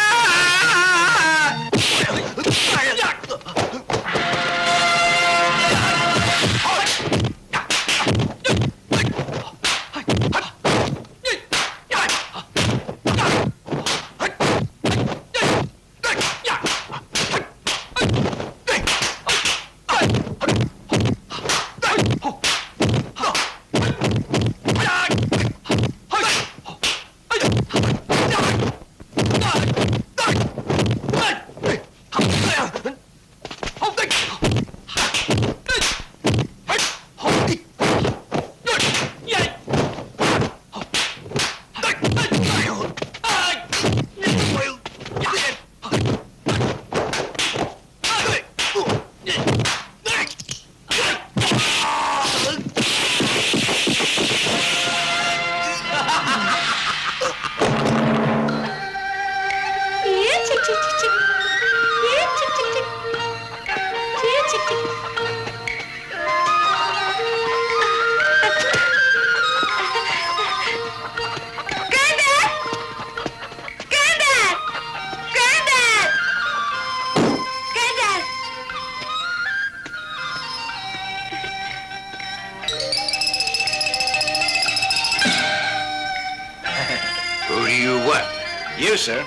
You, sir.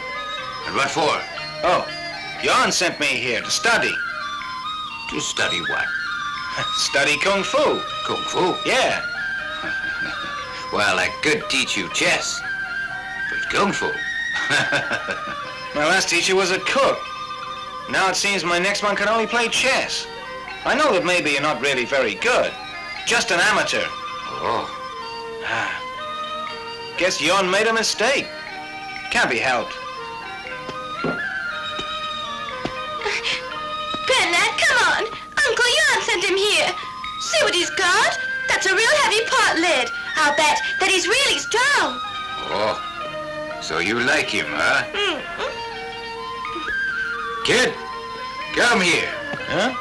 And what for? Oh, Jan sent me here to study. To study what? Study Kung Fu. Kung Fu? Yeah. Well, I could teach you chess. But Kung Fu? My last teacher was a cook. Now it seems my next one can only play chess. I know that maybe you're not really very good. Just an amateur. Oh. Guess Jan made a mistake. Can't be helped. Granddad, come on. Uncle Jan sent him here. See what he's got? That's a real heavy pot lid. I'll bet that he's really strong. Oh, so you like him, huh? Mm-hmm. Kid, come here. Huh?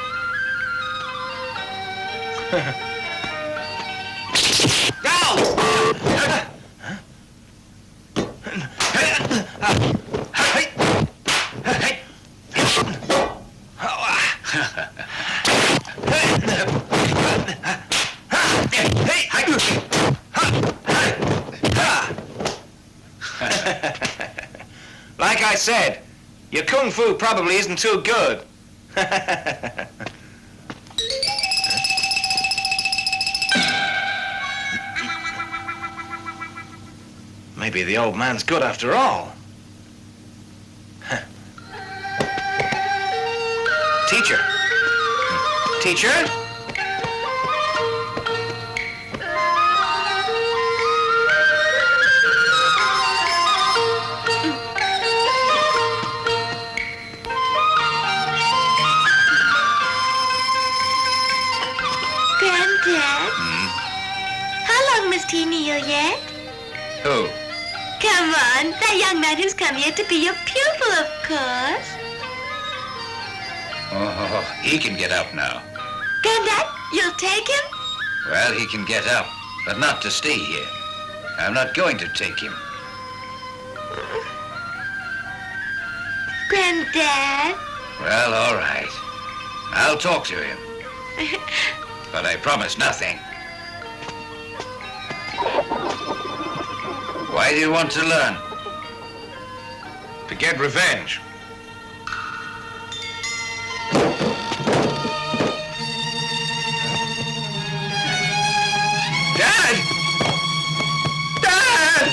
Like I said, your Kung Fu probably isn't too good. Maybe the old man's good after all. Teacher. Teacher? Granddad? How long must he kneel yet? Who? Come on, that young man who's come here to be your pupil, of course. Oh, he can get up now. Granddad, You'll take him? Well, he can get up, but not to stay here. I'm not going to take him. Granddad? Well, all right. I'll talk to him. But I promise nothing. Why do you want to learn? To get revenge. Dad! Dad!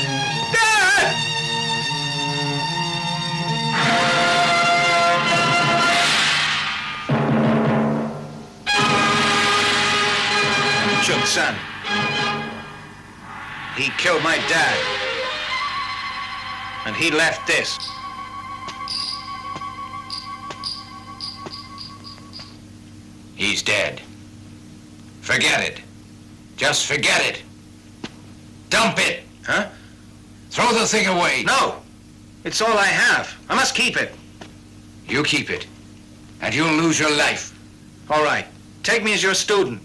Dad! Chun-san. He killed my dad. And he left this. He's dead. Forget it. Just forget it. Dump it. Huh? Throw the thing away. No. It's all I have. I must keep it. You keep it. And you'll lose your life. All right. Take me as your student.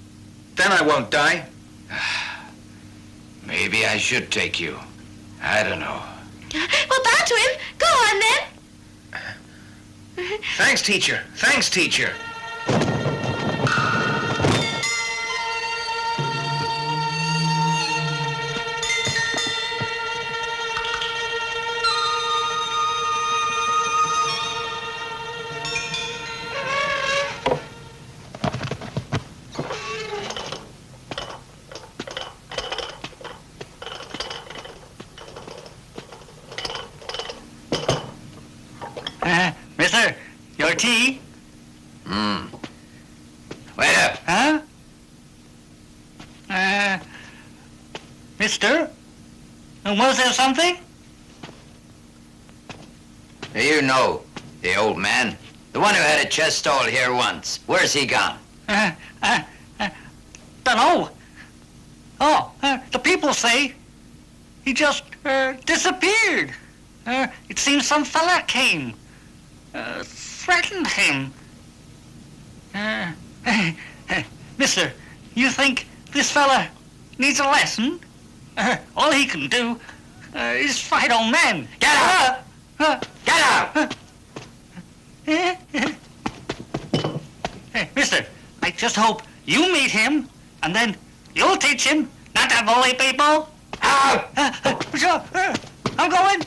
Then I won't die. Maybe I should take you. I don't know. Well, bow to him. Go on, then. Thanks, teacher. Thanks, teacher. Mister, your tea? Wait up. Huh? Mister? Was there something? You know, the old man. The one who had a chest stall here once. Where's he gone? Dunno. Oh, the people say he just disappeared. It seems some fella came. Threatened him. Mister, you think this fella needs a lesson? All he can do is fight old men. Get out! Get out! Mister, I just hope you meet him, and then you'll teach him not to bully people. Out! Sure, I'm going.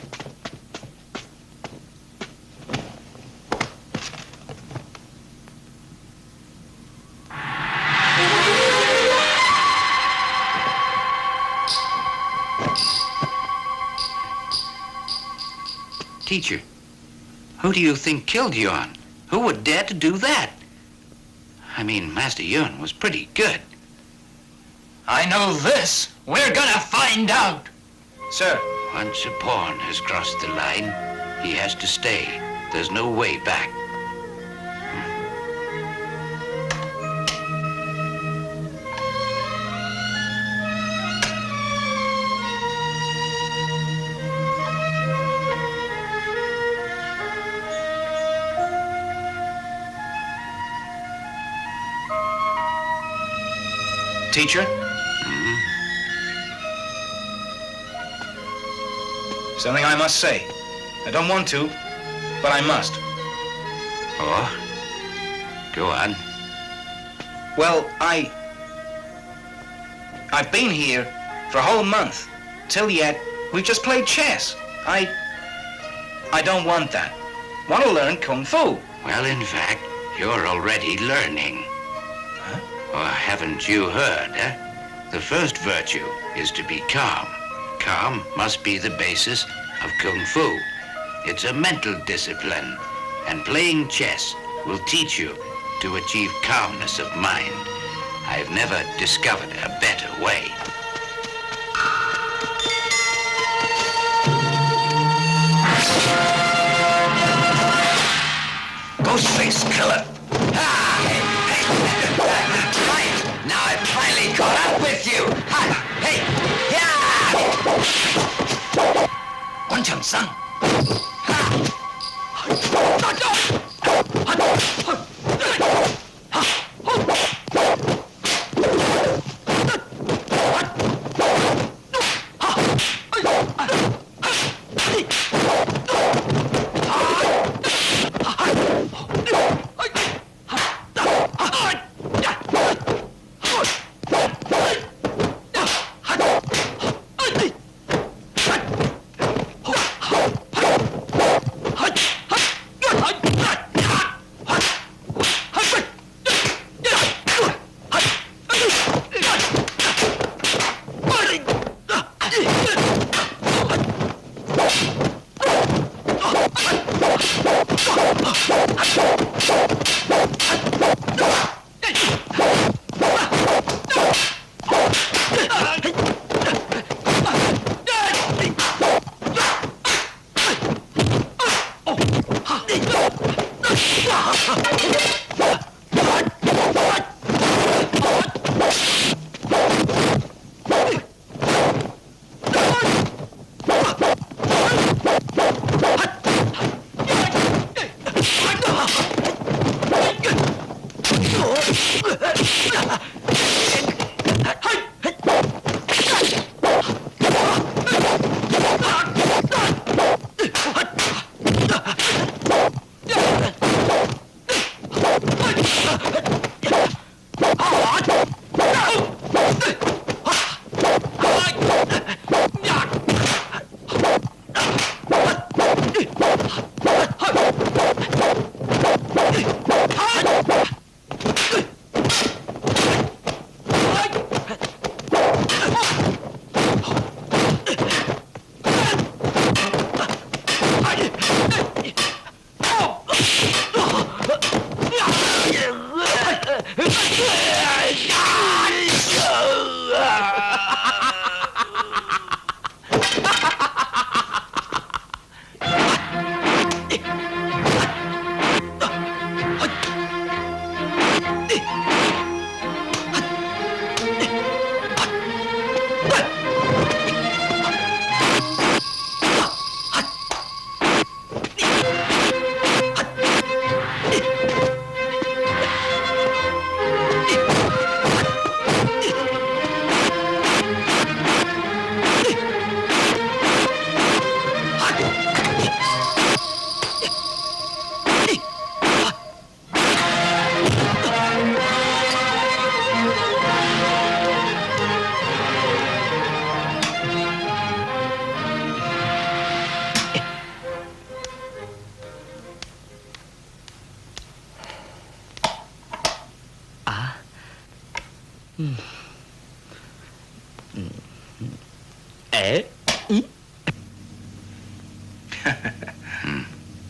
Teacher, who do you think killed Yuan? Who would dare to do that? I mean, Master Yuan was pretty good. I know this. We're gonna find out. Sir. Once a pawn has crossed the line, he has to stay. There's no way back. Teacher? Something I must say. I don't want to, but I must. Oh? Go on. Well, I've been here for a whole month. Till yet, we've just played chess. I don't want that. Want to learn Kung Fu. Well, in fact, you're already learning. Huh? Or haven't you heard, eh? The first virtue is to be calm. Calm must be the basis of Kung Fu. It's a mental discipline, and playing chess will teach you to achieve calmness of mind. I've never discovered a better way. Ghostface killer! Right! Now I've finally caught up with you! Hey! Yeah! One-chun-san!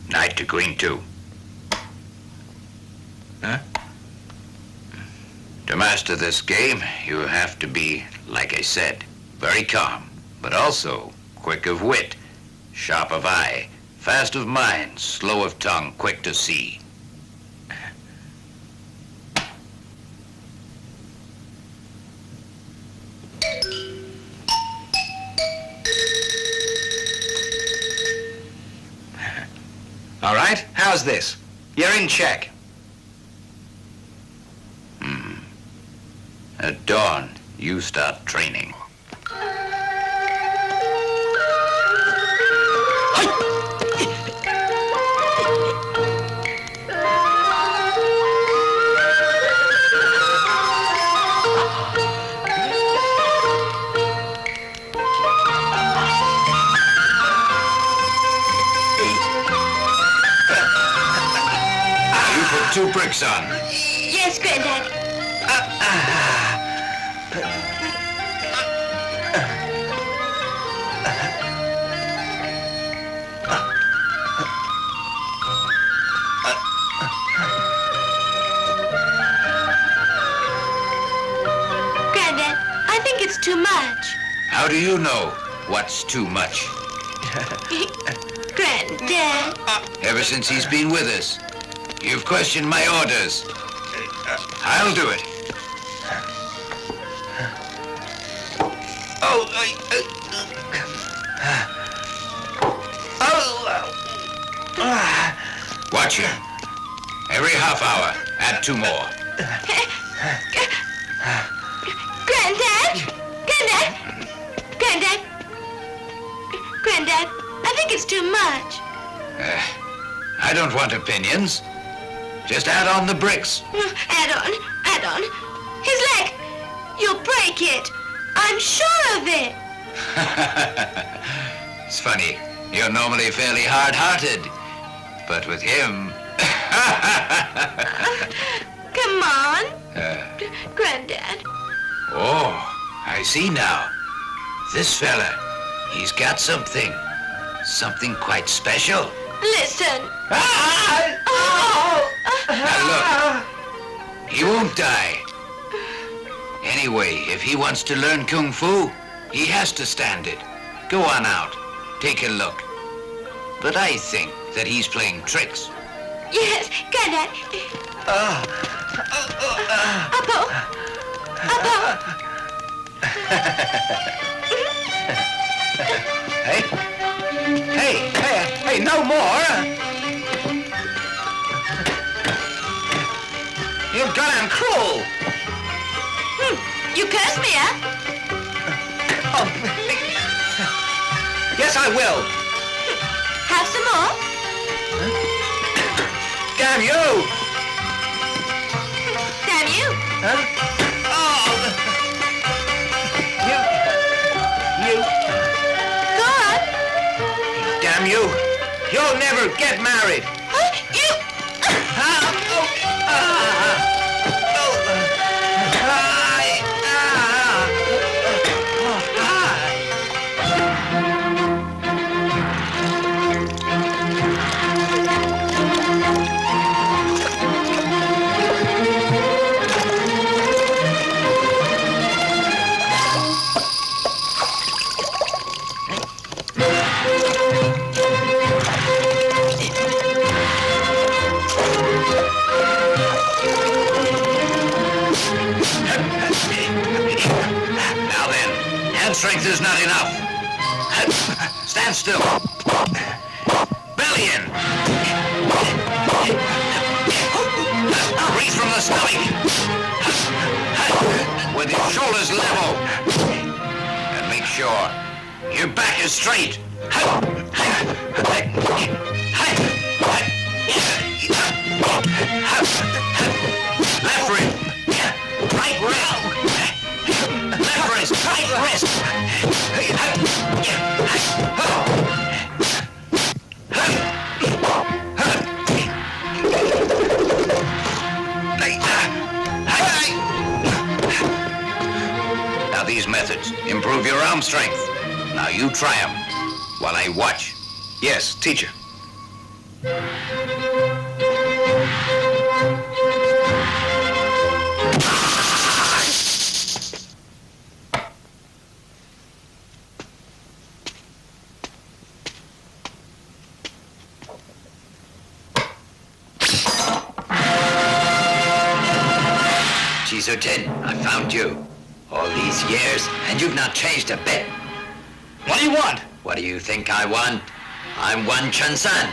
Knight to queen 2. Huh? To master this game, you have to be, like I said, very calm, but also quick of wit, sharp of eye, fast of mind, slow of tongue, quick to see. All right, how's this? You're in check. At dawn, you start training. You put 2 bricks on. Yes, Granddad. Granddad, I think it's too much. How do you know what's too much? Granddad. Ever since he's been with us, you've questioned my orders. I'll do it. Watch her. Every half hour, add 2 more. Granddad? Granddad? Granddad? Granddad, I think it's too much. I don't want opinions. Just add on the bricks. Add on. His leg. You'll break it. I'm sure of it. It's funny. You're normally fairly hard-hearted. But with him... Come on. Granddad. Oh, I see now. This fella, he's got something. Something quite special. Listen. Now look, he won't die. Anyway, if he wants to learn Kung Fu, he has to stand it. Go on out, take a look. But I think that he's playing tricks. Yes, Granddad. Apple. Hey, no more. You're goddamn cruel. You cursed me, huh? Yes, I will. Have some more? Damn you! Damn you! Huh? You. Go on. Damn you! You'll never get married. You. still. Belly in. Breathe from the stomach. With your shoulders level. And make sure your back is straight. Left rib. Right wrist. Left wrist. Right wrist. Now these methods improve your arm strength. Now you try them while I watch. Yes, teacher. Chisotin, I found you. All these years, and you've not changed a bit. What do you want? What do you think I want? I'm Wan Chun-san,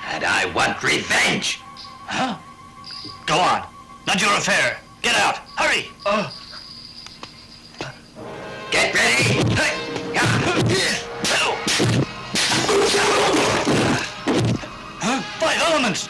and I want revenge. Huh? Go on. Not your affair. Get out. Hurry. Get ready. Five elements.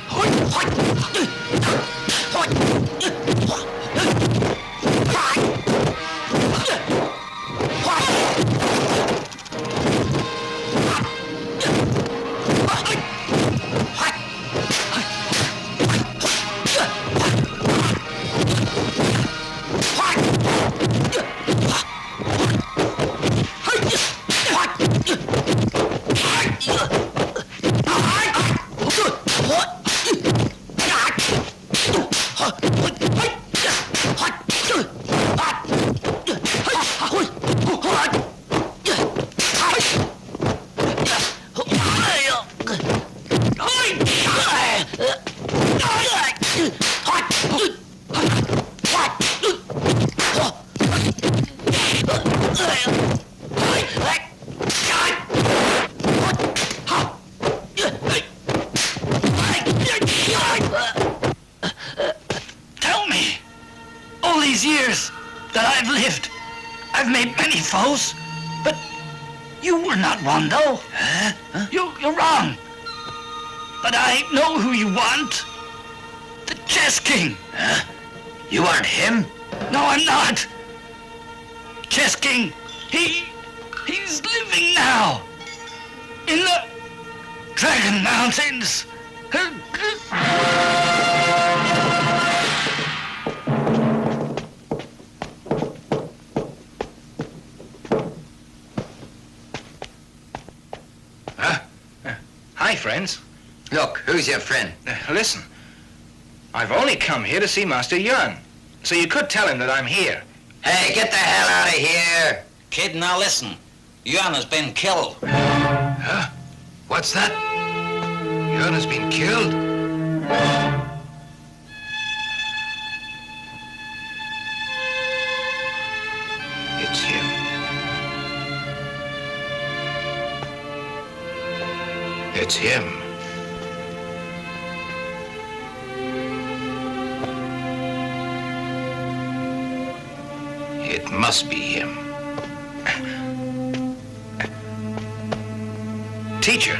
Tell me, all these years that I've lived, I've made many foes, but you were not one, though. Huh? You're wrong. But I know who you want. The Chess King. Huh? You aren't him? No, I'm not. Chess King, he's living now. In the Dragon Mountains. Hi, friends. Look, who's your friend? Listen, I've only come here to see Master Yuan, so you could tell him that I'm here. Hey, get the hell out of here! Kid, now listen. Yuan has been killed. Huh? What's that? Yuan has been killed? It's him. It's him. It must be him. Teacher,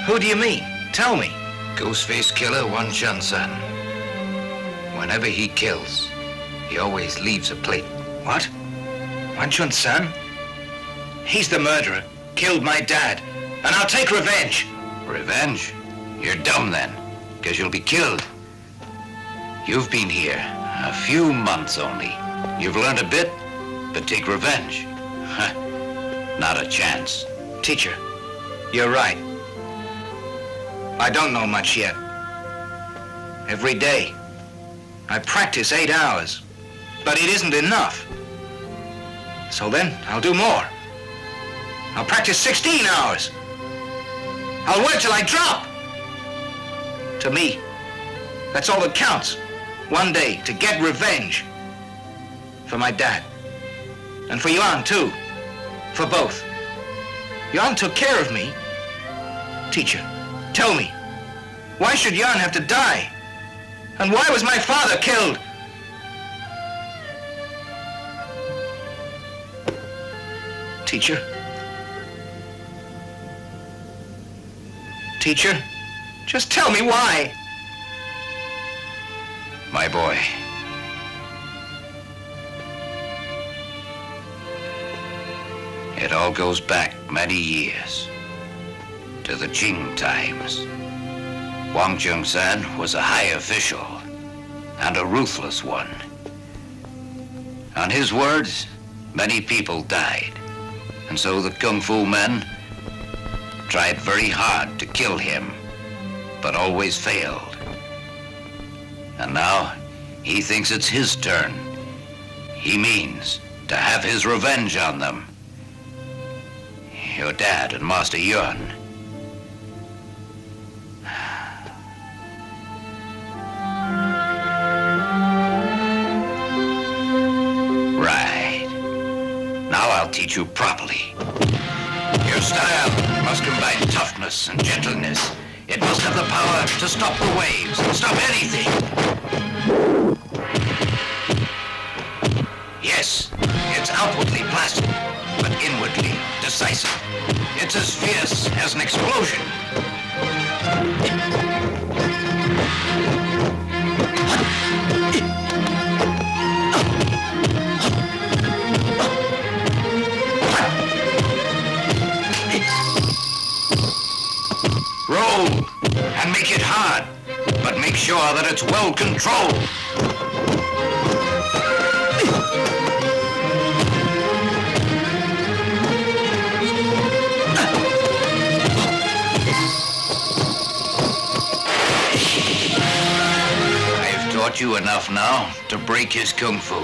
who do you mean? Tell me. Ghostface Killer Wan Chun-san. Whenever he kills, he always leaves a plate. What? Wan Chun-san? He's the murderer. Killed my dad. And I'll take revenge. Revenge? You're dumb then, because you'll be killed. You've been here a few months only. You've learned a bit, but take revenge. Not a chance. Teacher, you're right. I don't know much yet. Every day, I practice 8 hours, but it isn't enough. So then, I'll do more. I'll practice 16 hours. I'll work till I drop. To me, that's all that counts. One day, to get revenge. For my dad. And for Yuan, too. For both. Yuan took care of me Teacher, tell me, why should Jan have to die? And why was my father killed? Teacher? Teacher, just tell me why. My boy. It all goes back many years to the Qing times. Wang Jungsan was a high official and a ruthless one. On his words, many people died, and so the Kung Fu men tried very hard to kill him, but always failed. And now he thinks it's his turn. He means to have his revenge on them. Your dad and Master Yuan. Right. Now I'll teach you properly. Your style must combine toughness and gentleness. It must have the power to stop the waves, stop anything. Yes, it's outwardly placid, but inwardly decisive. It's as fierce as an explosion. Roll and make it hard, but make sure that it's well controlled. I've taught you enough now to break his kung fu,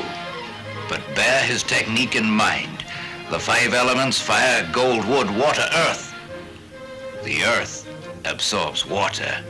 but bear his technique in mind. The 5 elements: fire, gold, wood, water, earth. The earth absorbs water.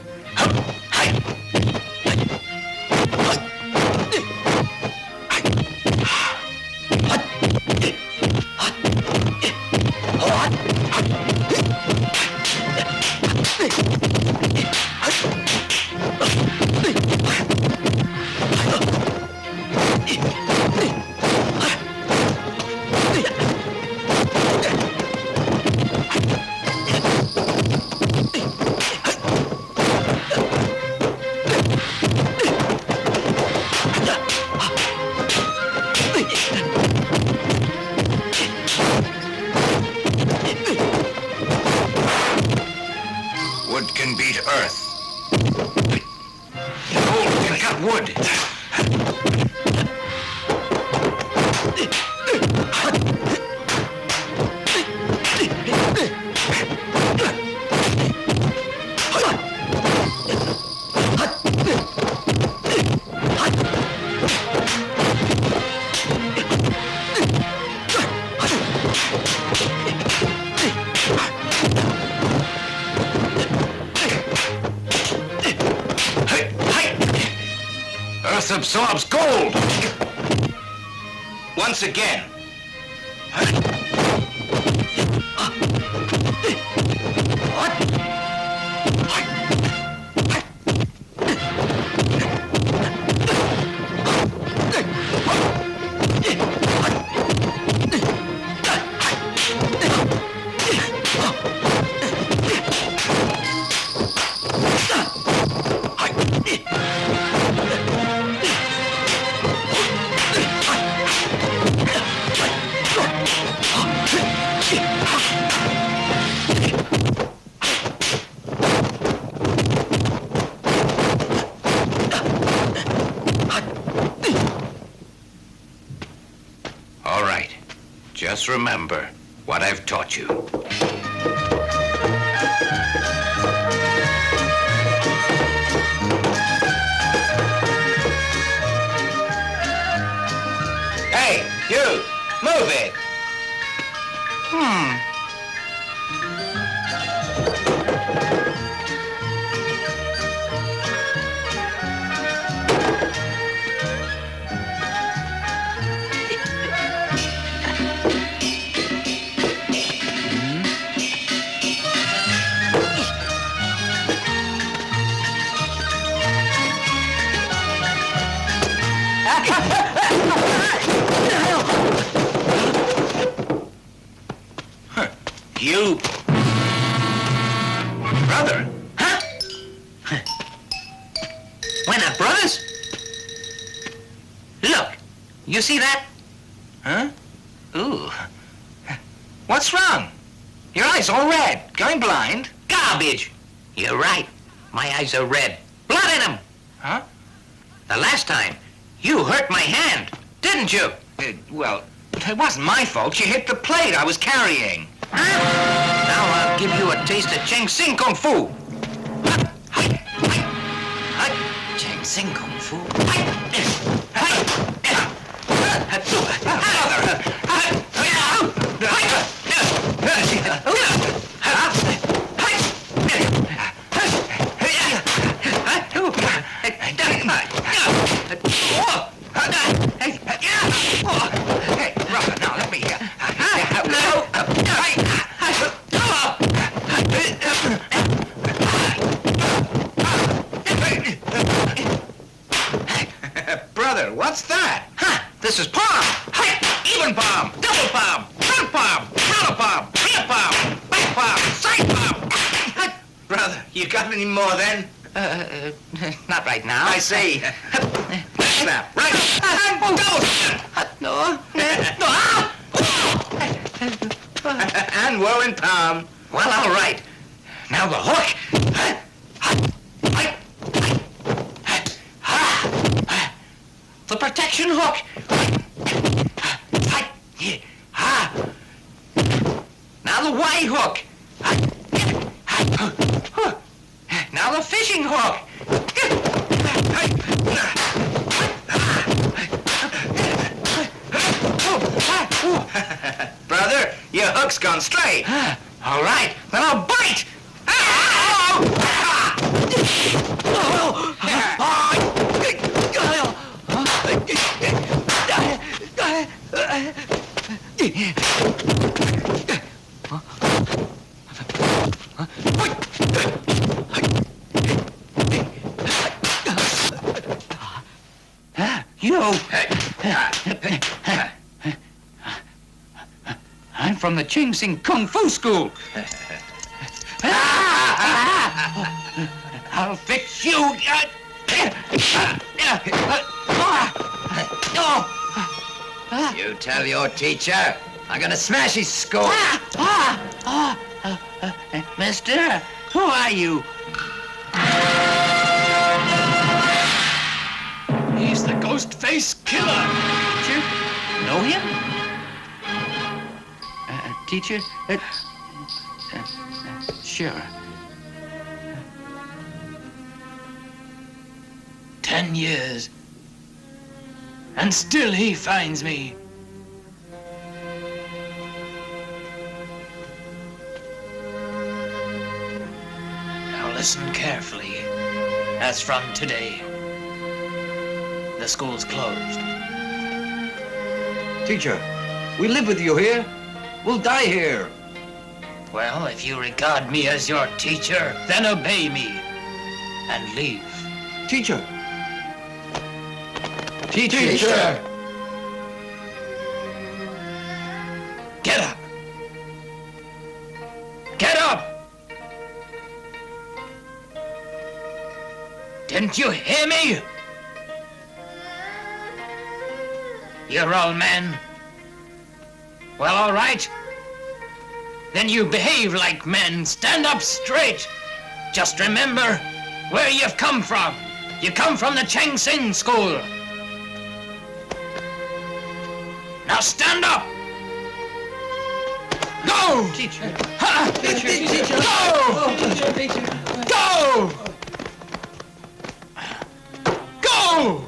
Absorbs gold. Once again. Just remember what I've taught you. Hey, you! Move it! You... Brother? Huh? We're not brothers? Look, you see that? Huh? Ooh. What's wrong? Your eyes all red. Going blind? Garbage. You're right. My eyes are red. Blood in them. Huh? The last time, you hurt my hand, didn't you? Well, it wasn't my fault. You hit the plate I was carrying. Now I'll give you a taste of Cheng Sing Kung Fu. Cheng Sing Kung Fu. Hey, brother, now let me... Brother, what's that? Huh, this is palm. Even palm, double palm, front palm, counter palm, rear palm, back palm, side palm. Brother, you got any more then? Not right now. I see. Snap, right? No. And we're in palm. Well, all right. Now the hook. The protection hook. Now the Y hook. Now the fishing hook. Brother, your hook's gone straight. All right, then I'll bite. I'm from the Cheng Sing Kung Fu School. I'll fix you. You tell your teacher, I'm gonna smash his skull. Mister, who are you? He's the ghost face killer. Teacher? Know him? Teacher? Sure. 10 years. And still he finds me. Now listen carefully. As from today, the school's closed. Teacher, we live with you here. We'll die here. Well, if you regard me as your teacher, then obey me and leave. Teacher. Teacher! Get up! Get up! Didn't you hear me? You're all men. Well, all right. Then you behave like men. Stand up straight. Just remember where you've come from. You come from the Cheng Sing School. Now stand up! Go! Teacher. Ha! Teacher. Go! Oh, teacher. Go! Go!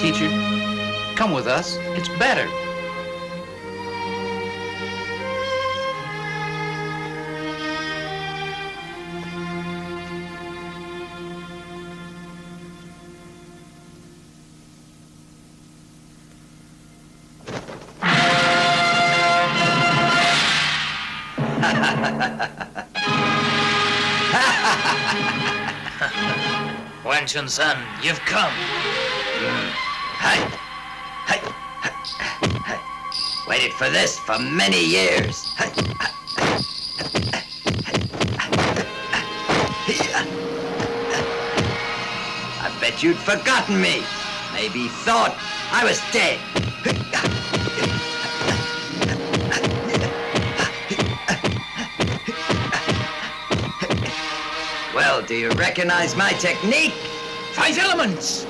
teacher. Come with us. It's better. Wan-chun-san, you've come. Hi. Hi. Hi. Waited for this for many years. I bet you'd forgotten me. Maybe thought I was dead. Well, do you recognize my technique? 5 elements.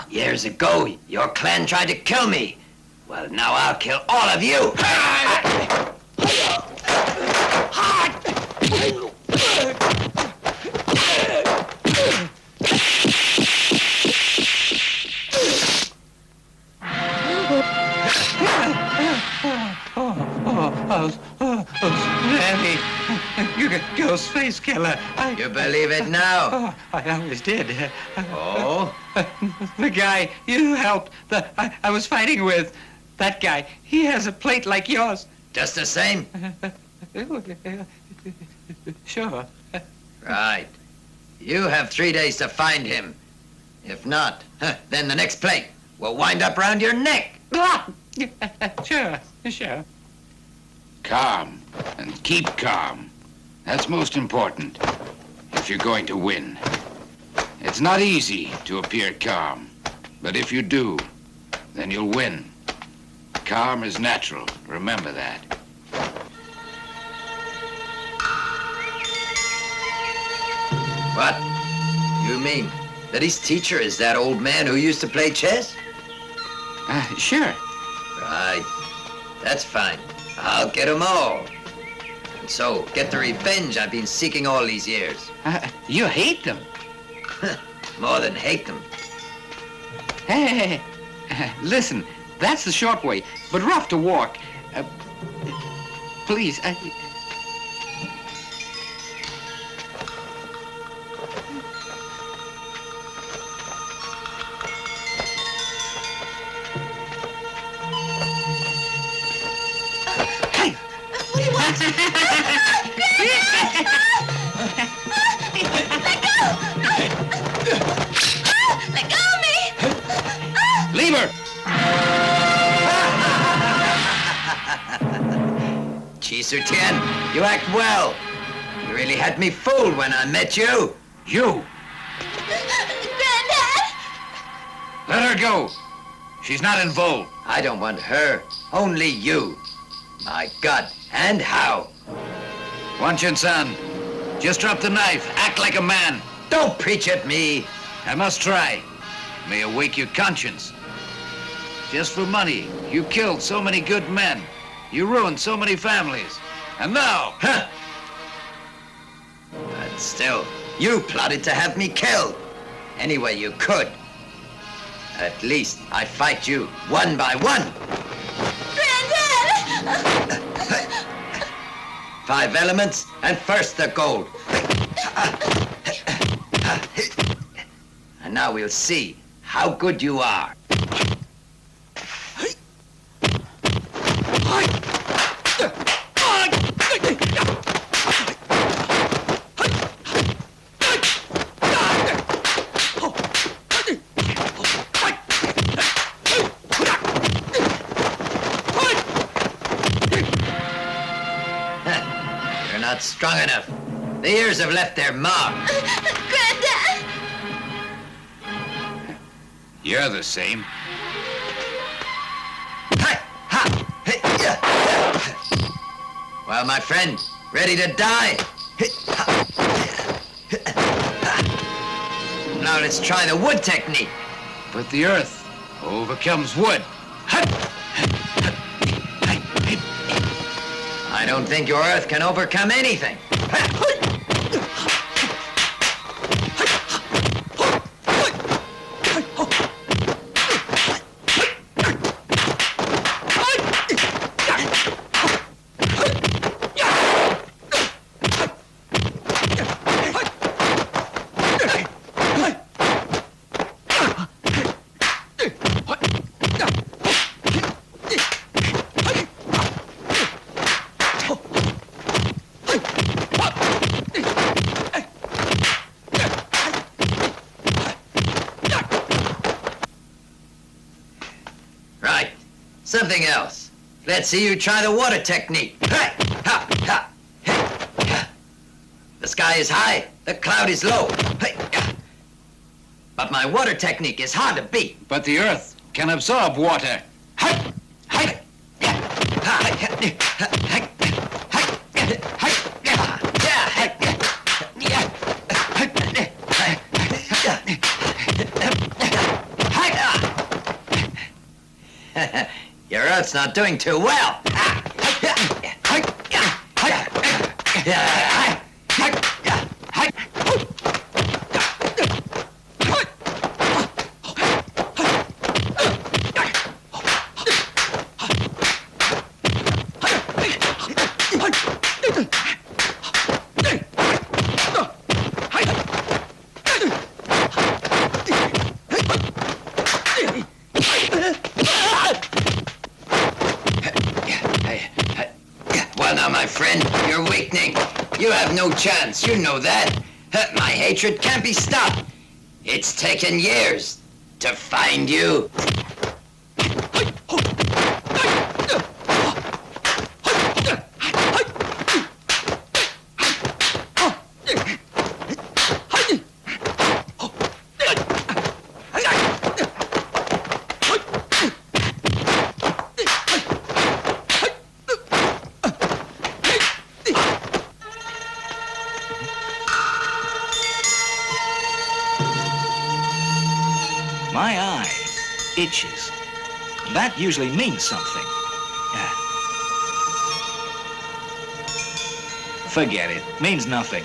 Years ago, your clan tried to kill me. Well, now I'll kill all of you. Daddy, you're a ghost face killer. You believe it now? I always did. Oh? The guy you helped, I was fighting with, that guy, he has a plate like yours. Just the same? Sure. Right. You have 3 days to find him. If not, then the next plate will wind up round your neck. Sure. Calm, and keep calm. That's most important if you're going to win. It's not easy to appear calm, but if you do, then you'll win. Calm is natural. Remember that. What? You mean that his teacher is that old man who used to play chess? Sure. Right. That's fine. I'll get them all. And so, get the revenge I've been seeking all these years. You hate them. More than hate them. Hey, listen, that's the short way, but rough to walk. Please, Let go of me! Leave her! Chisutien, you act well. You really had me fooled when I met you. You! Granddad! Let her go. She's not involved. I don't want her, only you. My God, and how? Wan-chun-san, just drop the knife. Act like a man. Don't preach at me. I must try. May awake your conscience. Just for money, you killed so many good men. You ruined so many families. And now... Huh. But still, you plotted to have me killed. Any way you could. At least I fight you one by one. Granddad! 5 elements, and first the gold. And now we'll see how good you are. not strong enough. The ears have left their mark. Granddad! You're the same. Well, my friend, ready to die? Now let's try the wood technique. But the earth overcomes wood. I don't think your earth can overcome anything. Something else. Let's see you try the water technique. The sky is high, the cloud is low. But my water technique is hard to beat. But the earth can absorb water. Your earth's not doing too well. You have no chance, you know that. My hatred can't be stopped. It's taken years to find you. My eye itches. That usually means something. Forget it. Means nothing.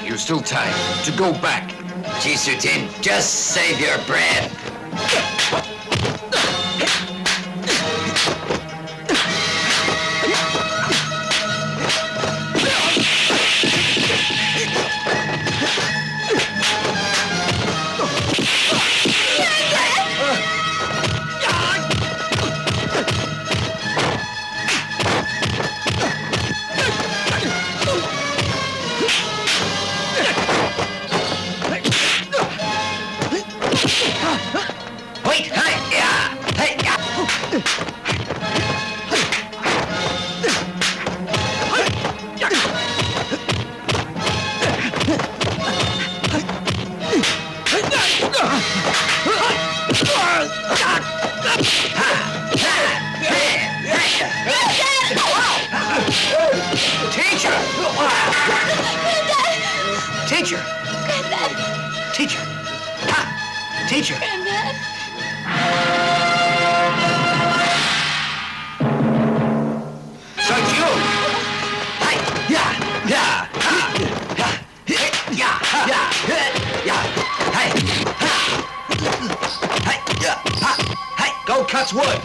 You're still time to go back. Jisutin, just save your breath. Wait, hey! teacher. Granddad? So it's you. Hi, yeah, yeah, ha, yeah, yeah, yeah, yeah, hey, ha, hey, yeah, ha, hey, go cuts wood.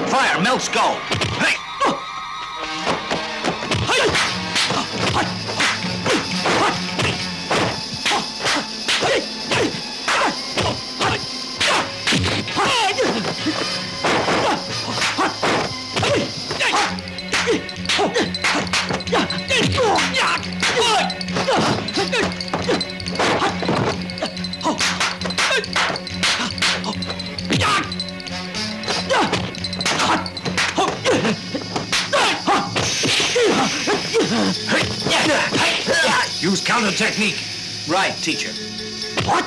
Fire melts gold. Hey! Use counter technique. Right, teacher. What?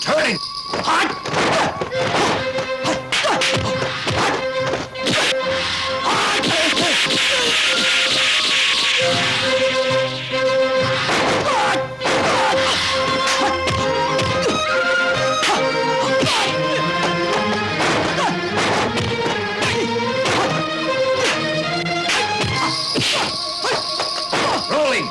Turning. Rolling.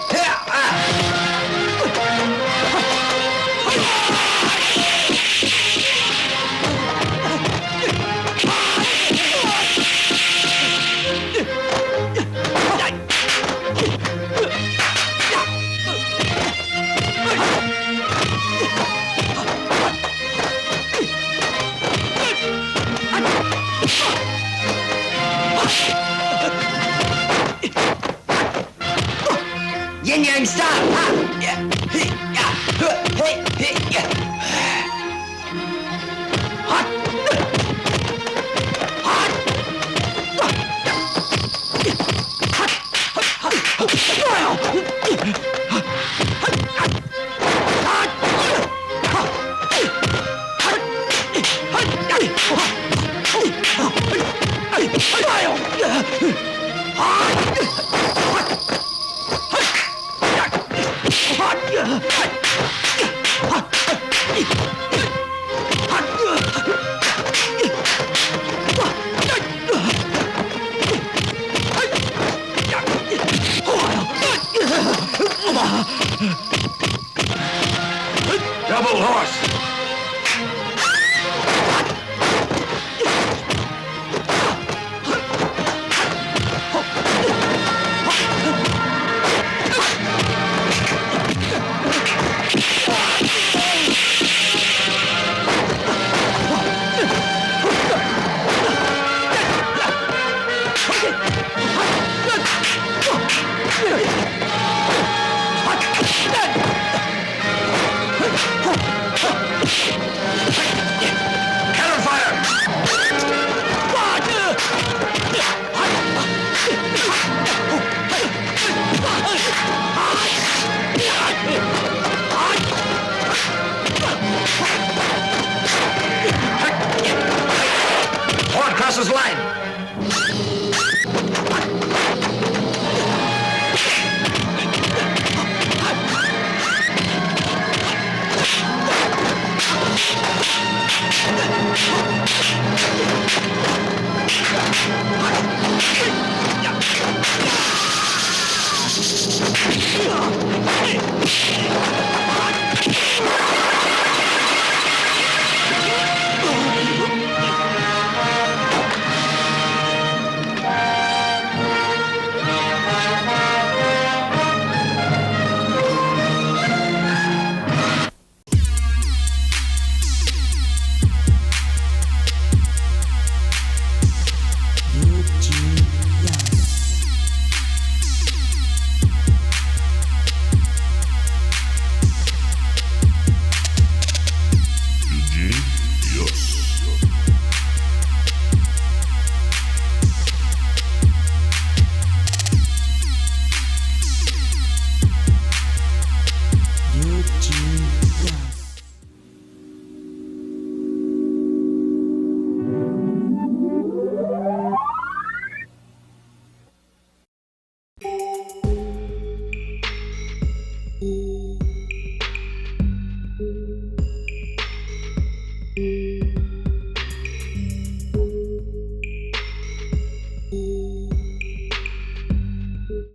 Yin yang style.